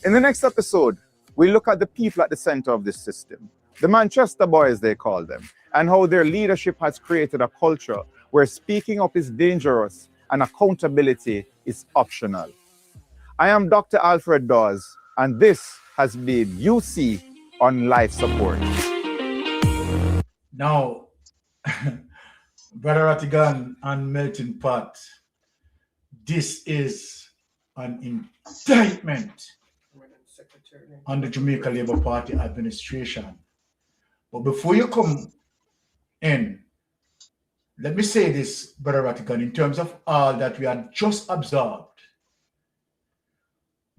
In the next episode, we look at the people at the center of this system, the Manchester boys they call them, and how their leadership has created a culture where speaking up is dangerous and accountability is optional. I am Dr. Alfred Dawes, and this has been UC on life support. Now, Brother Rattigan and Melting Pot, this is an indictment on the Jamaica Labour Party administration. But before you come in, let me say this, Brother Rattigan, in terms of all that we had just observed.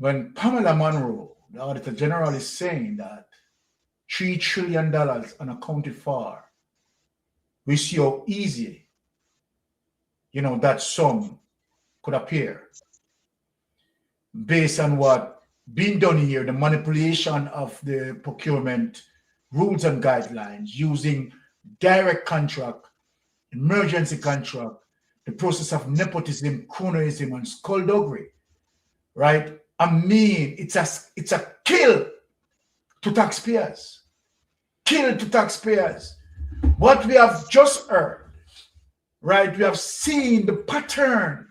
when Pamela Monroe, the Auditor General, is saying that $3 trillion unaccounted for, we see how easy, that sum could appear based on what being done here, the manipulation of the procurement rules and guidelines using direct contract, emergency contract, the process of nepotism, cronyism, and skullduggery, right? I mean, it's a kill to taxpayers. Kill to taxpayers. What we have just heard, right? We have seen the pattern,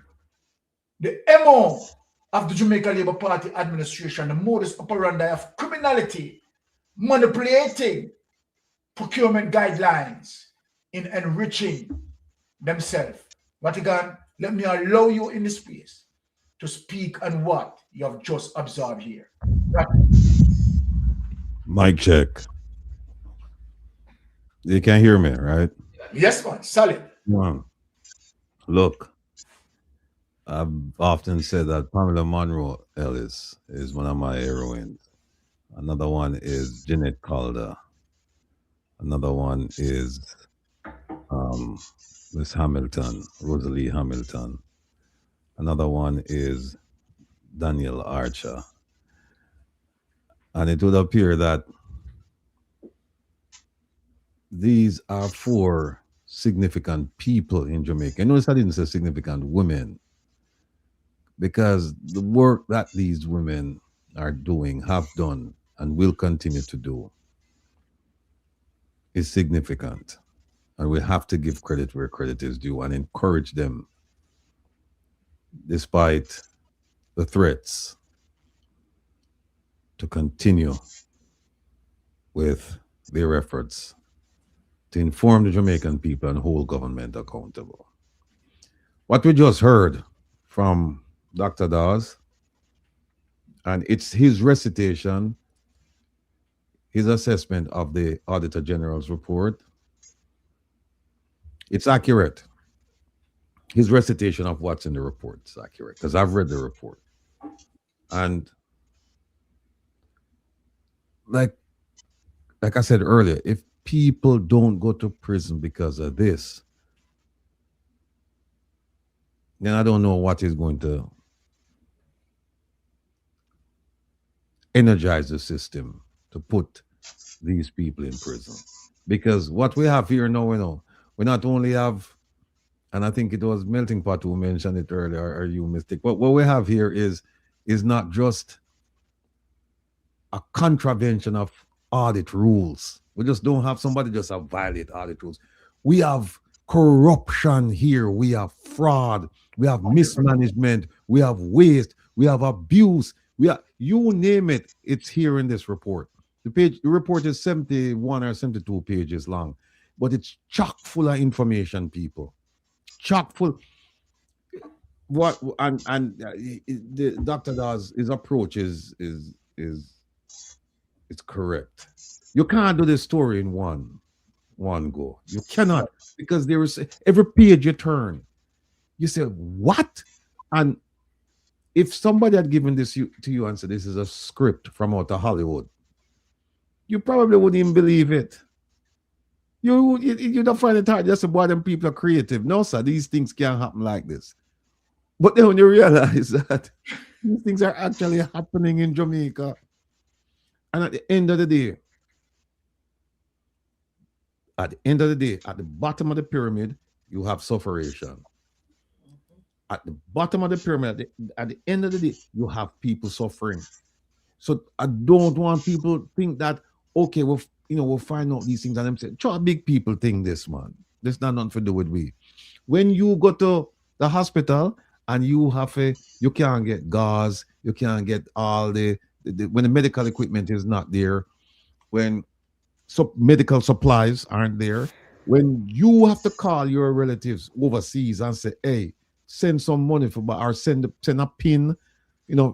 the MO of the Jamaica Labour Party administration, the modus operandi of criminality, manipulating procurement guidelines in enriching themselves. Vatican, let me allow you in this space to speak on what you have just observed here. Right. Mic check. You can hear me, right? Yes, man. Solid. Look, I've often said that Pamela Monroe Ellis is one of my heroines. Another one is Jeanette Calder. Another one is Miss Hamilton, Rosalie Hamilton. Another one is Daniel Archer. And it would appear that these are 4 significant people in Jamaica. Notice I didn't say significant women, because the work that these women are doing, have done, and will continue to do is significant. And we have to give credit where credit is due and encourage them, despite the threats, to continue with their efforts to inform the Jamaican people and hold government accountable. What we just heard from Dr. Dawes, and it's his recitation, his assessment of the Auditor General's report, it's accurate. His recitation of what's in the report is accurate, because I've read the report. And like I said earlier, if people don't go to prison because of this, then I don't know what is going to energize the system to put these people in prison. Because what we have here now, we not only have, and I think it was Melting Pot who mentioned it earlier, or you, Mystic, but what we have here is not just a contravention of audit rules. We just don't have somebody just violate audit rules. We have corruption here. We have fraud. We have mismanagement. We have waste. We have abuse. We have, you name it, it's here in this report. The report is 71 or 72 pages long, but it's chock full of information, people. Chock full. The Dr. Dawes, his approach is correct. You can't do this story in one go. You cannot, because there is every page you turn, you say, what? And if somebody had given this to you and said this is a script from out of Hollywood, you probably wouldn't even believe it. You don't find it hard just to boy them people are creative. No, sir, these things can't happen like this. But then when you realize that these things are actually happening in Jamaica, and at the end of the day, at the bottom of the pyramid, you have sufferation. At the bottom of the pyramid, at the end of the day, you have people suffering. So I don't want people to think that, okay, we'll find out these things and them say, try big people think this, man. There's not nothing to do with we. When you go to the hospital and you can't get gauze, you can't get all when the medical equipment is not there, when medical supplies aren't there, when you have to call your relatives overseas and say, hey, send some money or send a pin,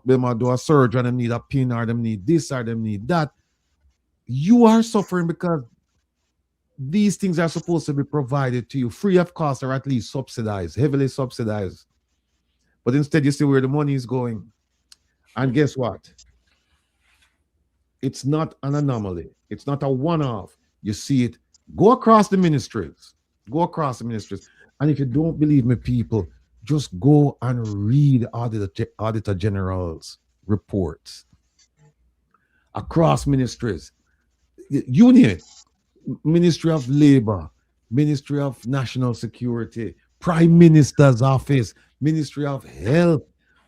they might do a surgery and they need a pin, or they need this, or they need that. You are suffering because these things are supposed to be provided to you free of cost, or at least subsidized, heavily subsidized. But instead, you see where the money is going. And guess what? It's not an anomaly. It's not a one-off. You see it. Go across the ministries. Go across the ministries. And if you don't believe me, people, just go and read Auditor General's reports across ministries. You name it. Ministry of Labor, Ministry of National Security, Prime Minister's Office, Ministry of Health,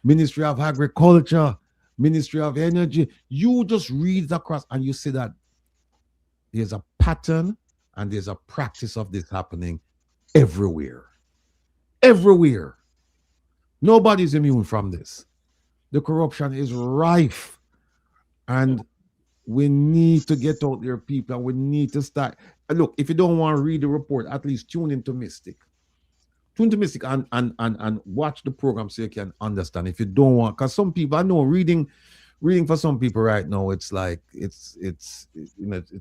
Ministry of Agriculture, Ministry of Energy. You just read it across and you see that there's a pattern and there's a practice of this happening everywhere. Everywhere. Nobody's immune from this. The corruption is rife. And we need to get out there, people, and we need to start. Look, if you don't want to read the report, at least tune into Mystic. Tune into Mystic and watch the program so you can understand. If you don't want, because some people, I know reading for some people right now, it's like it's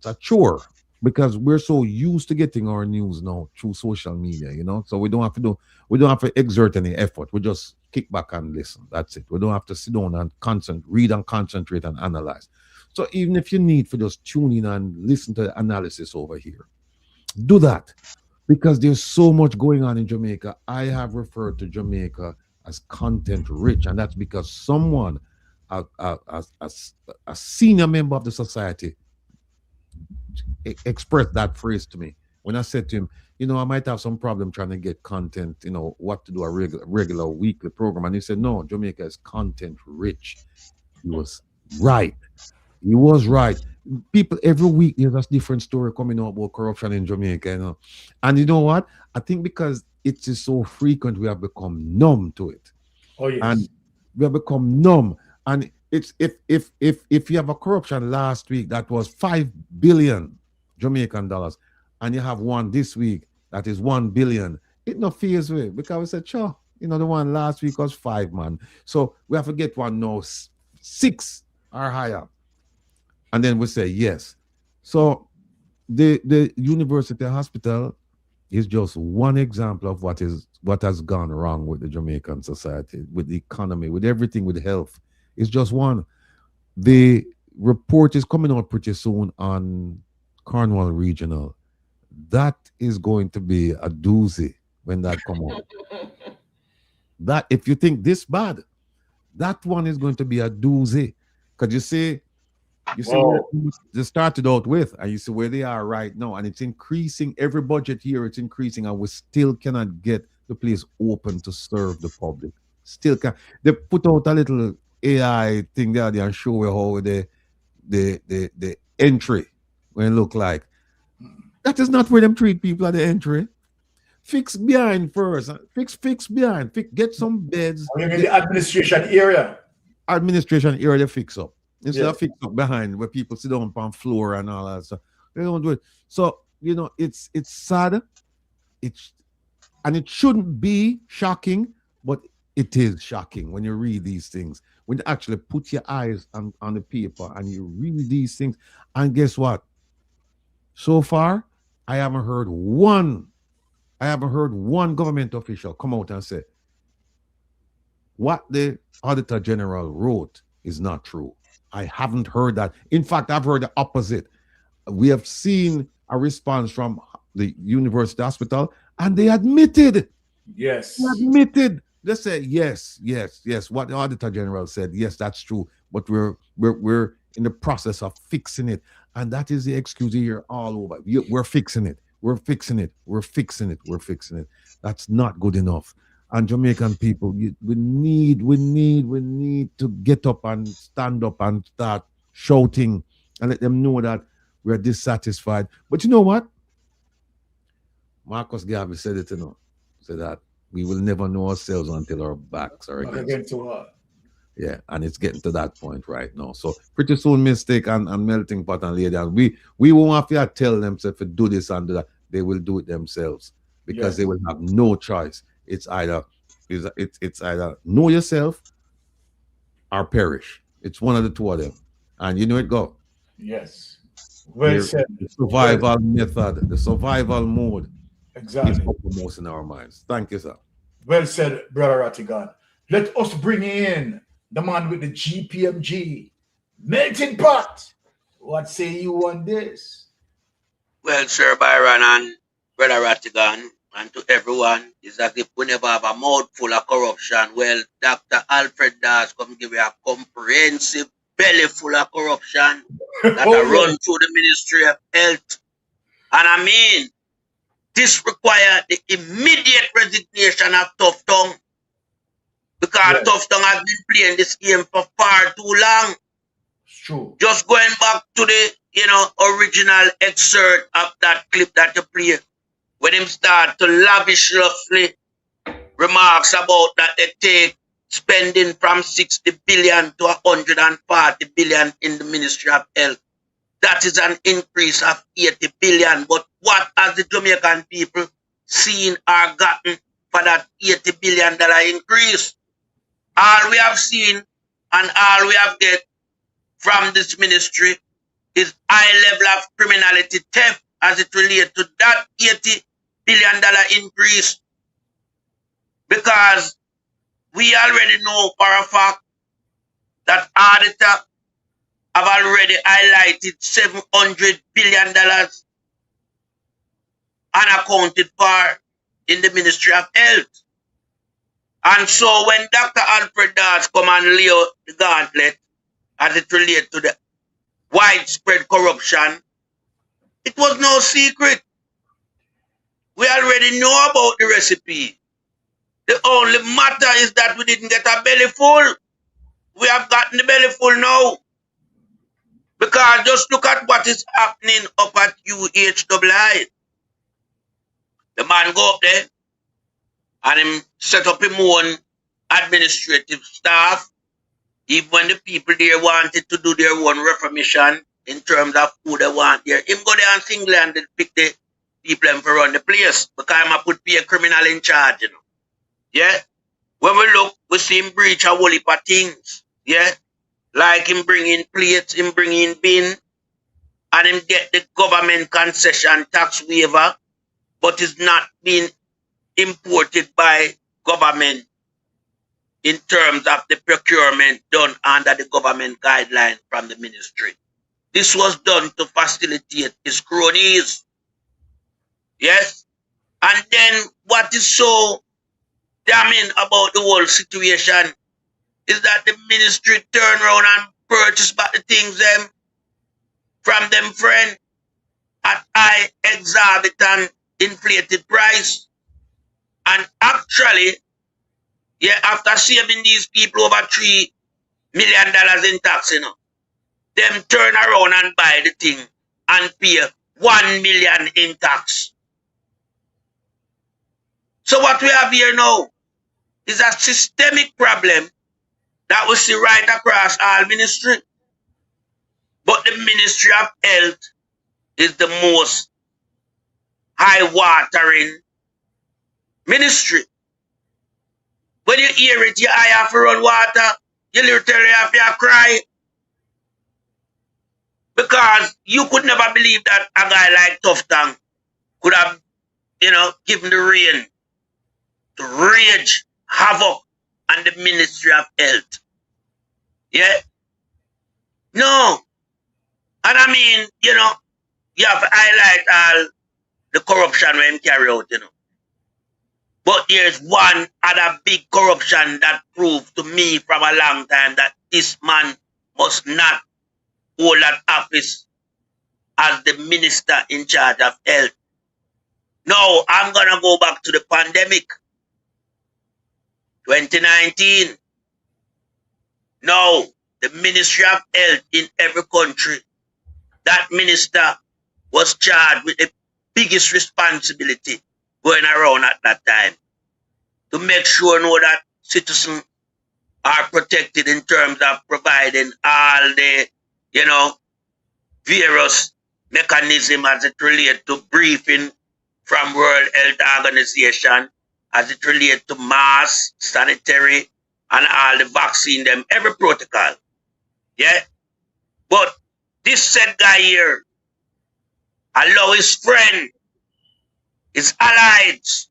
a chore because we're so used to getting our news now through social media, so we don't have to exert any effort. We just kick back and listen. That's it. We don't have to sit down and read and concentrate and analyze. So even if you need for just tune in and listen to the analysis over here, do that because there's so much going on in Jamaica. I have referred to Jamaica as content rich, and that's because someone, a senior member of the society, expressed that phrase to me when I said to him, I might have some problem trying to get content, what to do a regular weekly program. And he said, no, Jamaica is content rich. He was right. He was right. People, every week there's a different story coming out about corruption in Jamaica, And you know what? I think because it is so frequent, we have become numb to it. Oh yes. And we have become numb. And it's if you have a corruption last week that was 5 billion Jamaican dollars, and you have one this week that is 1 billion, it not fears with because we said, sure, the one last week was 5 man. So we have to get one now 6 or higher. And then we say yes. So the university hospital is just one example of what has gone wrong with the Jamaican society, with the economy, with everything, with health. It's just one. The report is coming out pretty soon on Cornwall Regional. That is going to be a doozy when that comes out. That if you think this bad, that one is going to be a doozy. Because you see where they started out with, and you see where they are right now, and it's increasing. Every budget here, it's increasing, and we still cannot get the place open to serve the public. Still can't. They put out a little AI thing there and show you how the entry when it look like. That is not where them treat people at the entry. Fix behind first. Fix behind. Get some beds. You mean the administration area? Administration area they fix up. Instead of fix up behind where people sit down on floor and all that stuff. They don't do it. So, it's sad. And it shouldn't be shocking, but it is shocking when you read these things. When you actually put your eyes on the paper and you read these things. And guess what? So far, I haven't heard one government official come out and say what the Auditor General wrote is not true. I haven't heard that. In fact, I've heard the opposite. We have seen a response from the university hospital, and they admitted. Yes. They admitted. They said yes. What the Auditor General said, yes, that's true. But we're in the process of fixing it, and that is the excuse here all over. We're fixing it. We're fixing it. We're fixing it. We're fixing it. That's not good enough. And Jamaican people, we need to get up and stand up and start shouting and let them know that we're dissatisfied. But you know what? Marcus Garvey said it, said that we will never know ourselves until our backs are against us. Yeah, and it's getting to that point right now. So pretty soon, Mystic and Melting Pot and Lady, and we won't have to tell them to do this and do that. They will do it themselves because they will have no choice. It's either know yourself or perish. It's one of the two of them. And you know it go. Yes. Well said. The survival method, the survival mode exactly is uppermost in our minds. Thank you, sir. Well said, Brother Rattigan. Let us bring in the man with the GPMG, melting pot. What say you on this? Well, Sir Byron and Brother Rattigan, and to everyone, is as if we never have a mouthful of corruption. Well, Dr. Alfred Dawes come give you a comprehensive belly full of corruption that Oh, are run yeah. through the Ministry of Health. And I mean, this requires the immediate resignation of Tough Tongue, because Yes. Tough Tongue has been playing this game for far too long. It's true. Just going back to the, original excerpt of that clip that you play, when him start to lavishly remarks about that they take spending from 60 billion to 140 billion in the Ministry of Health. That is an increase of 80 billion. But what has the Jamaican people seen or gotten for that $80 billion increase? All we have seen and all we have get from this ministry is high level of criminality theft as it relates to that $80 billion increase. Because we already know for a fact that auditor have already highlighted $700 billion unaccounted for in the Ministry of Health. And so when Dr. Alfred Dawes come and lay out the gauntlet as it relates to the widespread corruption, it was no secret. We already know about the recipe. The only matter is that we didn't get a belly full. We have gotten the belly full now. Because just look at what is happening up at UHWI. The man go up there and him set up his own administrative staff. Even when the people there wanted to do their own reformation in terms of who they want there, him go there and single-handed pick the people and for run the place because I'm put be a criminal in charge, Yeah? When we look, we see him breach a whole heap of things. Yeah? Like him bring in plates, him bring in bin, and him get the government concession tax waiver, but it's not being imported by government in terms of the procurement done under the government guideline from the ministry. This was done to facilitate his cronies. Yes? And then what is so damning about the whole situation is that the ministry turn around and purchase back the things them from them friend at high exorbitant inflated price. And actually, after saving these people over $3 million in tax, them turn around and buy the thing and pay $1 million in tax. So what we have here now is a systemic problem that we see right across all ministry. But the Ministry of Health is the most high-watering ministry. When you hear it, your eye have to run water. You literally have to cry. Because you could never believe that a guy like Tough Tongue could have, given the rein to rage havoc on the Ministry of Health. Yeah? No. And I mean, you have to highlight all the corruption when carry out, But there's one other big corruption that proved to me from a long time that this man must not hold that office as the minister in charge of health. Now, I'm going to go back to the pandemic. 2019. Now, the Ministry of Health in every country, that minister was charged with the biggest responsibility going around at that time to make sure that citizens are protected in terms of providing all the, various mechanism as it relates to briefing from World Health Organization, as it relates to mask, sanitary, and all the vaccine, them, every protocol. Yeah? But this said guy here allow his friend, his allies,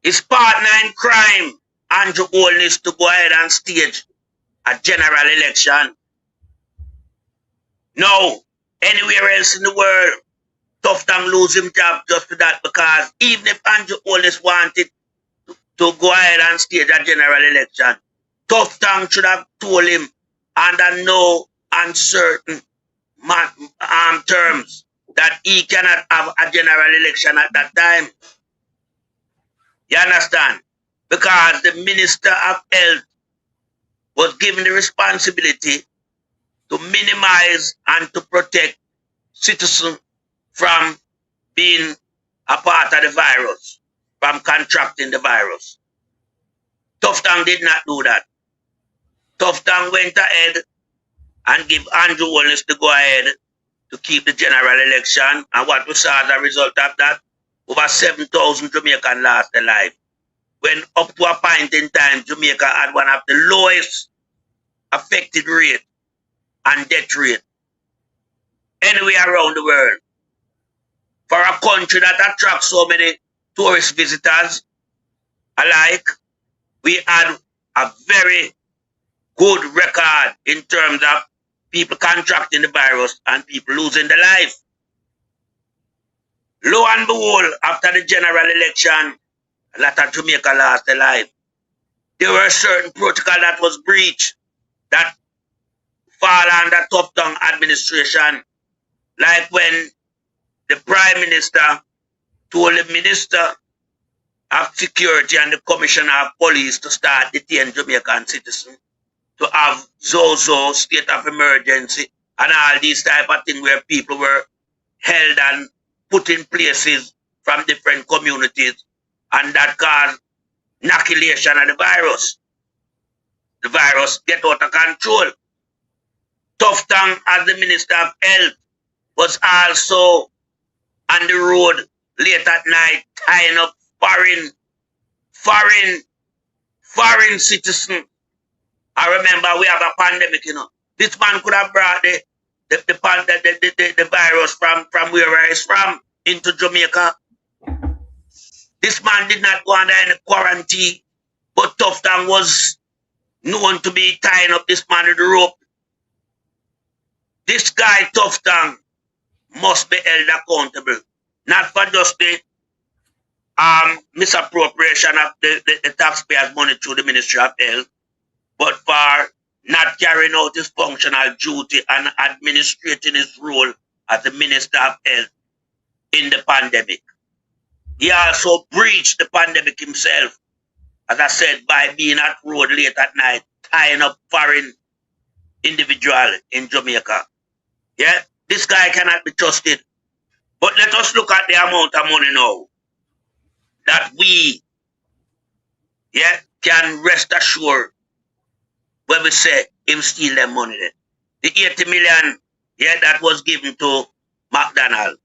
his partner in crime, Andrew Holness, to go ahead and stage a general election. No, anywhere else in the world, Tufton lose him job just for that, because even if Andrew Holness wanted to go ahead and stage a general election, Tufton should have told him under no uncertain terms that he cannot have a general election at that time. You understand? Because the Minister of Health was given the responsibility to minimize and to protect citizens from being a part of the virus, from contracting the virus. Tufton did not do that. Tufton went ahead and gave Andrew Holness to go ahead to keep the general election. And what we saw as a result of that, over 7,000 Jamaicans lost their life. When up to a point in time, Jamaica had one of the lowest affected rate and death rate anywhere around the world. For a country that attracts so many tourist visitors alike, we had a very good record in terms of people contracting the virus and people losing their life. Lo and behold, after the general election, a lot of Jamaica lost their life. There were certain protocol that was breached that fall under Tufton administration, like when the Prime Minister told the Minister of Security and the Commissioner of Police to start detaining Jamaican citizens, to have Zozo, state of emergency, and all these type of things where people were held and put in places from different communities, and that caused inoculation of the virus. The virus get out of control. Tufton, as the Minister of Health, was also on the road late at night tying up foreign citizens. I remember we have a pandemic, you know. This man could have brought the virus from where he's from into Jamaica. This man did not go under any quarantine, but Tufton was known to be tying up this man with the rope. This guy, Tufton, must be held accountable, not for just the misappropriation of the taxpayers' money through the Ministry of Health, but for not carrying out his functional duty and administrating his role as the Minister of Health in the pandemic. He also breached the pandemic himself, as I said, by being at road late at night, tying up foreign individual in Jamaica. Yeah, this guy cannot be trusted. But let us look at the amount of money now that we, can rest assured when we say him steal them money then. The 80 million, that was given to McDonald's,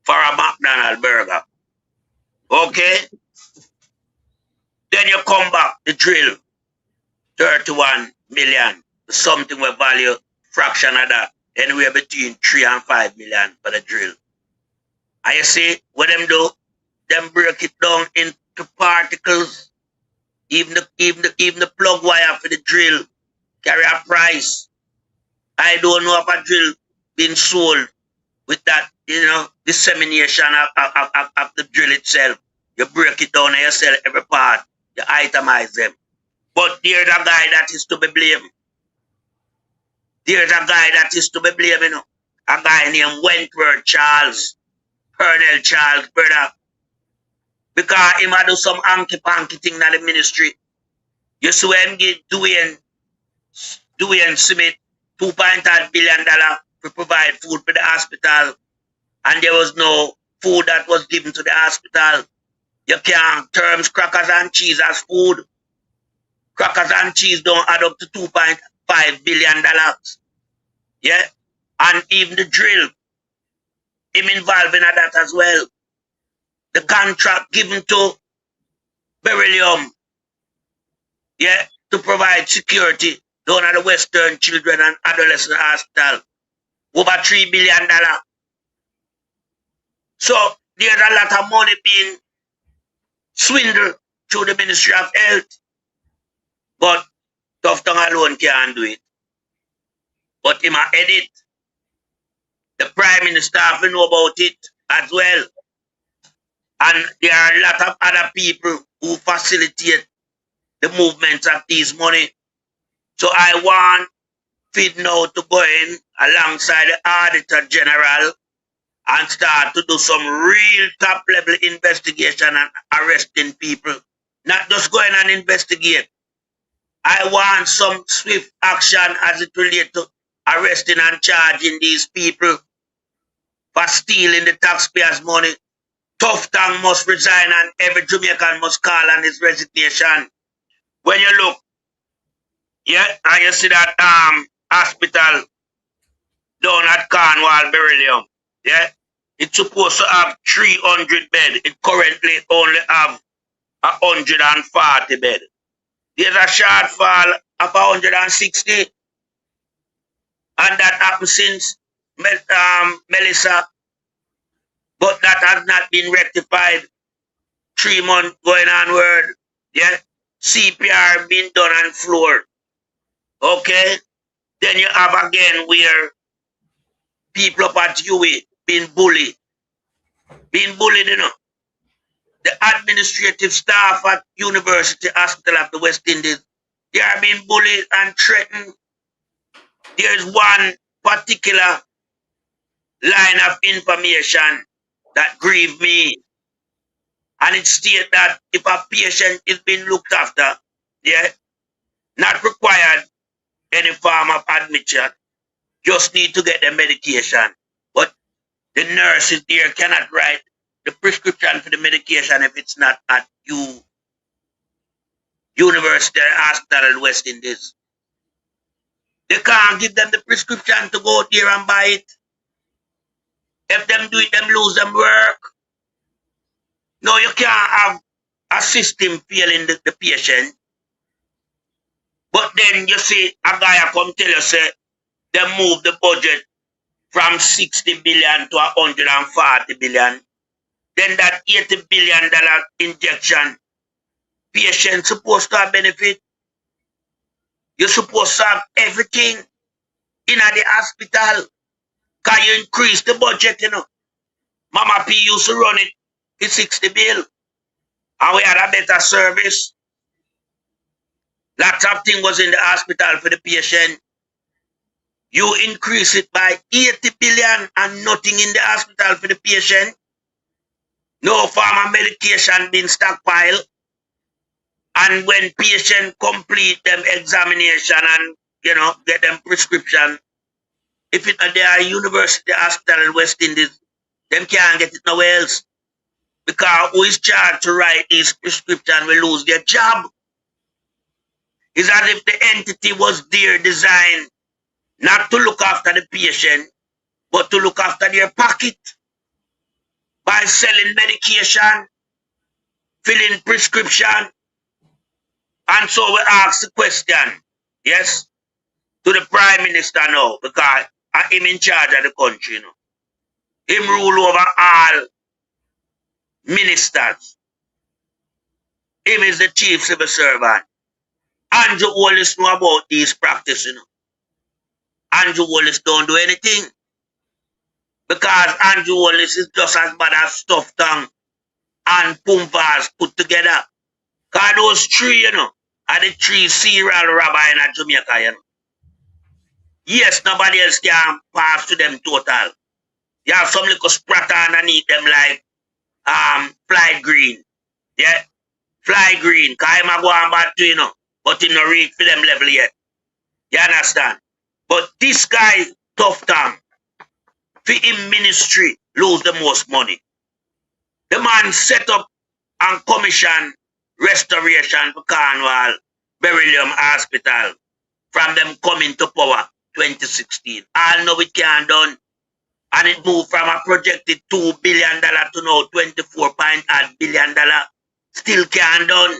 for a McDonald's burger. Okay? Then you come back, the drill, 31 million, something with value, fraction of that, anywhere between 3 and 5 million for the drill. And you see what them do? Them break it down into particles. Even the plug wire for the drill carry a price. I don't know if a drill been sold with that, dissemination of the drill itself. You break it down and you sell every part. You itemize them. But there's a guy that is to be blamed. There's a guy that is to be blamed, A guy named Wentworth Charles, Colonel Charles, brother. Because he might do some hanky-panky thing in the ministry. You see him get Dwayne Smith $2.5 billion to provide food for the hospital. And there was no food that was given to the hospital. You can't terms crackers and cheese as food. Crackers and cheese don't add up to $2.5 billion. Yeah? And even the drill, him involved in that as well. The contract given to Beryllium, to provide security down at the Western Children and Adolescent Hospital, over $3 billion. So there's a lot of money being swindled through the Ministry of Health. But Tough Tongue alone can't do it. But him a edit. The Prime Minister have to know about it as well. And there are a lot of other people who facilitate the movements of these money. So I want FID now to go in alongside the Auditor General and start to do some real top level investigation and arresting people. Not just go in and investigate. I want some swift action as it relates to arresting and charging these people for stealing the taxpayers' money. Tough Tongue must resign and every Jamaican must call on his resignation. When you look, yeah, and you see that hospital down at Cornwall Beryllium, yeah, it's supposed to have 300 beds. It currently only have 140 beds. There's a shortfall of 160, and that happened since Melissa, but that has not been rectified. 3 months going onward, yeah, CPR being done on floor, okay? Then you have again where people up at UWI being bullied, you know. The administrative staff at University Hospital of the West Indies, they are being bullied and threatened. There's one particular line of information that grieved me. And it states that if a patient is being looked after, yeah, not required any form of admission, just need to get the medication. But the nurses there cannot write the prescription for the medication if it's not at University Hospital in West Indies. They can't give them the prescription to go there and buy it. If them do it, them lose them work. No, you can't have a system failing the patient. But then you see a guy come tell you, say, they move the budget from 60 billion to 140 billion. Then that $80 billion injection, patients supposed to have benefit. You're supposed to have everything in the hospital. Can you increase the budget, you know? Mama P used to run it, it's 60 bill. And we had a better service. Lots of things was in the hospital for the patient. You increase it by 80 billion and nothing in the hospital for the patient. No form of medication being stockpiled. And when patients complete them examination and, you know, get them prescription, if they are University Hospital in West Indies, them can't get it nowhere else. Because who is charged to write these prescriptions will lose their job. It's as if the entity was there designed not to look after the patient, but to look after their pocket by selling medication, filling prescription. And so we ask the question, yes, to the Prime Minister now, because I'm in charge of the country now. Him rule over all ministers. Him is the chief civil servant. Andrew Wallace know about these practices, you know. Andrew Wallace don't do anything. Because Andrew Wallace is just as bad as Stuff Tongue and Pumvas put together. Because those three, you know, are the three serial robbers in Jamaica, you know. Yes, nobody else can pass to them total. You have some little spratter underneath them like Fly Green. Yeah? Fly Green. Because I'm going back to, you know, but he not reach for them level yet. You understand? But this guy, Tough Tongue, for him ministry, lose the most money. The man set up and commission restoration for Cornwall Beryllium Hospital from them coming to power 2016. All know it can't done. And it moved from a projected $2 billion to now $24.8 billion. Still can't done.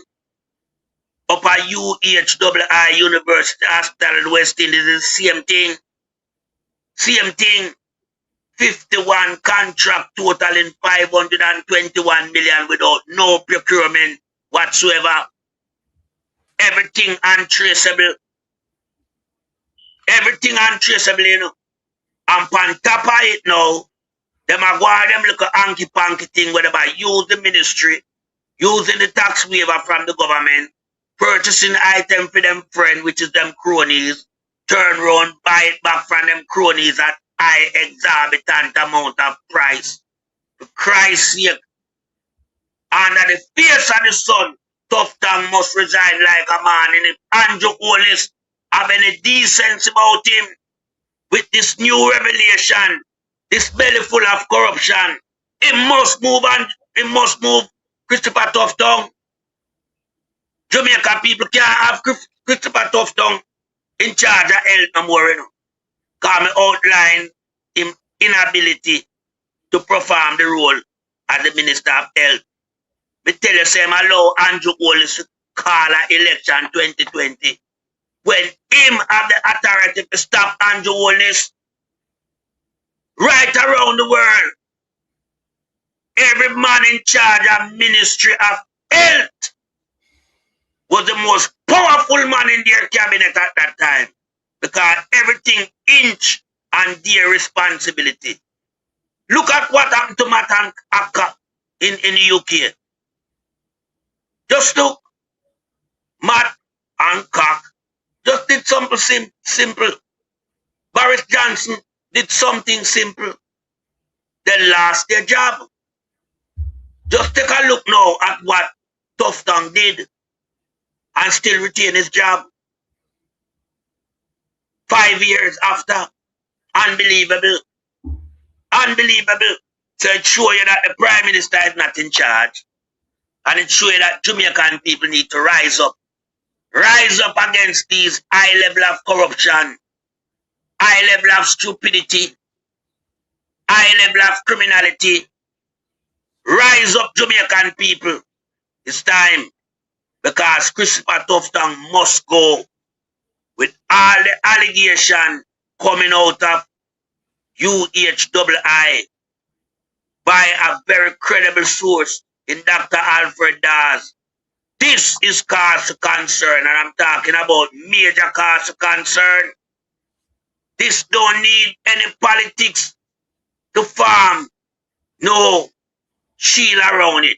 Up at UHII University Hospital in West Indies is the same thing. Same thing. 51 contract totaling 521 million without no procurement whatsoever. everything untraceable. Everything untraceable, you know. And on top of it now, them a go on them little hanky-panky thing where they use the ministry, using the tax waiver from the government, purchasing items for them friend, which is them cronies, turn around, buy it back from them cronies at high exorbitant amount of price. For Christ's sake, under the face of the sun, Tough Tongue must resign like a man. And if Andrew Holness have any decency about him, with this new revelation, this belly full of corruption, he must move and he must move Christopher Tough Tongue. Jamaica people can't have Christopher Tough Tongue in charge of health no more, you know. Because me outline him inability to perform the role as the Minister of Health. Me tell you, say, allow Andrew Holness to call an election 2020. When him have the authority to stop Andrew Holness right around the world. Every man in charge of Ministry of Health was the most powerful man in their cabinet at that time. Because everything inch on their responsibility. Look at what happened to Matt and Akka in the UK. Just look. Matt and Cock just did something simple. Boris Johnson did something simple. They lost their job. Just take a look now at what Tough Tongue did and still retain his job. 5 years after. Unbelievable. Unbelievable. So it shows you that the Prime Minister is not in charge. And it shows you that Jamaican people need to rise up. Rise up against these high level of corruption, high level of stupidity, high level of criminality. Rise up, Jamaican people. It's time. Because Christopher Tough Tongue must go with all the allegation coming out of UHII by a very credible source in Dr. Alfred Dawes. This is cause of concern, and I'm talking about major cause of concern. This don't need any politics to form no shield around it.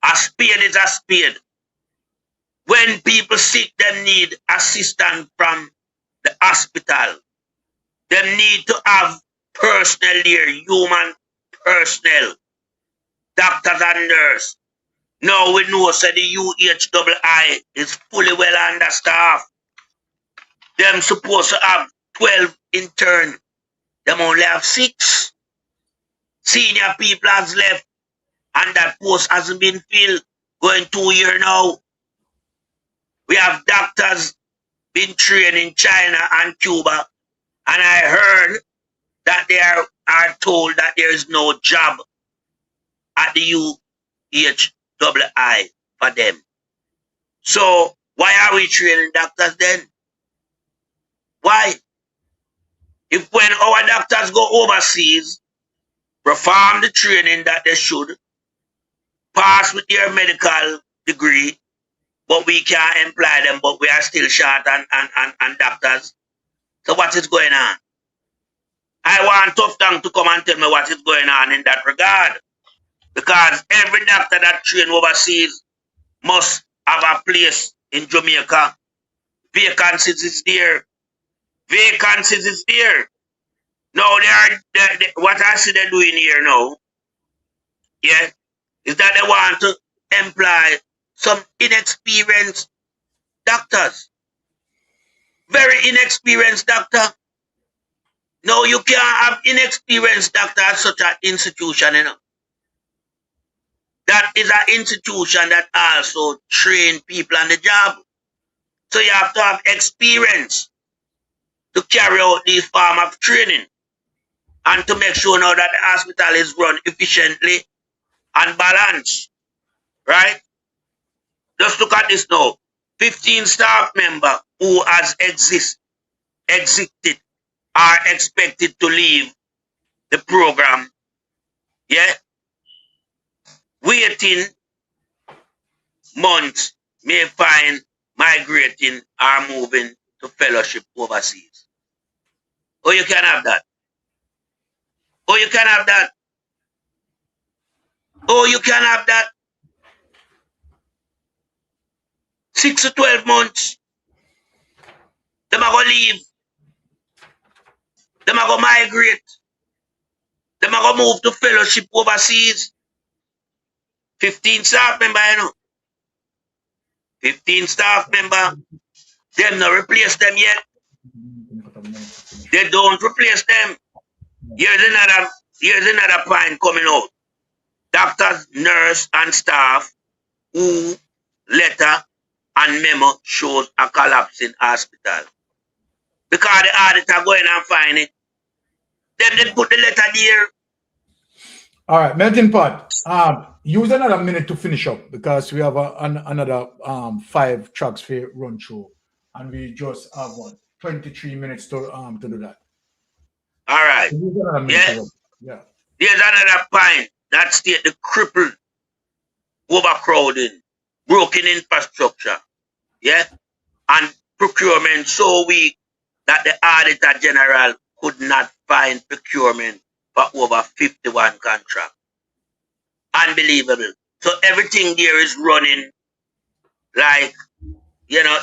A spade is a spade. When people sick, them need assistance from the hospital. Them need to have personnel there, human personnel, doctors and nurses. Now we know that the UHII is fully well understaffed. Them supposed to have 12 interns. Them only have 6. Senior people has left and that post hasn't been filled. Going 2 years now. We have doctors been trained in China and Cuba. And I heard that they are told that there is no job at the UHII for them. So why are we training doctors then? Why? If when our doctors go overseas, perform the training that they should, pass with their medical degree, but we can't employ them, but we are still short on doctors. So what is going on? I want Tough Tongue to come and tell me what is going on in that regard. Because every doctor that trains overseas must have a place in Jamaica. Vacancies is there. Vacancies is there. Now, what I see they're doing here now, yeah, is that they want to employ some inexperienced doctors. Very inexperienced doctor. No, you can't have inexperienced doctor at such an institution, you know. That is an institution that also train people on the job. So you have to have experience to carry out this form of training and to make sure now that the hospital is run efficiently and balanced. Right? Just look at this now. 15 staff members who has exited are expected to leave the program. Yeah? Waiting months may find migrating or moving to fellowship overseas. Oh, you can have that. Oh, you can have that. Oh, you can have that. 6 to 12 months. Them are going to leave. Them are going to migrate. Them are going to move to fellowship overseas. 15 staff member, you know. 15 staff member. Them not replace them yet. They don't replace them. Here's another point coming out. Doctors, nurse, and staff who letter and memo shows a collapse in hospital. Because the auditor go in and find it. Then they put the letter there. All right, Melting Pot. Use another minute to finish up because we have another 5 tracks for run through, and we just have 23 minutes to do that. All right. Yeah. There's another point that state the crippled, overcrowding, broken infrastructure, yeah, and procurement so weak that the Auditor General could not find procurement for over 51 contracts. Unbelievable. So everything there is running like, you know,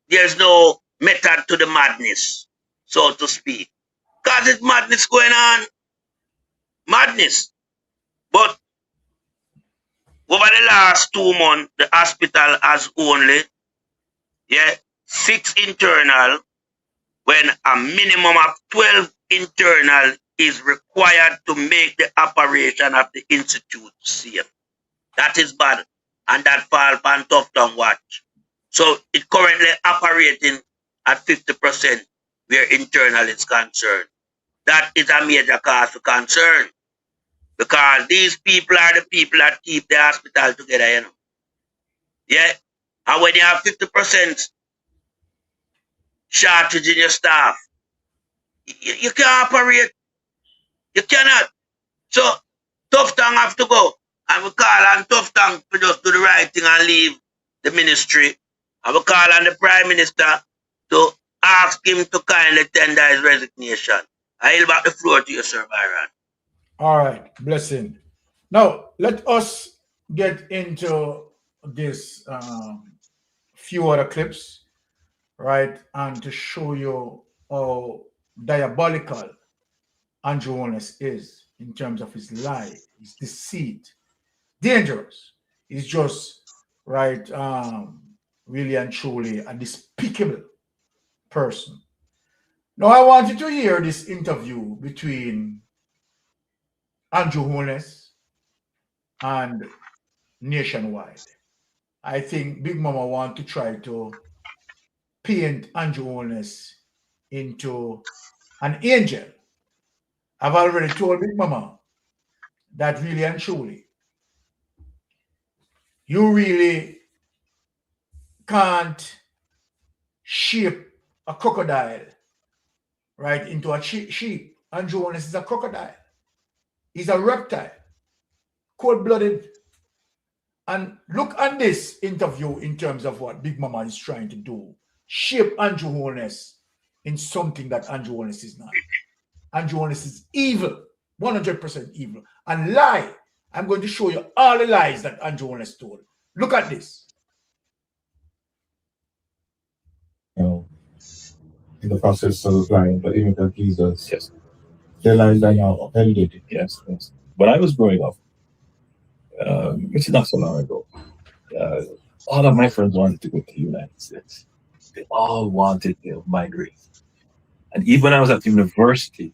there's no method to the madness, so to speak. Because it's madness going on. Madness. But over the last 2 months, the hospital has only 6 internal, when a minimum of 12 internal is required to make the operation of the institute safe. That is bad. And that fall on tough down watch. So it currently operating at 50% where internal is concerned. That is a major cause for concern. Because these people are the people that keep the hospital together, you know. Yeah? And when you have 50% shortage in your staff, you can't operate. You cannot. So, Tough Tongue have to go. And we call on Tough Tongue to just do the right thing and leave the ministry. And we call on the Prime Minister to ask him to kindly tender his resignation. I yield back the floor to you, Sir Byron. All right, blessing. Now, let us get into this few other clips, right? And to show you how diabolical Andrew Holness is in terms of his lie, his deceit. Dangerous. He's just, right, really and truly a despicable person. Now, I want you to hear this interview between Andrew Holness and Nationwide. I think Big Mama want to try to paint Andrew Holness into an angel. I've already told Big Mama that really and truly, you really can't shape a crocodile, right, into a sheep. Andrew Holness is a crocodile. He's a reptile, cold-blooded. And look at this interview in terms of what Big Mama is trying to do. Shape Andrew Holness in something that Andrew Holness is not. Andrew Holness is evil, 100% evil. And lie. I'm going to show you all the lies that Andrew Holness told. Look at this. In the process of applying for immigrant visas, yes. The lies are now validated, yes. When I was growing up, it's not so long ago, all of my friends wanted to go to the United States. They all wanted to migrate. And even when I was at university,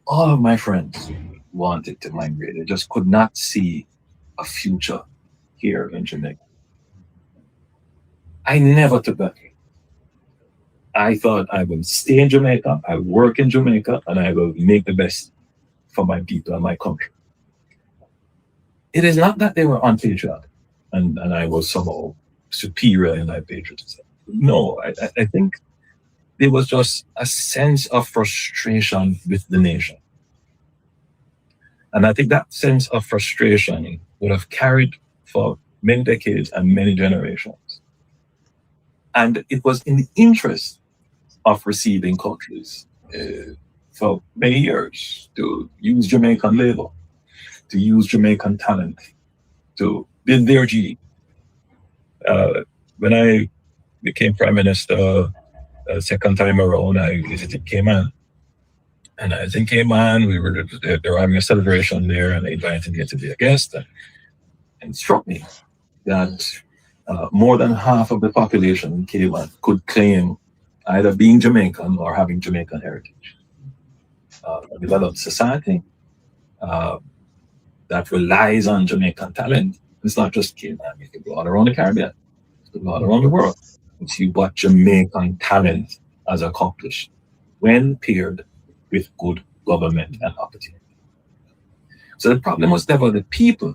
all of my friends wanted to migrate. They just could not see a future here in Jamaica. I never took that. I thought I would stay in Jamaica, I would work in Jamaica, and I will make the best for my people and my country. It is not that they were unpatriotic and I was somehow superior in my patriotism. No, I think there was just a sense of frustration with the nation. And I think that sense of frustration would have carried for many decades and many generations. And it was in the interest of receiving countries for many years to use Jamaican labor, to use Jamaican talent, to build their GDP. When I became Prime Minister second time around, I visited Cayman. And I was in Cayman, they were having a celebration there, and they invited me to be a guest. And it struck me that more than half of the population in Cayman could claim either being Jamaican or having Jamaican heritage. A developed society that relies on Jamaican talent. It's not just Cayman. You can go all around the Caribbean, you can go all around the world, and see what Jamaican talent has accomplished when paired with good government and opportunity. So the problem was never the people.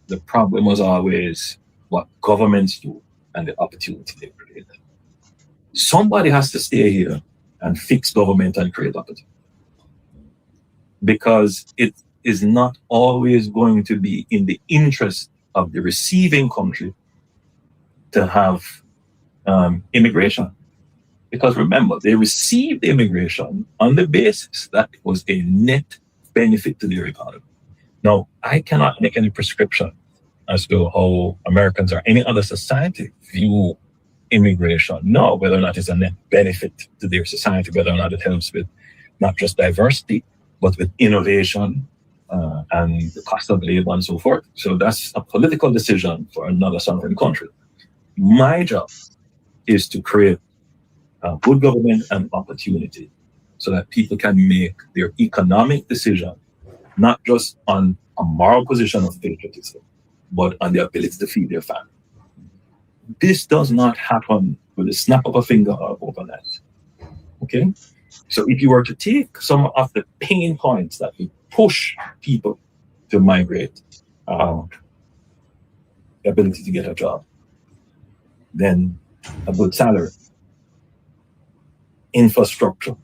The problem was always what governments do and the opportunity they create. Somebody has to stay here and fix government and create opportunity. Because it is not always going to be in the interest of the receiving country to have immigration. Because remember, they received immigration on the basis that it was a net benefit to their economy. Now, I cannot make any prescription as to how Americans or any other society view immigration. No, whether or not it's a net benefit to their society, whether or not it helps with not just diversity, but with innovation and the cost of labor and so forth. So that's a political decision for another sovereign country. My job is to create good government and opportunity so that people can make their economic decision, not just on a moral position of patriotism, but on the ability to feed their family. This does not happen with a snap of a finger or overnight. Okay? So if you were to take some of the pain points that we push people to migrate, the ability to get a job, then a good salary, infrastructure,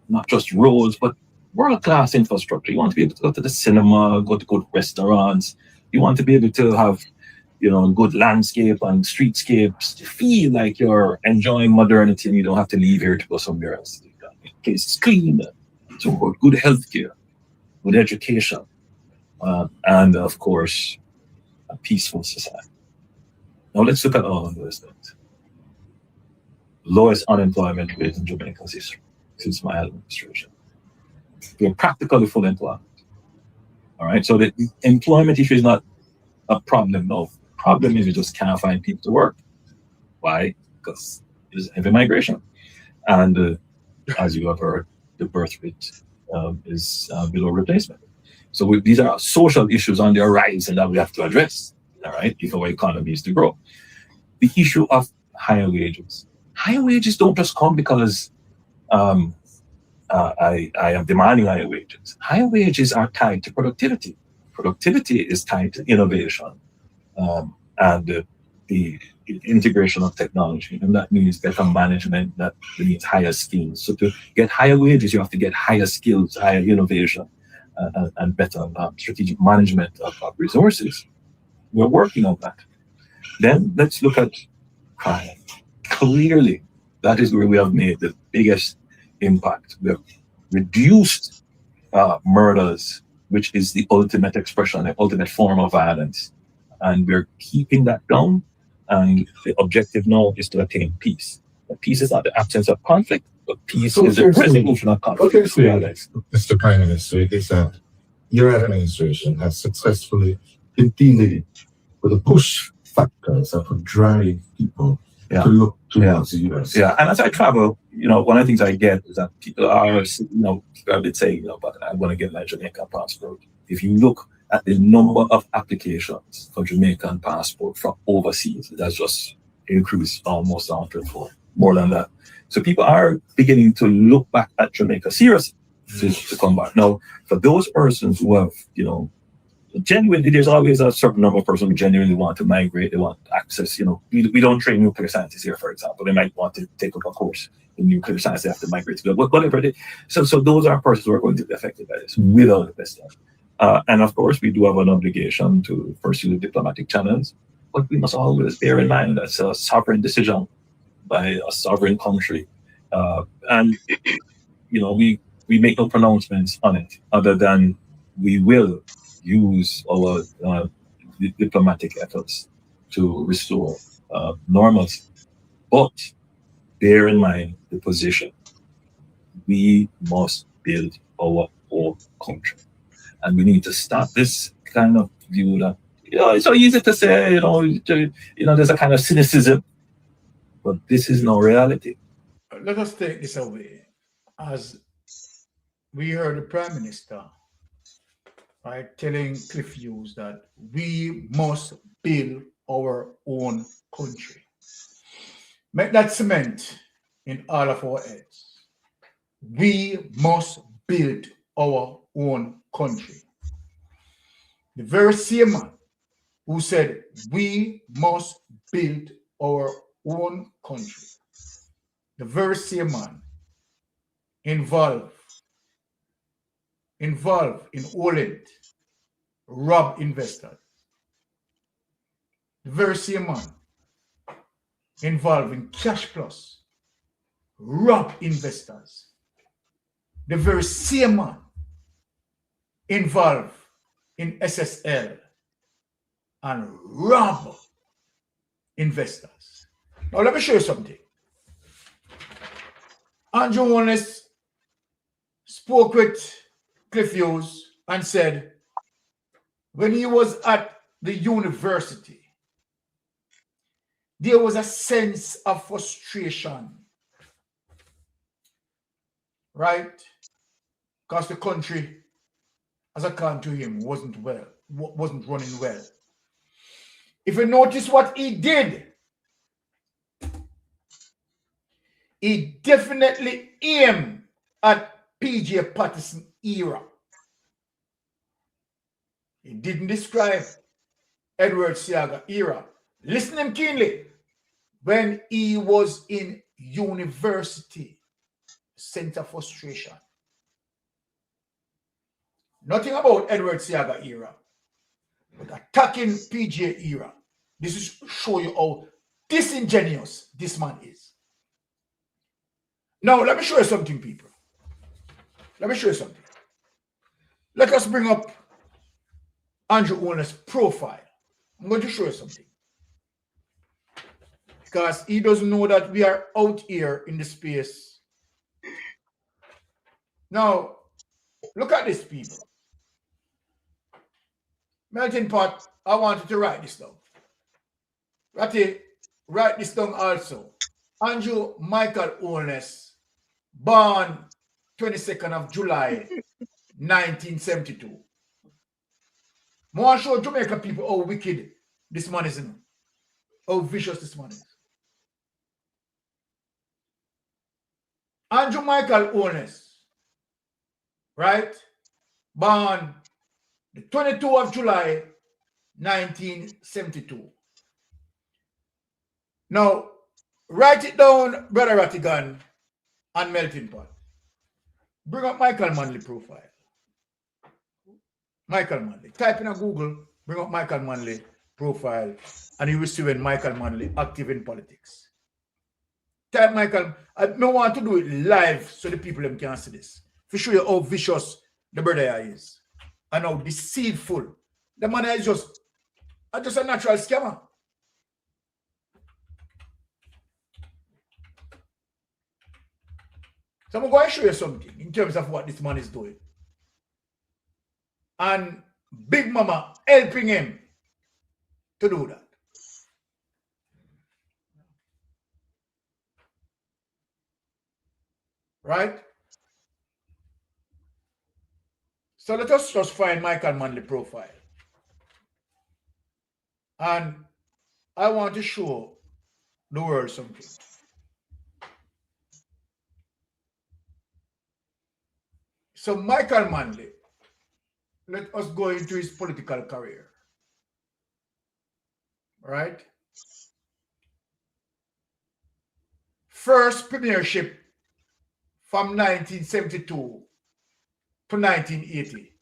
not just roads, but world-class infrastructure. You want to be able to go to the cinema, go to good restaurants. You want to be able to have, good landscape and streetscapes to feel like you're enjoying modernity and you don't have to leave here to go somewhere else. In case it's clean, so good healthcare, good education, and of course, a peaceful society. Now let's look at all of those things. Lowest unemployment rate in Jamaica's history since my administration. We're practically full employment. All right, so the employment issue is not a problem. No, problem is we just can't find people to work. Why? Because there's heavy migration, and as you have heard, the birth rate is below replacement. So these are social issues on the horizon that we have to address. All right, if our economy is to grow. The issue of higher wages. Higher wages don't just come because I am demanding higher wages. Higher wages are tied to productivity. Productivity is tied to innovation and the integration of technology. And that means better management, that means higher skills. So to get higher wages, you have to get higher skills, higher innovation, and better strategic management of resources. We're working on that. Then let's look at crime. Clearly, that is where we have made the biggest impact. We have reduced murders, which is the ultimate expression, the ultimate form of violence. And we're keeping that down. And the objective now is to attain peace. But peace is not the absence of conflict, but peace is the resolution of conflict. Okay, so Mr. Prime Minister, it is that your administration has successfully been dealing with the push factors that would drive people to look towards the US. Yeah, and as I travel, one of the things I get is that people are, I would say, but I want to get my Jamaican passport. If you look at the number of applications for Jamaican passport from overseas, that's just increased almost 100-fold, more than that. So people are beginning to look back at Jamaica seriously to come back. Now, for those persons who have, genuinely, there's always a certain number of persons who genuinely want to migrate, they want access. We don't train nuclear scientists here, for example. They might want to take up a course in nuclear science, they have to migrate to whatever it is. So those are persons who are going to be affected by this without a question. And of course, we do have an obligation to pursue diplomatic channels, but we must always bear in mind that's a sovereign decision by a sovereign country. And, we make no pronouncements on it other than we will use our diplomatic efforts to restore normalcy. But bear in mind the position. We must build our own country. And we need to stop this kind of view that, it's so easy to say, there's a kind of cynicism, but this is no reality. Let us take this away. As we heard the Prime Minister, right, telling Cliff Hughes that we must build our own country. Make that cement in all of our heads. We must build our own country. The very same man who said we must build our own country, the very same man involved in Orient, rob investors. The very same man involved in Cash Plus, rob investors. The very same man involved in SSL and rob investors. Now let me show you something. Andrew Wallace spoke with Cliff Hughes and said when he was at the university, there was a sense of frustration, right? Because the country, as according to him, wasn't running well. If you notice what he did, he definitely aimed at P.J. Patterson era. He didn't describe Edward Seaga era. Listen to him keenly. When he was in university, center frustration. Nothing about Edward Seaga era, but attacking PJ era. This is to show you how disingenuous this man is. Now, let me show you something, people. Let me show you something. Let us bring up Andrew Owner's profile. I'm going to show you something. Because he doesn't know that we are out here in the space. Now, look at this, people. Melting Pot, I want you to write this down. Ratty, write this down also. Andrew Michael Owens, born 22nd of July, 1972. I want to show Jamaica people how wicked this man is, how vicious this man is. Andrew Michael Owens, right? Born the 22nd of July, 1972. Now, write it down, Brother Rattigan and Melting Pot. Bring up Michael Manley profile. Michael Manley. Type in a Google, bring up Michael Manley profile, and you will see when Michael Manley active in politics. Type Michael. I want to do it live so the people can see this. To show you how vicious the brother is. And how deceitful. The man is just a natural scammer. So I'm going to show you something in terms of what this man is doing. And Big Mama helping him to do that. Right? So let us just find Michael Manley profile. And I want to show the world something. So Michael Manley, let us go into his political career. Right? First premiership from 1972 to 1980.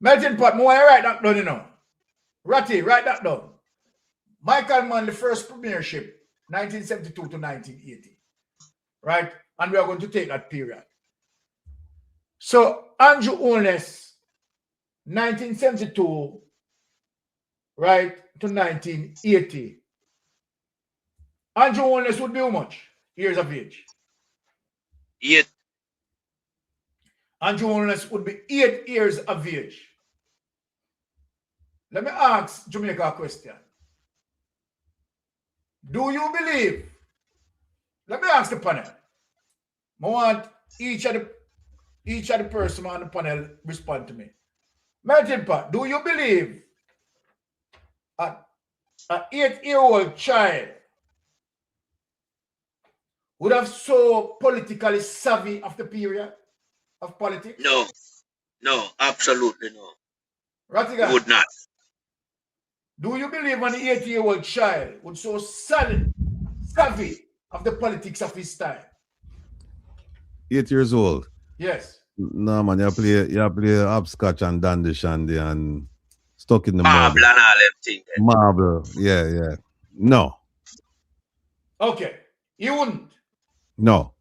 Melting pot, more write that down, you know. Ratty, write that down. Michael Manley first premiership, 1972 to 1980. Right? And we are going to take that period. So Andrew Holness, 1972, right, to 1980. Andrew Holness would be how much years of age? 8. Andrew Holness would be 8 years of age. Let me ask Jamaica a question. Do you believe? Let me ask the panel. I want each of the person on the panel respond to me. Martin Pat, do you believe an 8-year-old child would have so politically savvy of the period of politics? No, absolutely no. Rattigan, Would not. do you believe an 8-year-old child would so savvy of the politics of his time? 8 years old. Yes. No man, you play hopscotch and dandy shandy and stuck in the Marble mud. and all them things. Marble, yeah. No. Okay. You wouldn't. No.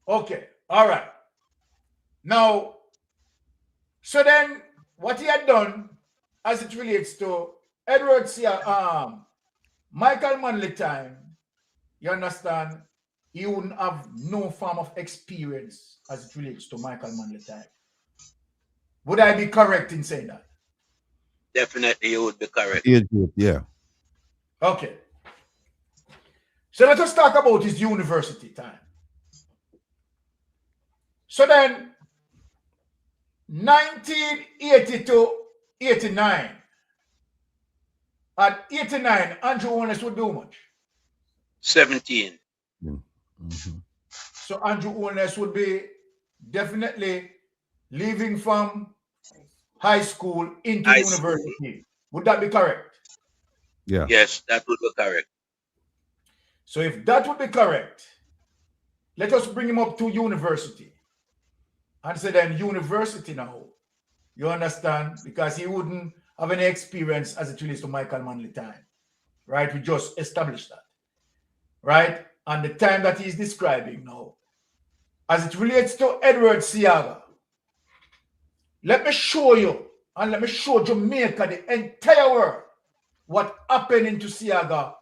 Okay. All right. Now, so then what he had done as it relates to Edward Seaga, Michael Manley time, you understand, he wouldn't have no form of experience as it relates to Michael Manley time. Would I be correct in saying that? Definitely you would be correct. Yeah. Okay. So let us talk about his university time. So then, 1980 to 89. At 89, Andrew Holness would do much? 17. So Andrew Holness would be definitely leaving from high school into university. Would that be correct? Yeah. Yes, that would be correct. So if that would be correct, let us bring him up to university. And say then university now. You understand? Because he wouldn't have any experience as it relates to Michael Manley time. Right? We just established that. Right? And the time that he's describing now, as it relates to Edward Seaga, let me show you and let me show Jamaica, the entire world, what happened into Seaga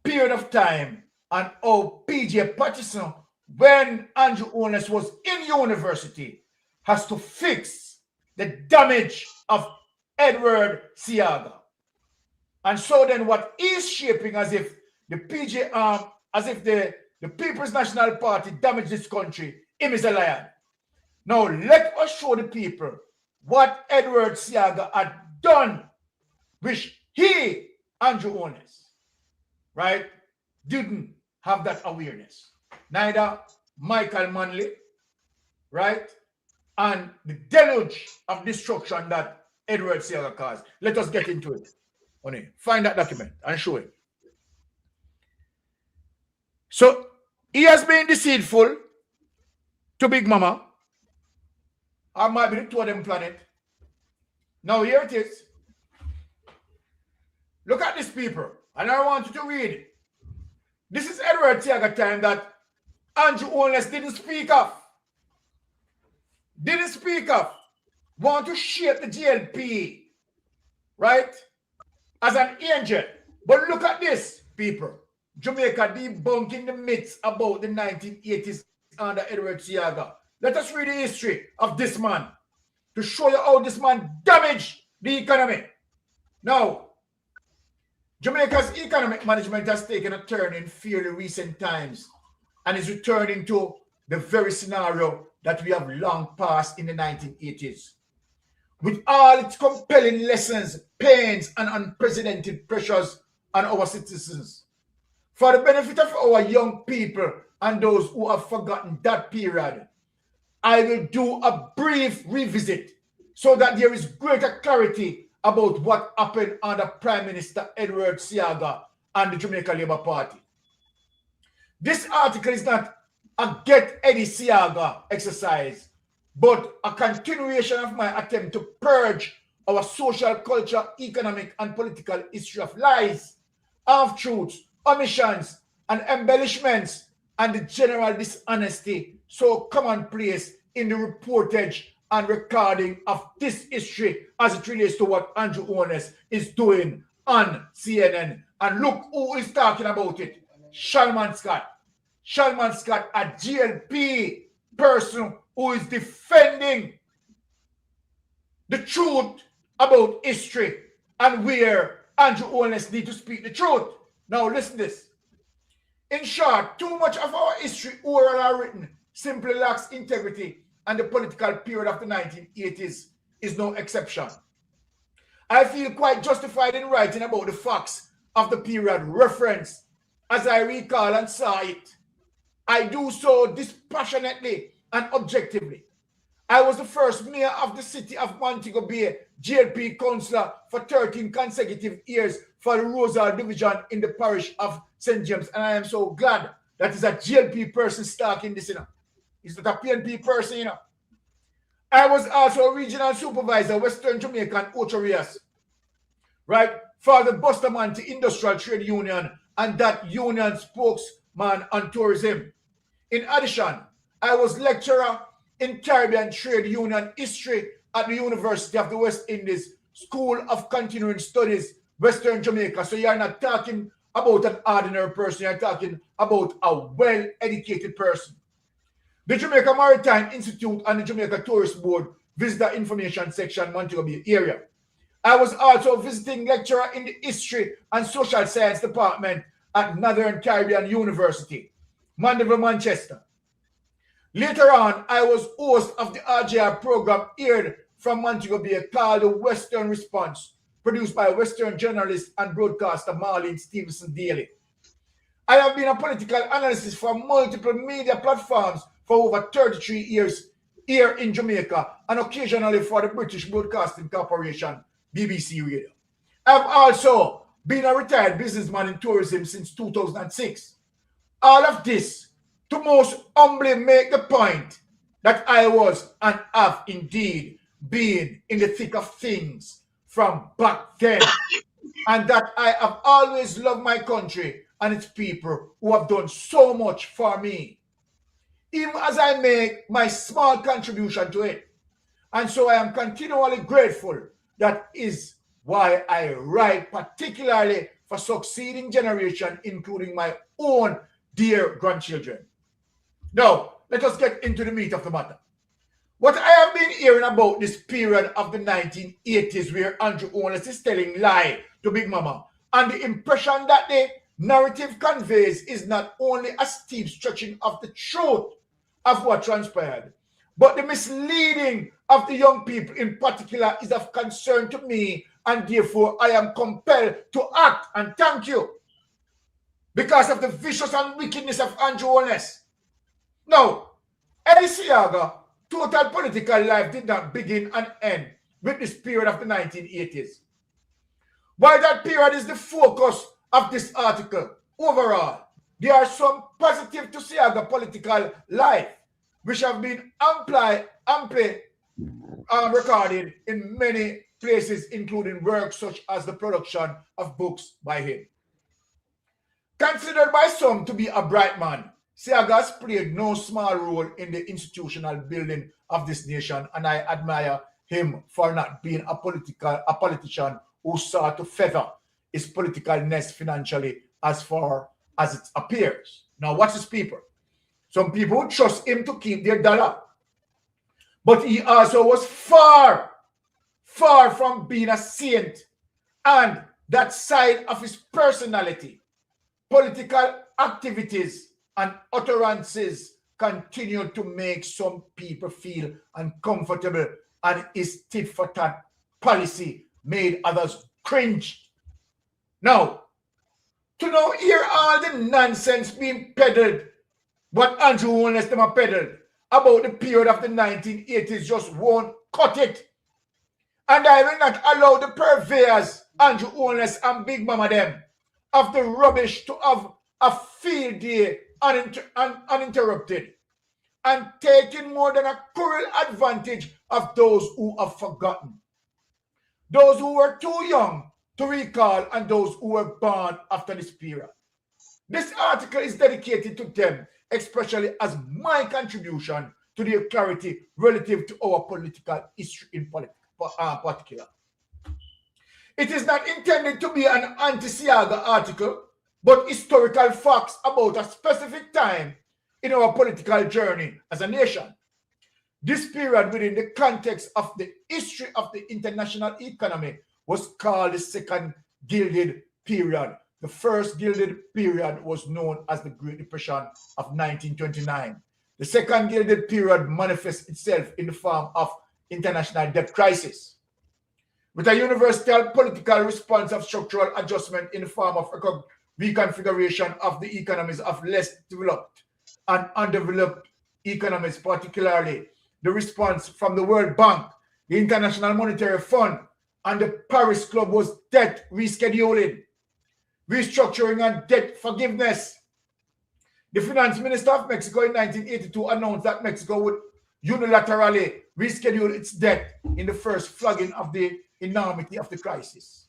period of time and how PJ Patterson, when Andrew Holness was in university, has to fix the damage of Edward Seaga. And so then what is shaping as if the the People's National Party damaged this country, him is a liar. Now let us show the people what Edward Seaga had done, which he, Andrew Holness, right, didn't have that awareness. Neither Michael Manley, right, and the deluge of destruction that Edward Seaga caused. Let us get into it. Honey, find that document and show it. So he has been deceitful to Big Mama. Or might be the two of them planet. Now here it is. Look at this, people. And I want you to read it. This is Edward Seaga time that Andrew Holness didn't speak of. Didn't speak of. Want to shape the GLP, right, as an angel. But look at this, people. Jamaica debunking the myths about the 1980s under Edward Seaga. Let us read the history of this man to show you how this man damaged the economy. Now, Jamaica's economic management has taken a turn in fairly recent times and is returning to the very scenario that we have long passed in the 1980s. With all its compelling lessons, pains, and unprecedented pressures on our citizens. For the benefit of our young people and those who have forgotten that period, I will do a brief revisit so that there is greater clarity about what happened under Prime Minister Edward Seaga and the Jamaica Labour Party. This article is not a Get Eddie Seaga exercise, but a continuation of my attempt to purge our social, culture, economic, and political history of lies, half-truths, omissions, and embellishments, and the general dishonesty so commonplace in the reportage and recording of this history as it relates to what Andrew Holness is doing on CNN. And look who is talking about it. Shalman Scott. Shalman Scott, a GLP person who is defending the truth about history and where Andrew Holness needs to speak the truth. Now listen to this. In short, too much of our history, oral or written, simply lacks integrity, and the political period of the 1980s is no exception. I feel quite justified in writing about the facts of the period referenced as I recall and saw it. I do so dispassionately and objectively. I was the first mayor of the city of Montego Bay, GLP councillor for 13 consecutive years for the Rosal division in the parish of St. James. And I am so glad that is a GLP person starting this, It's not a PNP person, I was also a regional supervisor, Western Jamaica and Ocho Rios, right, for the Bustamante Industrial Trade Union and that union spokesman on tourism. In addition, I was lecturer in Caribbean Trade Union History at the University of the West Indies School of Continuing Studies, Western Jamaica. So you're not talking about an ordinary person, you're talking about a well-educated person. The Jamaica Maritime Institute and the Jamaica Tourist Board Visitor Information Section, Montego Bay area. I was also visiting lecturer in the History and Social Science Department at Northern Caribbean University, Mandeville, Manchester. Later on, I was host of the RJR program aired from Montego Bay called The Western Response, produced by Western journalist and broadcaster Marlene Stevenson Daly. I have been a political analyst for multiple media platforms for over 33 years here in Jamaica and occasionally for the British Broadcasting Corporation, BBC Radio. I've also been a retired businessman in tourism since 2006. All of this to most humbly make the point that I was and have indeed been in the thick of things from back then, and that I have always loved my country and its people who have done so much for me, even as I make my small contribution to it. And so I am continually grateful. That is why I write particularly for succeeding generation, including my own dear grandchildren. Now, let us get into the meat of the matter. What I have been hearing about this period of the 1980s where Andrew Holness is telling lie to Big Mama, and the impression that the narrative conveys is not only a steep stretching of the truth of what transpired, but the misleading of the young people in particular is of concern to me, and therefore I am compelled to act, and thank you, because of the vicious and wickedness of Andrew Holness. Now, Eddie Seaga, total political life did not begin and end with this period of the 1980s. While that period is the focus of this article, overall, there are some positive to Seaga political life, which have been amply recorded in many places, including works such as the production of books by him. Considered by some to be a bright man, Seaga has played no small role in the institutional building of this nation, and I admire him for not being a politician who sought to feather his political nest financially as far as it appears. Now, watch this, people. Some people trust him to keep their dollar, but he also was far from being a saint, and that side of his personality, political activities, and utterances continue to make some people feel uncomfortable, and his tit-for-tat policy made others cringe. Now, to now hear all the nonsense being peddled, what Andrew Holness them peddled about the period of the 1980s just won't cut it. And I will not allow the purveyors, Andrew Holness and Big Mama them, of the rubbish to have a field day uninterrupted, and taking more than a cruel advantage of those who have forgotten. those who were too young to recall, and those who were born after this period. This article is dedicated to them, especially as my contribution to their clarity relative to our political history in particular. It is not intended to be an anti-Seaga article, but historical facts about a specific time in our political journey as a nation. This period within the context of the history of the international economy was called the Second Gilded Period. The first Gilded Period was known as the Great Depression of 1929. The Second Gilded Period manifests itself in the form of international debt crisis, with a universal political response of structural adjustment in the form of reconfiguration of the economies of less developed and undeveloped economies, particularly the response from the World Bank, the International Monetary Fund, and the Paris Club was debt rescheduling, restructuring, and debt forgiveness. The finance minister of Mexico in 1982 announced that Mexico would unilaterally reschedule its debt in the first flagging of the enormity of the crisis.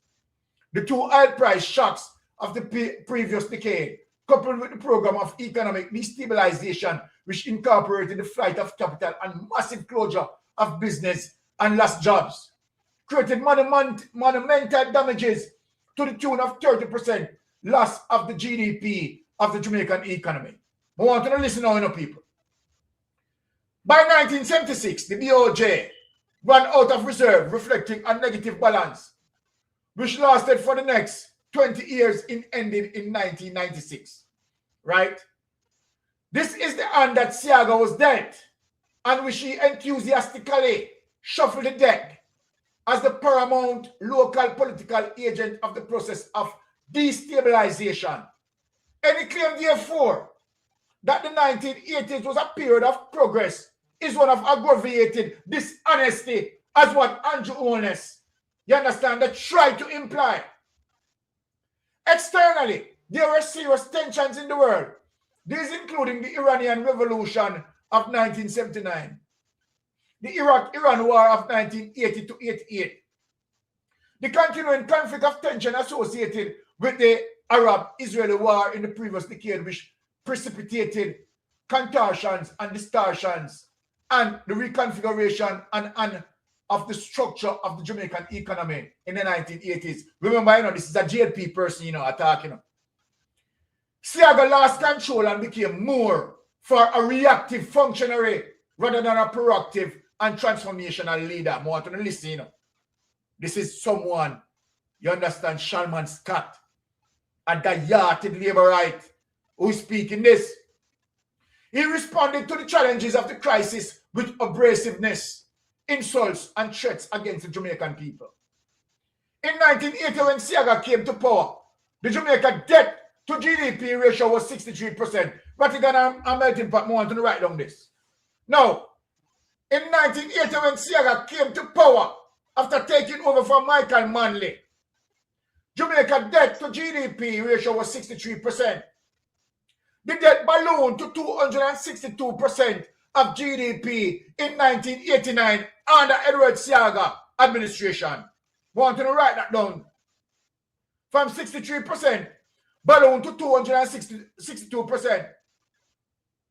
The two oil price shocks of the previous decade, coupled with the program of economic destabilization, which incorporated the flight of capital and massive closure of business and lost jobs, created monumental damages to the tune of 30% loss of the GDP of the Jamaican economy. I want to listen now, people. By 1976, the BOJ ran out of reserve, reflecting a negative balance, which lasted for the next 20 years and ended in 1996. Right? This is the hand that Seaga was dealt, and which he enthusiastically shuffled the deck as the paramount local political agent of the process of destabilization. Any claim, therefore, that the 1980s was a period of progress is one of aggravated dishonesty, as what Andrew Ones, you understand, that tried to imply. Externally, there were serious tensions in the world, these including the Iranian Revolution of 1979, the Iraq-Iran War of 1980 to 88, the continuing conflict of tension associated with the Arab-Israeli War in the previous decade, which precipitated contortions and distortions and the reconfiguration and of the structure of the Jamaican economy in the 1980s. Remember, this is a JP person, attacking. Seaga lost control and became more for a reactive functionary rather than a proactive and transformational leader. I want to listen, This is someone, you understand, Shalman Scott, a diarted laborite who is speaking this. He responded to the challenges of the crisis with abrasiveness, insults, and threats against the Jamaican people. In 1980, when Seaga came to power, the Jamaica debt to GDP ratio was 63%. Vatican and melting pot, I want to write down this. Now, in 1980, when Seaga came to power, after taking over from Michael Manley, Jamaica debt to GDP ratio was 63%. The debt ballooned to 262% of GDP in 1989 under Edward Seaga administration. Want to write that down. From 63% ballooned to 262%,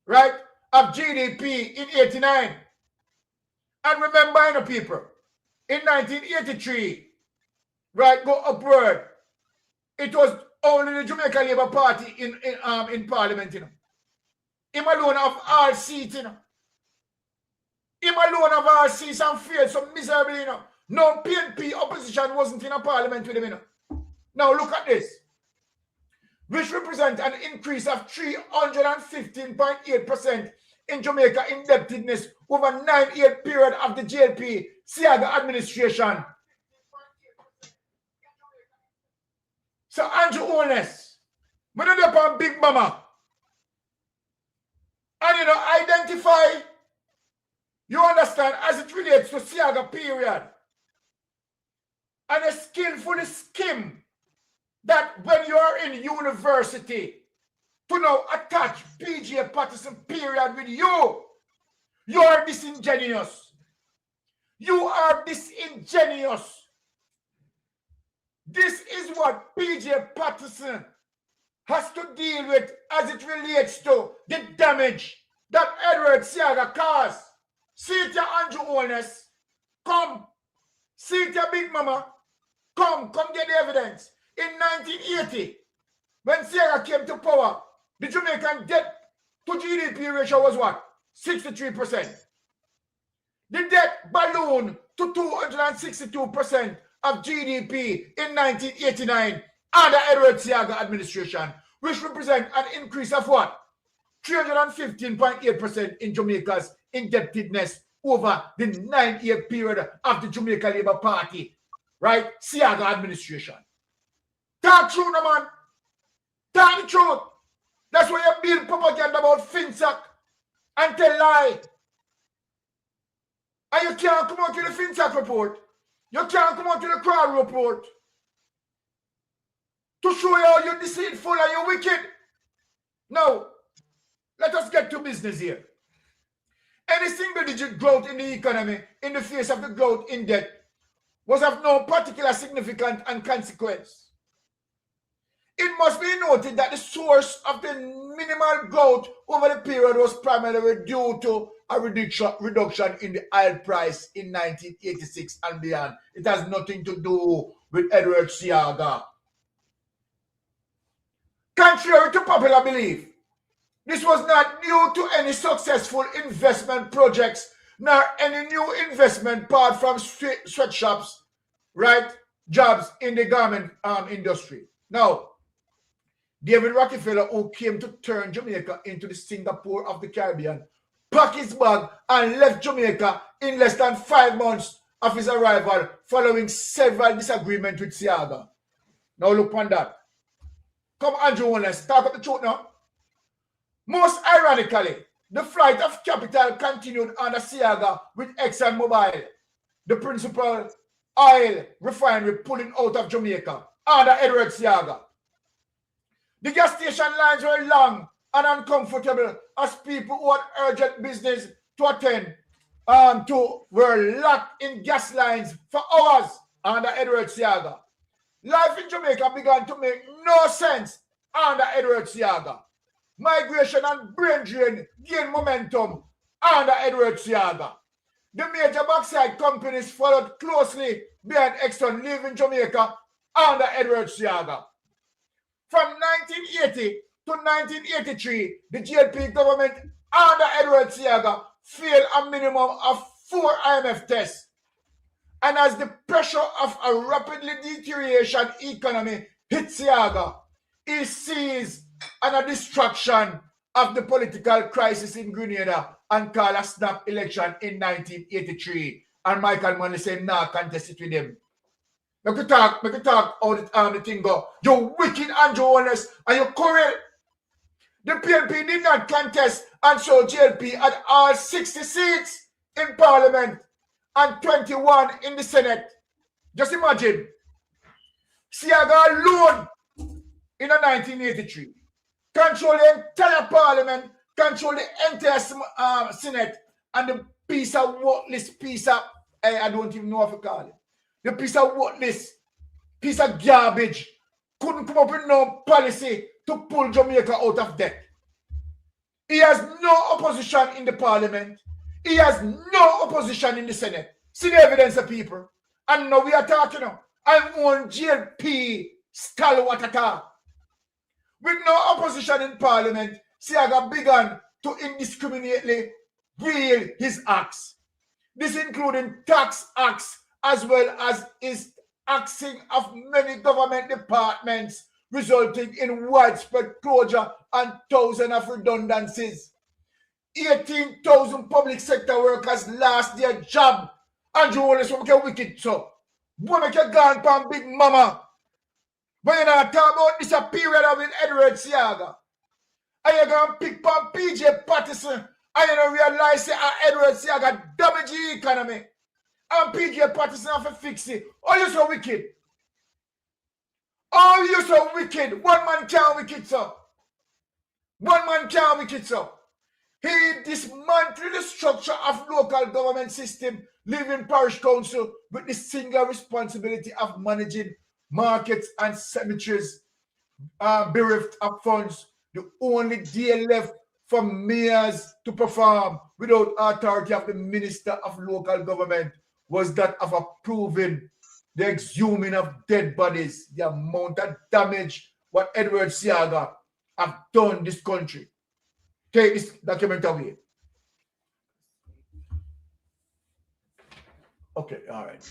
right, of GDP in 89. And remember, people, in 1983, right, go upward. It was only the Jamaica Labour Party in Parliament, Him alone of all seats, Him alone of all seats and failed so miserably, No PNP opposition wasn't in a parliament with him, Now look at this, which represents an increase of 315.8% in Jamaica indebtedness over a 9-year period of the JLP Seaga administration. So Andrew Ones, when you're upon Big Mama, and identify, you understand, as it relates to Seaga period, and a skillfully skim that when you are in university, to now attach PJ Patterson period with you, you are disingenuous. You are disingenuous. This is what PJ Patterson has to deal with as it relates to the damage that Edward Seaga caused. See it, your Andrew Holness. Come. See it, your Big Mama. Come get the evidence. In 1980, when Seaga came to power, the Jamaican debt to GDP ratio was what? 63%. The debt ballooned to 262% of GDP in 1989 under Edward Seaga administration, which represents an increase of what? 315.8% in Jamaica's indebtedness over the 9-year period of the Jamaica Labour Party, right? Seaga administration. Talk true, no man. Talk the truth. That's why you build propaganda about FinSac and tell lie. And you can't come out with the FinSac report. You can't come out with the crowd report to show you how you're deceitful and you're wicked. Now, let us get to business here. Any single-digit growth in the economy in the face of the growth in debt was of no particular significance and consequence. It must be noted that the source of the minimal growth over the period was primarily due to a reduction in the oil price in 1986 and beyond. It has nothing to do with Edward Seaga. Contrary to popular belief, this was not due to any successful investment projects nor any new investment apart from sweatshops, right? Jobs in the garment industry. Now, David Rockefeller, who came to turn Jamaica into the Singapore of the Caribbean, packed his bag and left Jamaica in less than 5 months of his arrival following several disagreements with Seaga. Now look on that. Come, Andrew, let's talk about the truth now. Most ironically, the flight of capital continued under Seaga with ExxonMobil, the principal oil refinery pulling out of Jamaica under Edward Seaga. The gas station lines were long and uncomfortable as people who had urgent business to attend were locked in gas lines for hours under Edward Seaga. Life in Jamaica began to make no sense under Edward Seaga. Migration and brain drain gained momentum under Edward Seaga. The major bauxite companies followed closely behind Exxon, leaving Jamaica under Edward Seaga. From 1980 to 1983, the GLP government under Edward Seaga failed a minimum of 4 IMF tests. And as the pressure of a rapidly deterioration economy hit Seaga, he seized on a distraction of the political crisis in Grenada and called a snap election in 1983. And Michael Manley said, nah, contest it with him. Make you talk how the thing go. You wicked Andrew Holness and you correct. The PNP did not contest, and so JLP had all 60 seats in Parliament and 21 in the Senate. Just imagine. Seaga alone in 1983 control the entire Parliament, control the entire Senate, and the piece of worthless piece of, I don't even know what to call it. The piece of worthless, piece of garbage couldn't come up with no policy to pull Jamaica out of debt. He has no opposition in the Parliament. He has no opposition in the Senate. See the evidence of people. And now we are talking now. I'm on JLP stalwart attack. With no opposition in Parliament, Seaga began to indiscriminately wield his axe. This including tax acts as well as his axing of many government departments, resulting in widespread closure and thousands of redundancies. 18,000 public sector workers lost their job. Andrew Holness will make a wicked so. Boy, make a gun pan Big Mama. But you're not talking about this period of Edward Seaga. And you're going to pick pan PJ Patterson and you don't realize that Edward Seaga damage the economy. And PJ Patterson have to fix it. Oh, you're so wicked. Oh, you're so wicked. One man can't wicked, so. One man can't wicked, so. He dismantled the structure of local government system, leaving parish council with the single responsibility of managing markets and cemeteries bereft of funds. The only day left for mayors to perform without authority of the Minister of Local Government was that of approving the exhuming of dead bodies, the amount of damage what Edward Seaga have done this country. Take this document away. Okay, all right.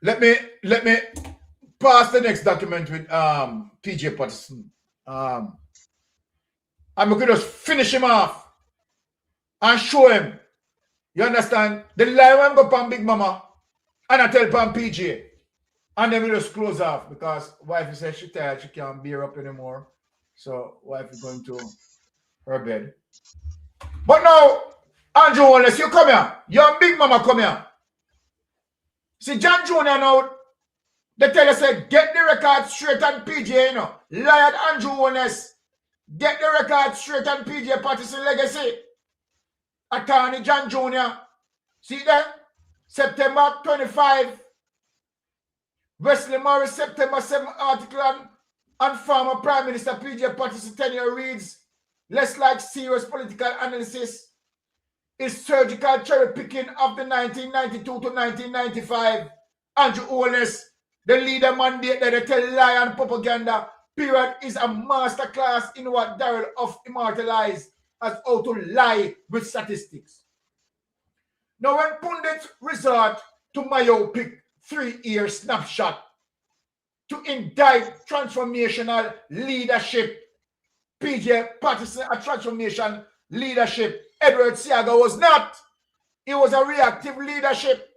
Let me pass the next document with PJ Patterson. I'm going to just finish him off and show him. You understand? The lie will go pan Big Mama and I tell pan PJ. And then we just close off because wife says she tired, she can't bear up anymore. So wife is going to her bed. But now, Andrew Wallace, you come here. Your Big Mama come here. See, John Jr. now, they tell us, get the record straight on PJ, you know. Lion Andrew Wallace, get the record straight on PJ Patterson legacy. Attorney John Jr. See that? September 25. Wesley Morris, September 7 article on former Prime Minister PJ Patterson tenure reads, less like serious political analysis is surgical cherry picking of the 1992 to 1995. Andrew Wallace, the leader mandate that they tell lie and propaganda period is a masterclass in what Darrell Huff immortalized as how to lie with statistics. Now when pundits resort to myopic 3-year snapshot to indict transformational leadership, PJ Patterson a transformation leadership, Edward Seaga was not. It was a reactive leadership.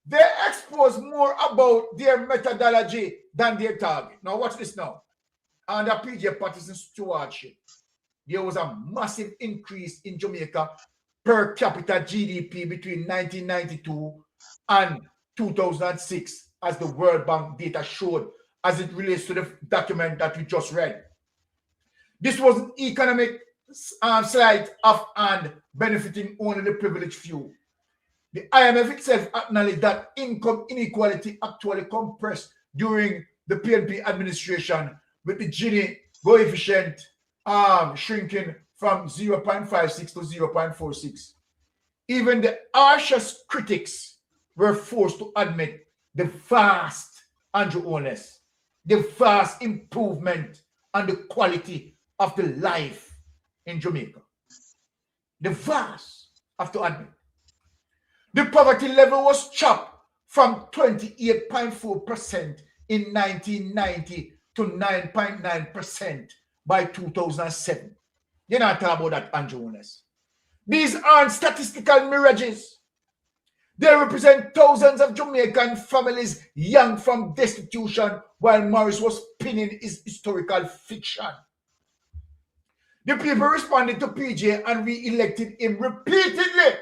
They expose more about their methodology than their target. Now watch this now. Under PJ Patterson's stewardship, there was a massive increase in Jamaica per capita GDP between 1992 and 2006, as the World Bank data showed, as it relates to the document that we just read. This was an economic sleight of hand benefiting only the privileged few. The IMF itself acknowledged that income inequality actually compressed during the PNP administration, with the Gini coefficient shrinking from 0.56 to 0.46. Even the harshest critics were forced to admit the vast, Andrew Honest, the vast improvement and the quality of the life in Jamaica. The vast, have to admit. The poverty level was chopped from 28.4% in 1990 to 9.9% by 2007. You're not talking about that, Andrew Honest. These aren't statistical mirages. They represent thousands of Jamaican families young from destitution while Morris was pinning his historical fiction. The people responded to PJ and re-elected him repeatedly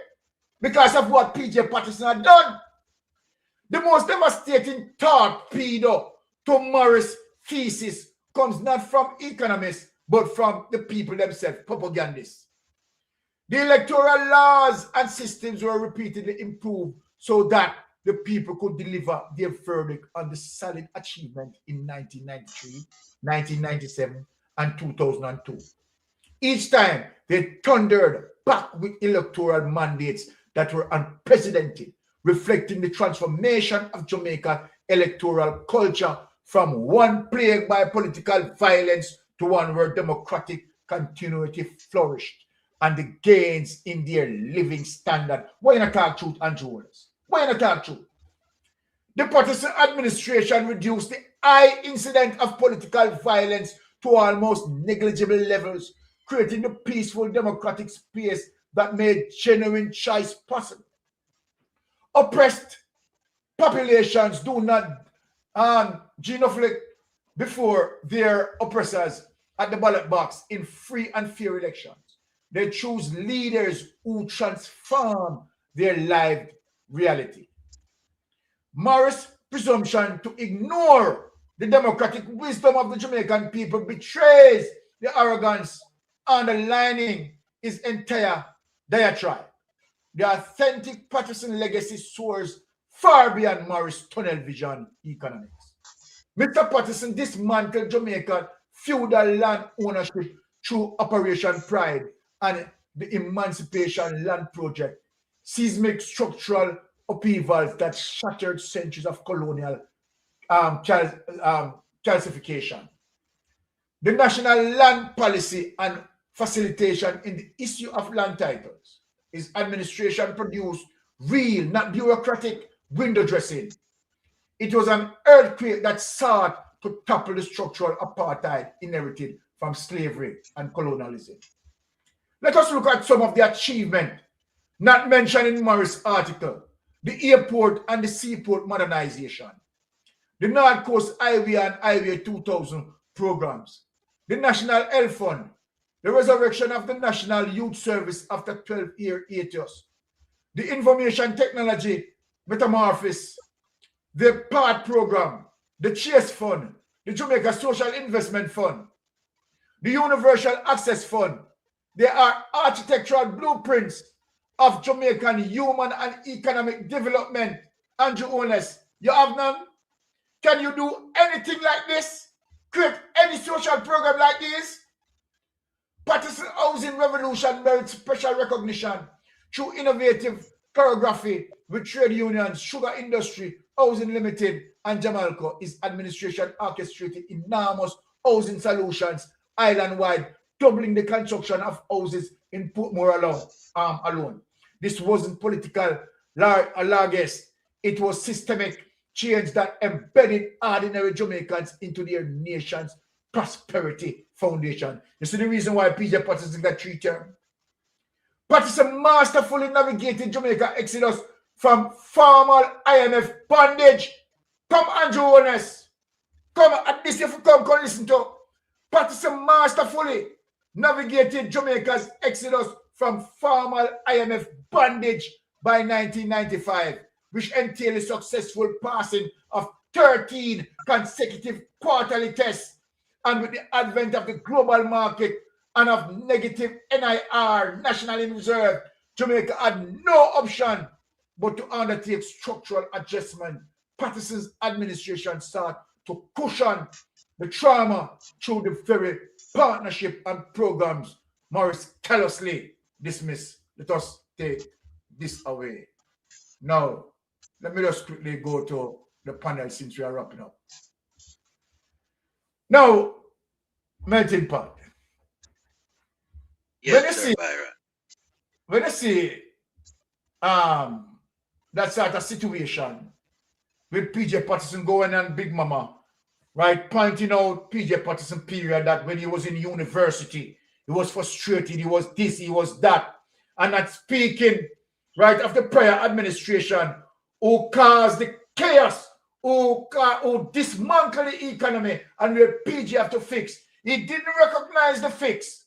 because of what PJ Patterson had done. The most devastating torpedo to Morris' thesis comes not from economists, but from the people themselves, propagandists. The electoral laws and systems were repeatedly improved so that the people could deliver their verdict on the solid achievement in 1993, 1997, and 2002. Each time, they thundered back with electoral mandates that were unprecedented, reflecting the transformation of Jamaica electoral culture from one plagued by political violence to one where democratic continuity flourished and the gains in their living standard. Why not talk truth, Andrew Wallace? Why not talk truth? The Patterson administration reduced the high incidence of political violence to almost negligible levels, creating the peaceful democratic space that made genuine choice possible. Oppressed populations do not genuflect before their oppressors at the ballot box in free and fair elections. They choose leaders who transform their lived reality. Morris' presumption to ignore the democratic wisdom of the Jamaican people betrays the arrogance underlining his entire diatribe. The authentic Patterson legacy soars far beyond Morris tunnel vision economics. Mr. Patterson dismantled Jamaican feudal land ownership through Operation Pride and the Emancipation Land Project, seismic structural upheavals that shattered centuries of colonial calcification. The national land policy and facilitation in the issue of land titles. His administration produced real, not bureaucratic, window dressing. It was an earthquake that sought to topple the structural apartheid inherited from slavery and colonialism. Let us look at some of the achievement not mentioned in Morris' article: the airport and the seaport modernization, the North Coast Highway and Highway 2000 programs, the National Health Fund, the resurrection of the National Youth Service after 12-year hiatus, the Information Technology Metamorphosis, the PART program, the Chase Fund, the Jamaica Social Investment Fund, the Universal Access Fund. They are architectural blueprints of Jamaican human and economic development. Andrew Ones, you have none? Can you do anything like this? Create any social program like this? Patterson Housing Revolution merits special recognition through innovative choreography with trade unions, sugar industry, Housing Limited, and Jamalco. His administration orchestrated enormous housing solutions island-wide, doubling the construction of houses in Portmore alone. This wasn't political largesse. It was systemic change that embedded ordinary Jamaicans into their nation's prosperity foundation. You see the reason why PJ Patterson got 3 terms? Patterson masterfully navigated Jamaica exodus from formal IMF bondage. Come, Andrew Ones. Come, at least if you come listen to. Patterson masterfully navigated Jamaica's exodus from formal IMF bondage by 1995, which entailed a successful passing of 13 consecutive quarterly tests. And with the advent of the global market and of negative NIR, National Reserve, Jamaica had no option but to undertake structural adjustment. Patterson's administration sought to cushion the trauma through the very partnership and programs Morris callously dismissed. Let us take this away. Now, let me just quickly go to the panel since we are wrapping up. Now, melting pot. Yes, when you see that sort of situation with PJ Patterson going on Big Mama, right, pointing out PJ Patterson period that when he was in university, he was frustrated, he was this, he was that, and not speaking, right, of the prior administration who caused the chaos, who dismantled the economy, and where PJ have to fix. He didn't recognize the fix,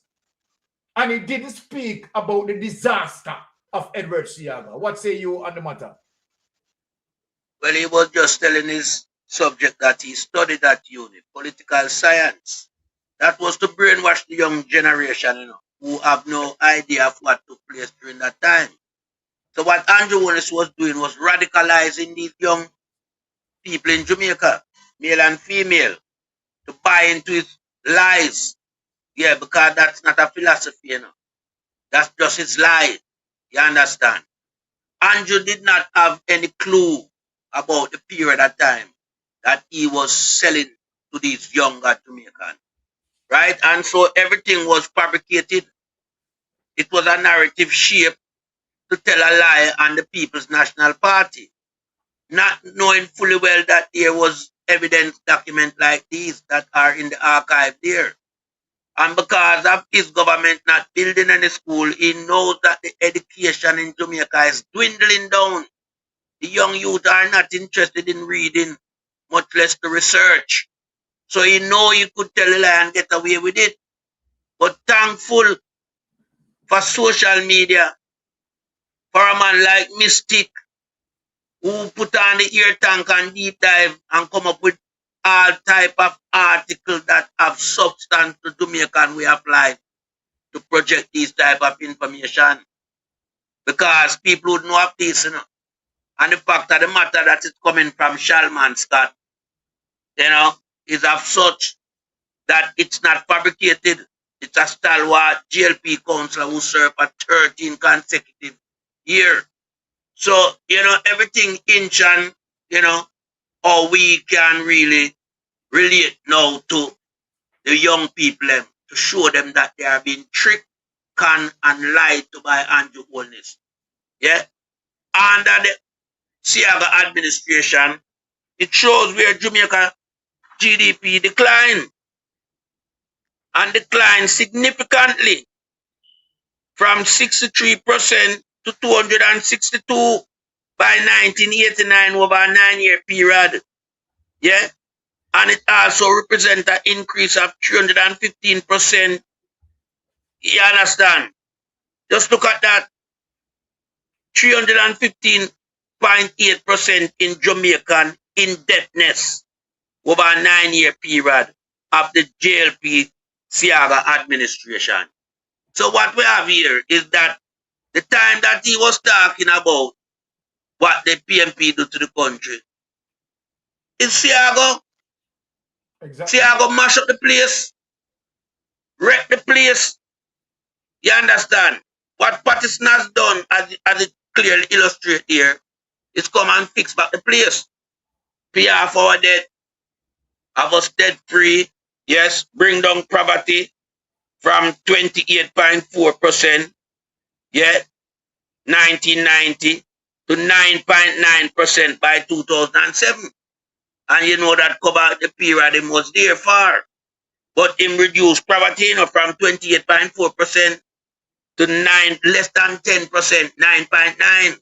and he didn't speak about the disaster of Edward Seaga. What say you on the matter? Well, he was just telling his subject that he studied at uni, political science. That was to brainwash the young generation, who have no idea of what took place during that time. So what Andrew Ones was doing was radicalizing these young people in Jamaica, male and female, to buy into his lies. Yeah, because that's not a philosophy, That's just his lie. You understand? Andrew did not have any clue about the period of time that he was selling to these younger Jamaicans. Right? And so everything was fabricated. It was a narrative shape to tell a lie on the People's National Party. Not knowing fully well that there was evidence documents like these that are in the archive there. And because of his government not building any school, he knows that the education in Jamaica is dwindling down. The young youth are not interested in reading, much less the research. So he know he could tell a lie and get away with it. But thankful for social media, for a man like Mystic, who put on the ear tank and deep dive and come up with all type of articles that have substance to Jamaican way of life to project these type of information. Because people would know of this, And the fact of the matter that it's coming from Shalman Scott, is of such that it's not fabricated. It's a stalwart GLP councillor who served for 13 consecutive years. So, everything inch on, how we can really relate now to the young people to show them that they are being tricked, conned, and lied to by Andrew Holness. Yeah? Under the Seaga administration, it shows where Jamaica GDP declined and declined significantly from 63% to 262 by 1989 over a 9-year period. Yeah? And it also represents an increase of 315%. You understand? Just look at that. 315.8% in Jamaican indebtedness over a 9-year period of the JLP Seaga administration. So what we have here is that the time that he was talking about what the PMP do to the country, is Seaga. Exactly. Seaga mash up the place, wreck the place. You understand? What Patterson has done, as it clearly illustrates here, is come and fix back the place. Pay off our debt, have us debt free, yes, bring down poverty from 28.4%, yeah, 1990 to 9.9% by 2007. And you know that covered the period him was there for. But him reduced poverty from 28.4% to less than 10%, 9.9.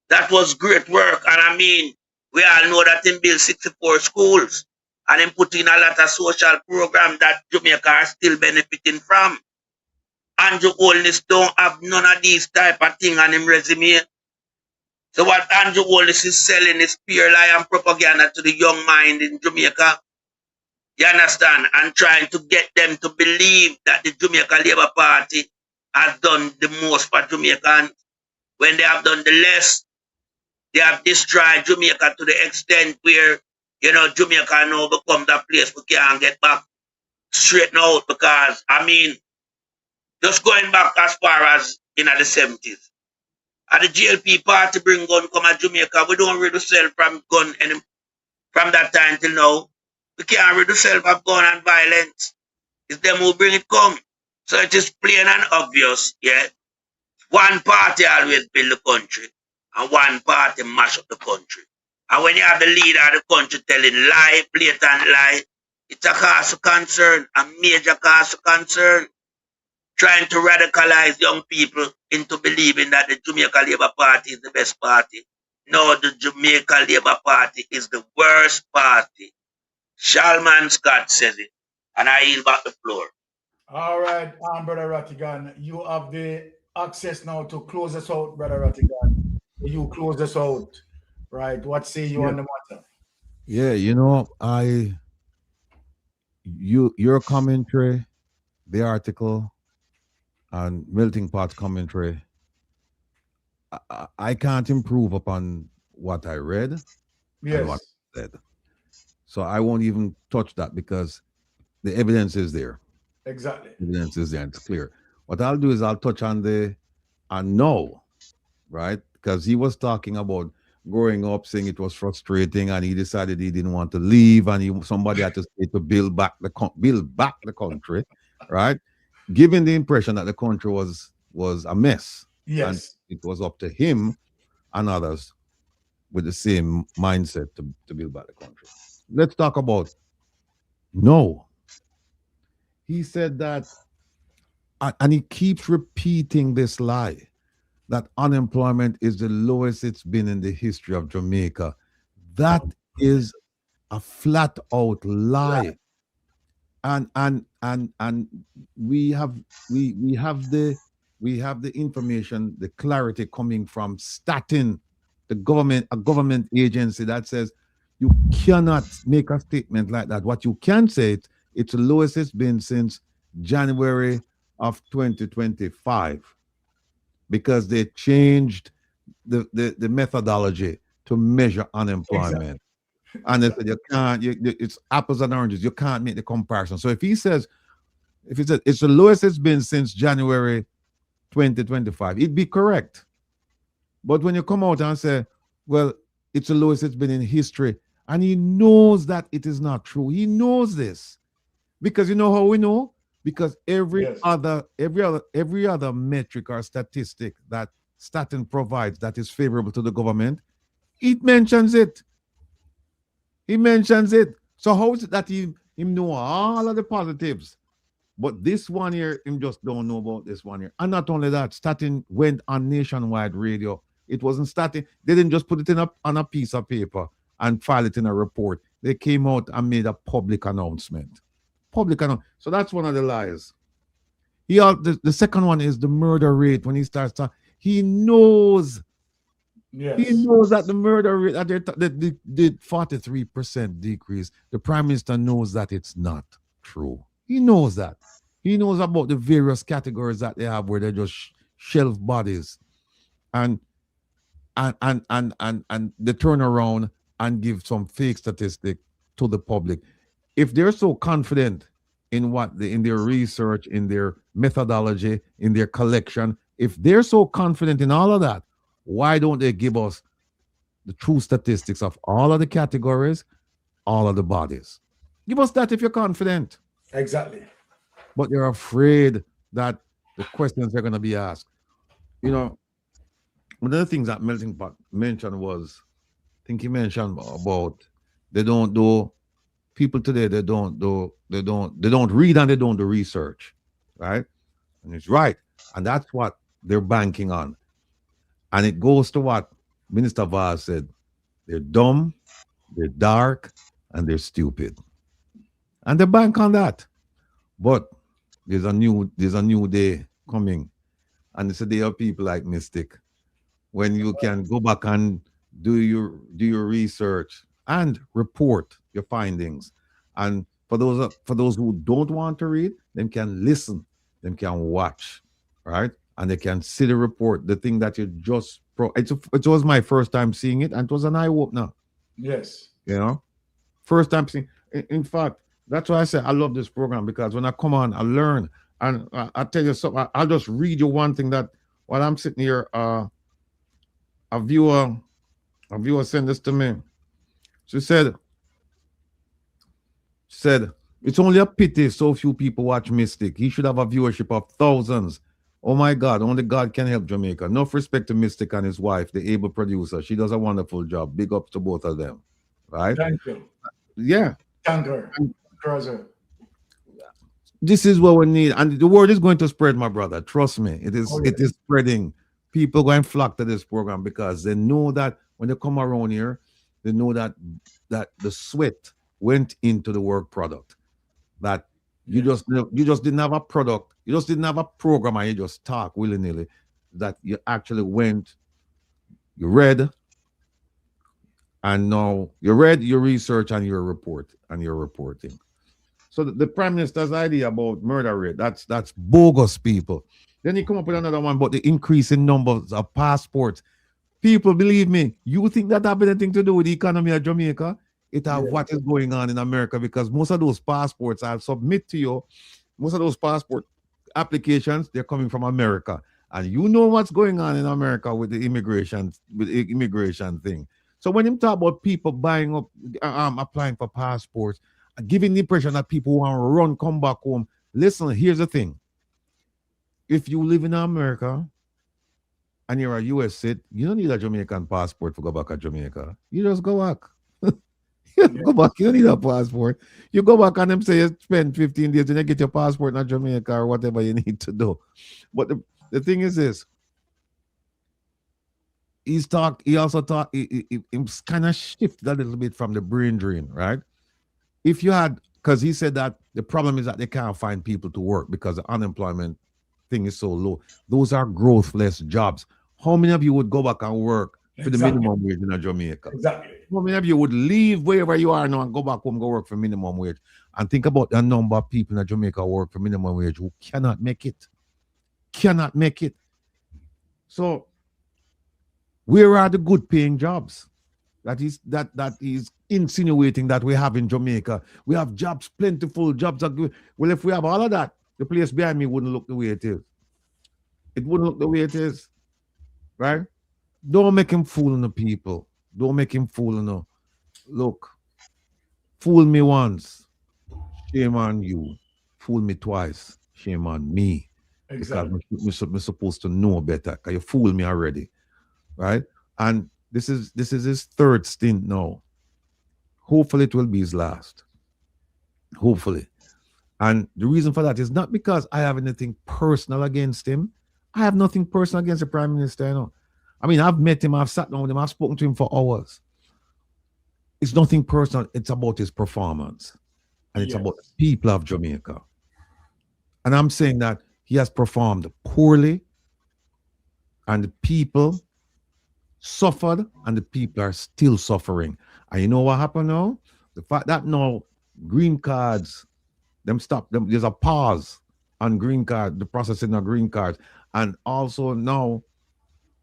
That was great work. And I mean, we all know that him built 64 schools and him put in a lot of social programs that Jamaica are still benefiting from. Andrew Holness don't have none of these type of thing on him resume. So what Andrew Holness is selling is pure lie and propaganda to the young mind in Jamaica. You understand? And trying to get them to believe that the Jamaica Labour Party has done the most for Jamaicans. When they have done the less, they have destroyed Jamaica to the extent where, Jamaica now becomes a place we can't get back straight out because, I mean, just going back as far as in the 70s. And the GLP party bring gun come to Jamaica, we don't really sell from gun from that time till now. We can't really sell from gun and violence. It's them who bring it come. So it is plain and obvious, yeah. One party always build the country, and one party mash up the country. And when you have the leader of the country telling lie, blatant lie, it's a cause of concern, a major cause of concern. Trying to radicalize young people into believing that the Jamaica Labour Party is the best party. No, the Jamaica Labour Party is the worst party. Shalman Scott says it. And I yield back the floor. All right, Brother Rattigan, you have the access now to close us out, Brother Rattigan. You close us out, right? What say you on the matter? Yeah, your commentary, the article, and Melting Pot commentary, I can't improve upon what I read and what I said. So I won't even touch that because the evidence is there. Exactly. Evidence is there, it's clear. What I'll do is I'll touch on the no, right? Because he was talking about growing up, saying it was frustrating, and he decided he didn't want to leave, and somebody had to stay to build back the country, right? Giving the impression that the country was a mess. Yes. And it was up to him and others with the same mindset to build back the country. Let's talk about no. He said that, and he keeps repeating this lie, that unemployment is the lowest it's been in the history of Jamaica. That is a flat out lie. And we have the information, the clarity coming from Statin, a government agency that says you cannot make a statement like that. What you can say, it's the lowest it's been since January of 2025, because they changed the methodology to measure unemployment. And they said you can't, it's apples and oranges. You can't make the comparison. So if he says it's the lowest it's been since January 2025, it'd be correct. But when you come out and say, well, it's the lowest it's been in history, and he knows that it is not true. He knows this. Because you know how we know? Because every other metric or statistic that Statin provides that is favorable to the government, it mentions it. He mentions it. So how is it that he know all of the positives? But this one here, him just don't know about this one here. And not only that, Statin went on nationwide radio. It wasn't Statin. They didn't just put it on a piece of paper and file it in a report. They came out and made a public announcement. So that's one of the lies. The second one is the murder rate. When he starts talking, he knows. Yes. He knows that the murder rate that they did 43% decrease. The Prime Minister knows that it's not true. He knows that. He knows about the various categories that they have where they just shelve bodies and they turn around and give some fake statistic to the public. If they're so confident in in their research, in their methodology, in their collection, if they're so confident in all of that, why don't they give us the true statistics of all of the categories, all of the bodies? Give us that if you're confident. Exactly. But they're afraid that the questions are going to be asked. You know, one of the things that Melting Pot mentioned was, I think he mentioned about people today, they don't read and they don't do research, right? And it's right. And that's what they're banking on. And it goes to what Minister Vaz said. They're dumb, they're dark, and they're stupid. And they bank on that. But there's a new day coming. And it's a day of people like Mystic. When you can go back and do your research and report your findings. And for those who don't want to read, them can listen, them can watch, right? And they can see the report, the thing that you just it was my first time seeing it, and it was an eye-opener. Yes. You know? First time seeing. In fact, that's why I say I love this program, because when I come on, I learn. And I'll tell you something. I'll just read you one thing that while I'm sitting here, a viewer sent this to me. She said, it's only a pity so few people watch Mystic. He should have a viewership of thousands. Oh my God, only God can help Jamaica. Enough respect to Mystic and his wife, the able producer. She does a wonderful job. Big ups to both of them. Right? Thank you. Yeah. Thank her. This is what we need. And the word is going to spread, my brother. Trust me. It is It is spreading. People going to flock to this program because they know that when they come around here, they know that the sweat went into the work product. That you just didn't have a product, you just didn't have a program, and you just talk willy-nilly. That you actually went, you read, and now you read, your research, and your report, and your reporting. So the Prime Minister's idea about murder rate, that's bogus, people. Then he come up with another one about the increase in numbers of passports. People, believe me, you think that have anything to do with the economy of Jamaica? It have what is going on in America, because most of those passports I'll submit to you, most of those passport applications, they're coming from America. And you know what's going on in America with the immigration thing. So when him talk about people buying up, applying for passports, giving the impression that people want to run, come back home. Listen, here's the thing. If you live in America and you're a US citizen, you don't need a Jamaican passport to go back to Jamaica. You just go back. Go back. You don't need a passport. You go back and them say you spend 15 days and you get your passport in Jamaica or whatever you need to do. But the thing is this. He also talked, he kind of shifted a little bit from the brain drain, right? If you had, because he said that the problem is that they can't find people to work because the unemployment thing is so low. Those are growthless jobs. How many of you would go back and work for the minimum wage in Jamaica? Exactly. How many of you would leave wherever you are now and go back home, go work for minimum wage? And think about the number of people in Jamaica who work for minimum wage who cannot make it. Cannot make it. So Where are the good paying jobs? That is insinuating that we have in Jamaica. We have jobs, plentiful jobs are good. Well, if we have all of that, the place behind me wouldn't look the way it is. It wouldn't look the way it is. Right? Don't make him fooling the people. Don't make him fooling them. Look, fool me once, shame on you. Fool me twice, shame on me. Exactly. Because we're supposed to know better. Because you fooled me already. Right? And this is his third stint now. Hopefully it will be his last. Hopefully. And the reason for that is not because I have anything personal against him. I have nothing personal against the Prime Minister, you know. I mean, I've met him, I've sat down with him, I've spoken to him for hours. It's nothing personal, it's about his performance. And it's about the people of Jamaica. And I'm saying that he has performed poorly, and the people suffered, and the people are still suffering. And you know what happened now? The fact that now green cards, there's a pause on green card, the processing of green cards. And also now,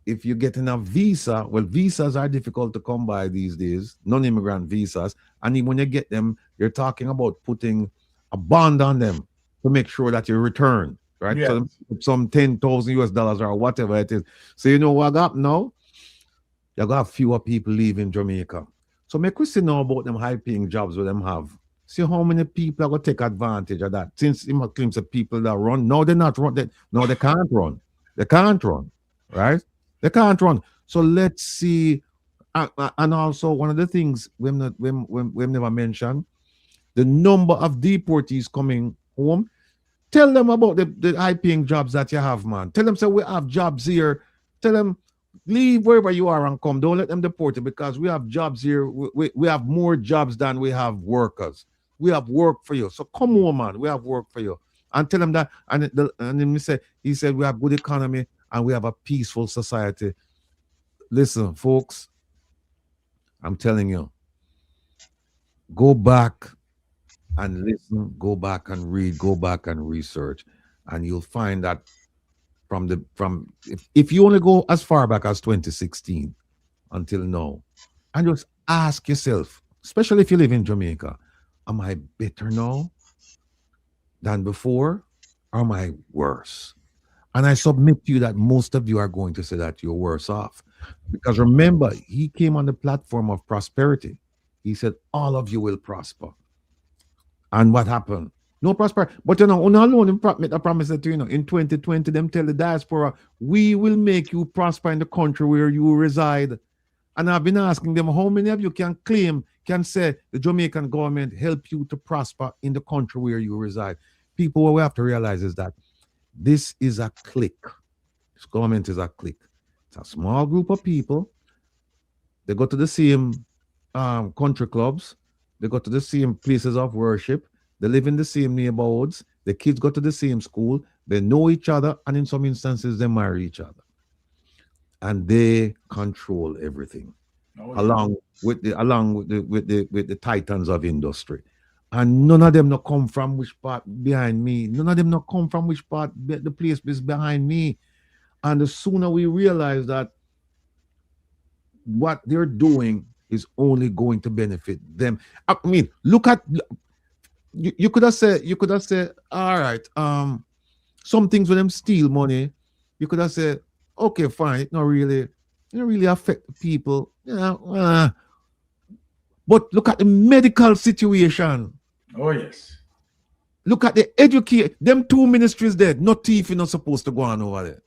if you're getting a visa, well, visas are difficult to come by these days, non-immigrant visas. And even when you get them, you're talking about putting a bond on them to make sure that you return, right? Yeah. So some $10,000 or whatever it is. So you know what got now? You got fewer people leaving Jamaica. So make we see now about them high-paying jobs where them have. See how many people are going to take advantage of that. Since he claims the people that run, no, they're not run. No, they can't run. They can't run, right? They can't run. So let's see. And also, one of the things we've never mentioned, the number of deportees coming home. Tell them about the high-paying jobs that you have, man. Tell them, say, we have jobs here. Tell them, leave wherever you are and come. Don't let them deport you, because we have jobs here. We have more jobs than we have workers. We have work for you. So come on, man. We have work for you. And tell them that. And then he said we have good economy and we have a peaceful society. Listen, folks, I'm telling you, go back and listen, go back and read, go back and research, and you'll find that if you only go as far back as 2016 until now, and just ask yourself, especially if you live in Jamaica, am I better now than before, or am I worse? And I submit to you that most of you are going to say that you're worse off. Because remember, he came on the platform of prosperity. He said, all of you will prosper. And what happened? No prosperity. But you know, alone make a promise that, you know, in 2020, them tell the diaspora, we will make you prosper in the country where you reside. And I've been asking them, how many of you can say the Jamaican government help you to prosper in the country where you reside? People, what we have to realize is that this is a clique. This government is a clique. It's a small group of people. They go to the same country clubs. They go to the same places of worship. They live in the same neighborhoods. The kids go to the same school. They know each other, and in some instances, they marry each other. And they control everything, along with the titans of industry. And none of them not come from which part behind me. None of them not come from which part the place is behind me. And the sooner we realize that what they're doing is only going to benefit them. I mean, look at you could have said, all right, some things with them steal money. You could have said, okay, fine, it don't really affect people. But look at the medical situation. Oh, yes. Look at the education. Them two ministries there, no thief, you're not supposed to go on over there.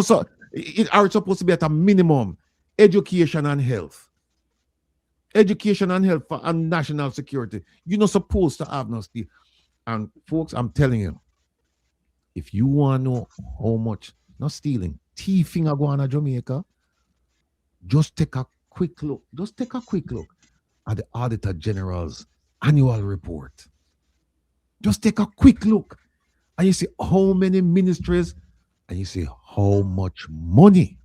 So it are supposed to be at a minimum education and health. Education and health and national security. You're not supposed to have no steal. And folks, I'm telling you, if you want to know how much, not stealing, thieving are going on Jamaica, just take a quick look. Just take a quick look at the Auditor General's annual report. Just take a quick look and you see how many ministries and you see how much money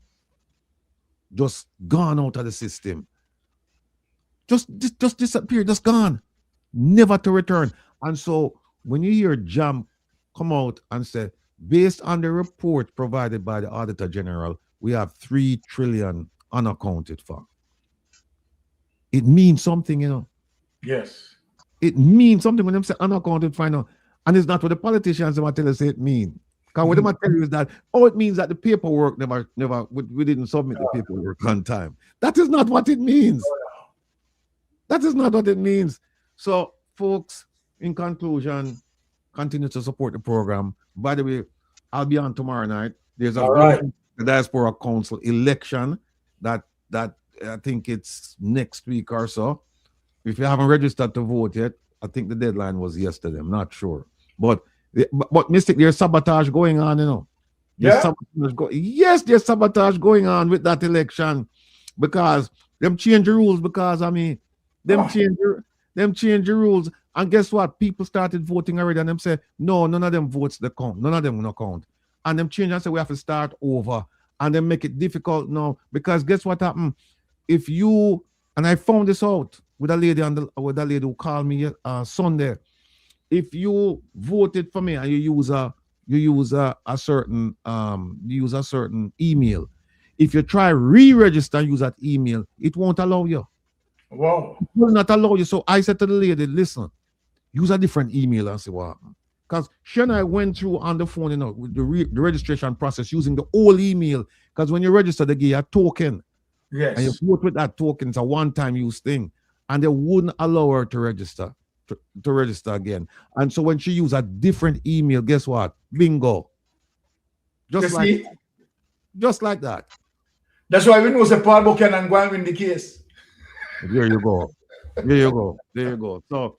just gone out of the system. Just disappear, just gone. Never to return. And so when you hear Jam come out and say, based on the report provided by the Auditor General, we have 3 trillion unaccounted for. It means something, you know. Yes. It means something when them say unaccounted for, you know. And it's not what the politicians them tell us it mean. Because what they might tell you is that, it means that the paperwork we didn't submit the paperwork on time. That is not what it means. That is not what it means. So, folks, in conclusion, continue to support the program. By the way, I'll be on tomorrow night. There's a Diaspora Council election that I think it's next week or so. If you haven't registered to vote yet, I think the deadline was yesterday. I'm not sure. But Mystic, there's sabotage going on, you know. There's there's sabotage going on with that election because them change the rules because them change the rules. And guess what? People started voting already and them say, no, none of them votes the count. None of them no count. And them change and say we have to start over. And then make it difficult now. Because guess what happened? If you, and I found this out with a lady who called me Sunday. If you voted for me and you use a certain email, if you try re-register and use that email, it won't allow you. Wow. It will not allow you. So I said to the lady, listen, use a different email and see what happened. Because she and I went through on the phone, you know, with the registration process using the old email. Because when you register, they give you a token. Yes. And you vote with that token. It's a one-time use thing. And they wouldn't allow her to register. To register again. And so when she used a different email, guess what? Bingo. Just like that. That's why we know the Paul Buchanan going to win the case. There you go. There you go. So,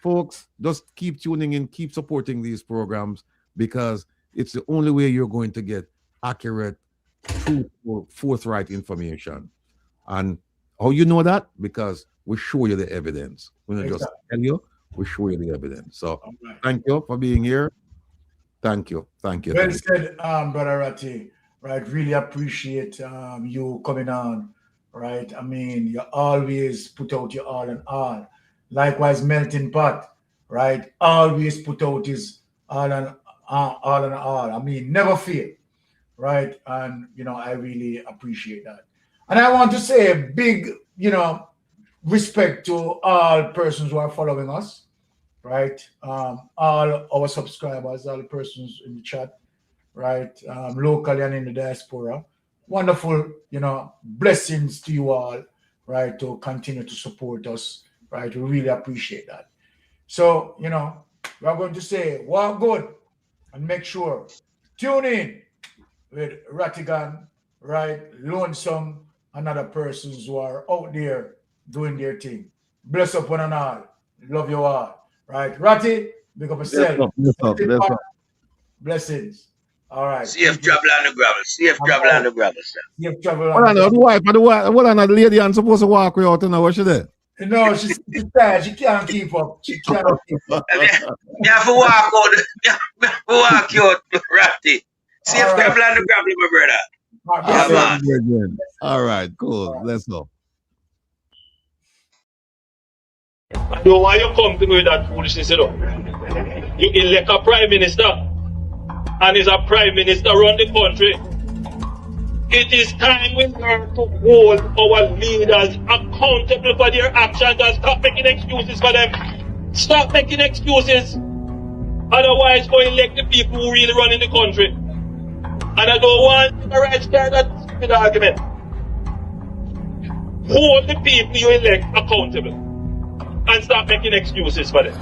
folks, just keep tuning in, keep supporting these programs because it's the only way you're going to get accurate, truthful, forthright information. And how you know that? Because we show you the evidence. We don't just tell you, we show you the evidence. So thank you for being here. Thank you. Well said, Brother Ratty. Right, really appreciate you coming on. Right, I mean, you always put out your all and all. Likewise, Melting Pot. Right, always put out his all and all. I mean, never fail. Right, and you know, I really appreciate that. And I want to say a big, respect to all persons who are following us, right? All our subscribers, all the persons in the chat, right? Locally and in the diaspora. Wonderful, blessings to you all, right? To continue to support us, right? We really appreciate that. So, we are going to say, walk good and make sure. Tune in with Rattigan, right? Lonesome, and other persons who are out there doing their thing. Bless up one and all. Love you all. Right? Ratty, big up yourself. Blessings. All right. Safe travel on the gravel. Safe travel on the gravel, sir. Safe travel on the gravel. What the lady I'm supposed to walk with out, what she there? No, she's tired. She can't keep up. She can't keep up. You have to walk out. You have to walk out, Ratty. Safe travel on the gravel, my brother. All right, cool. Let's go. I don't want you to come to me with that foolishness, You elect a prime minister, and is a prime minister run the country. It is time we learn to hold our leaders accountable for their actions and stop making excuses for them. Stop making excuses. Otherwise, go elect the people who really run in the country. And I don't want the right side of that stupid argument. Hold the people you elect accountable and stop making excuses for them.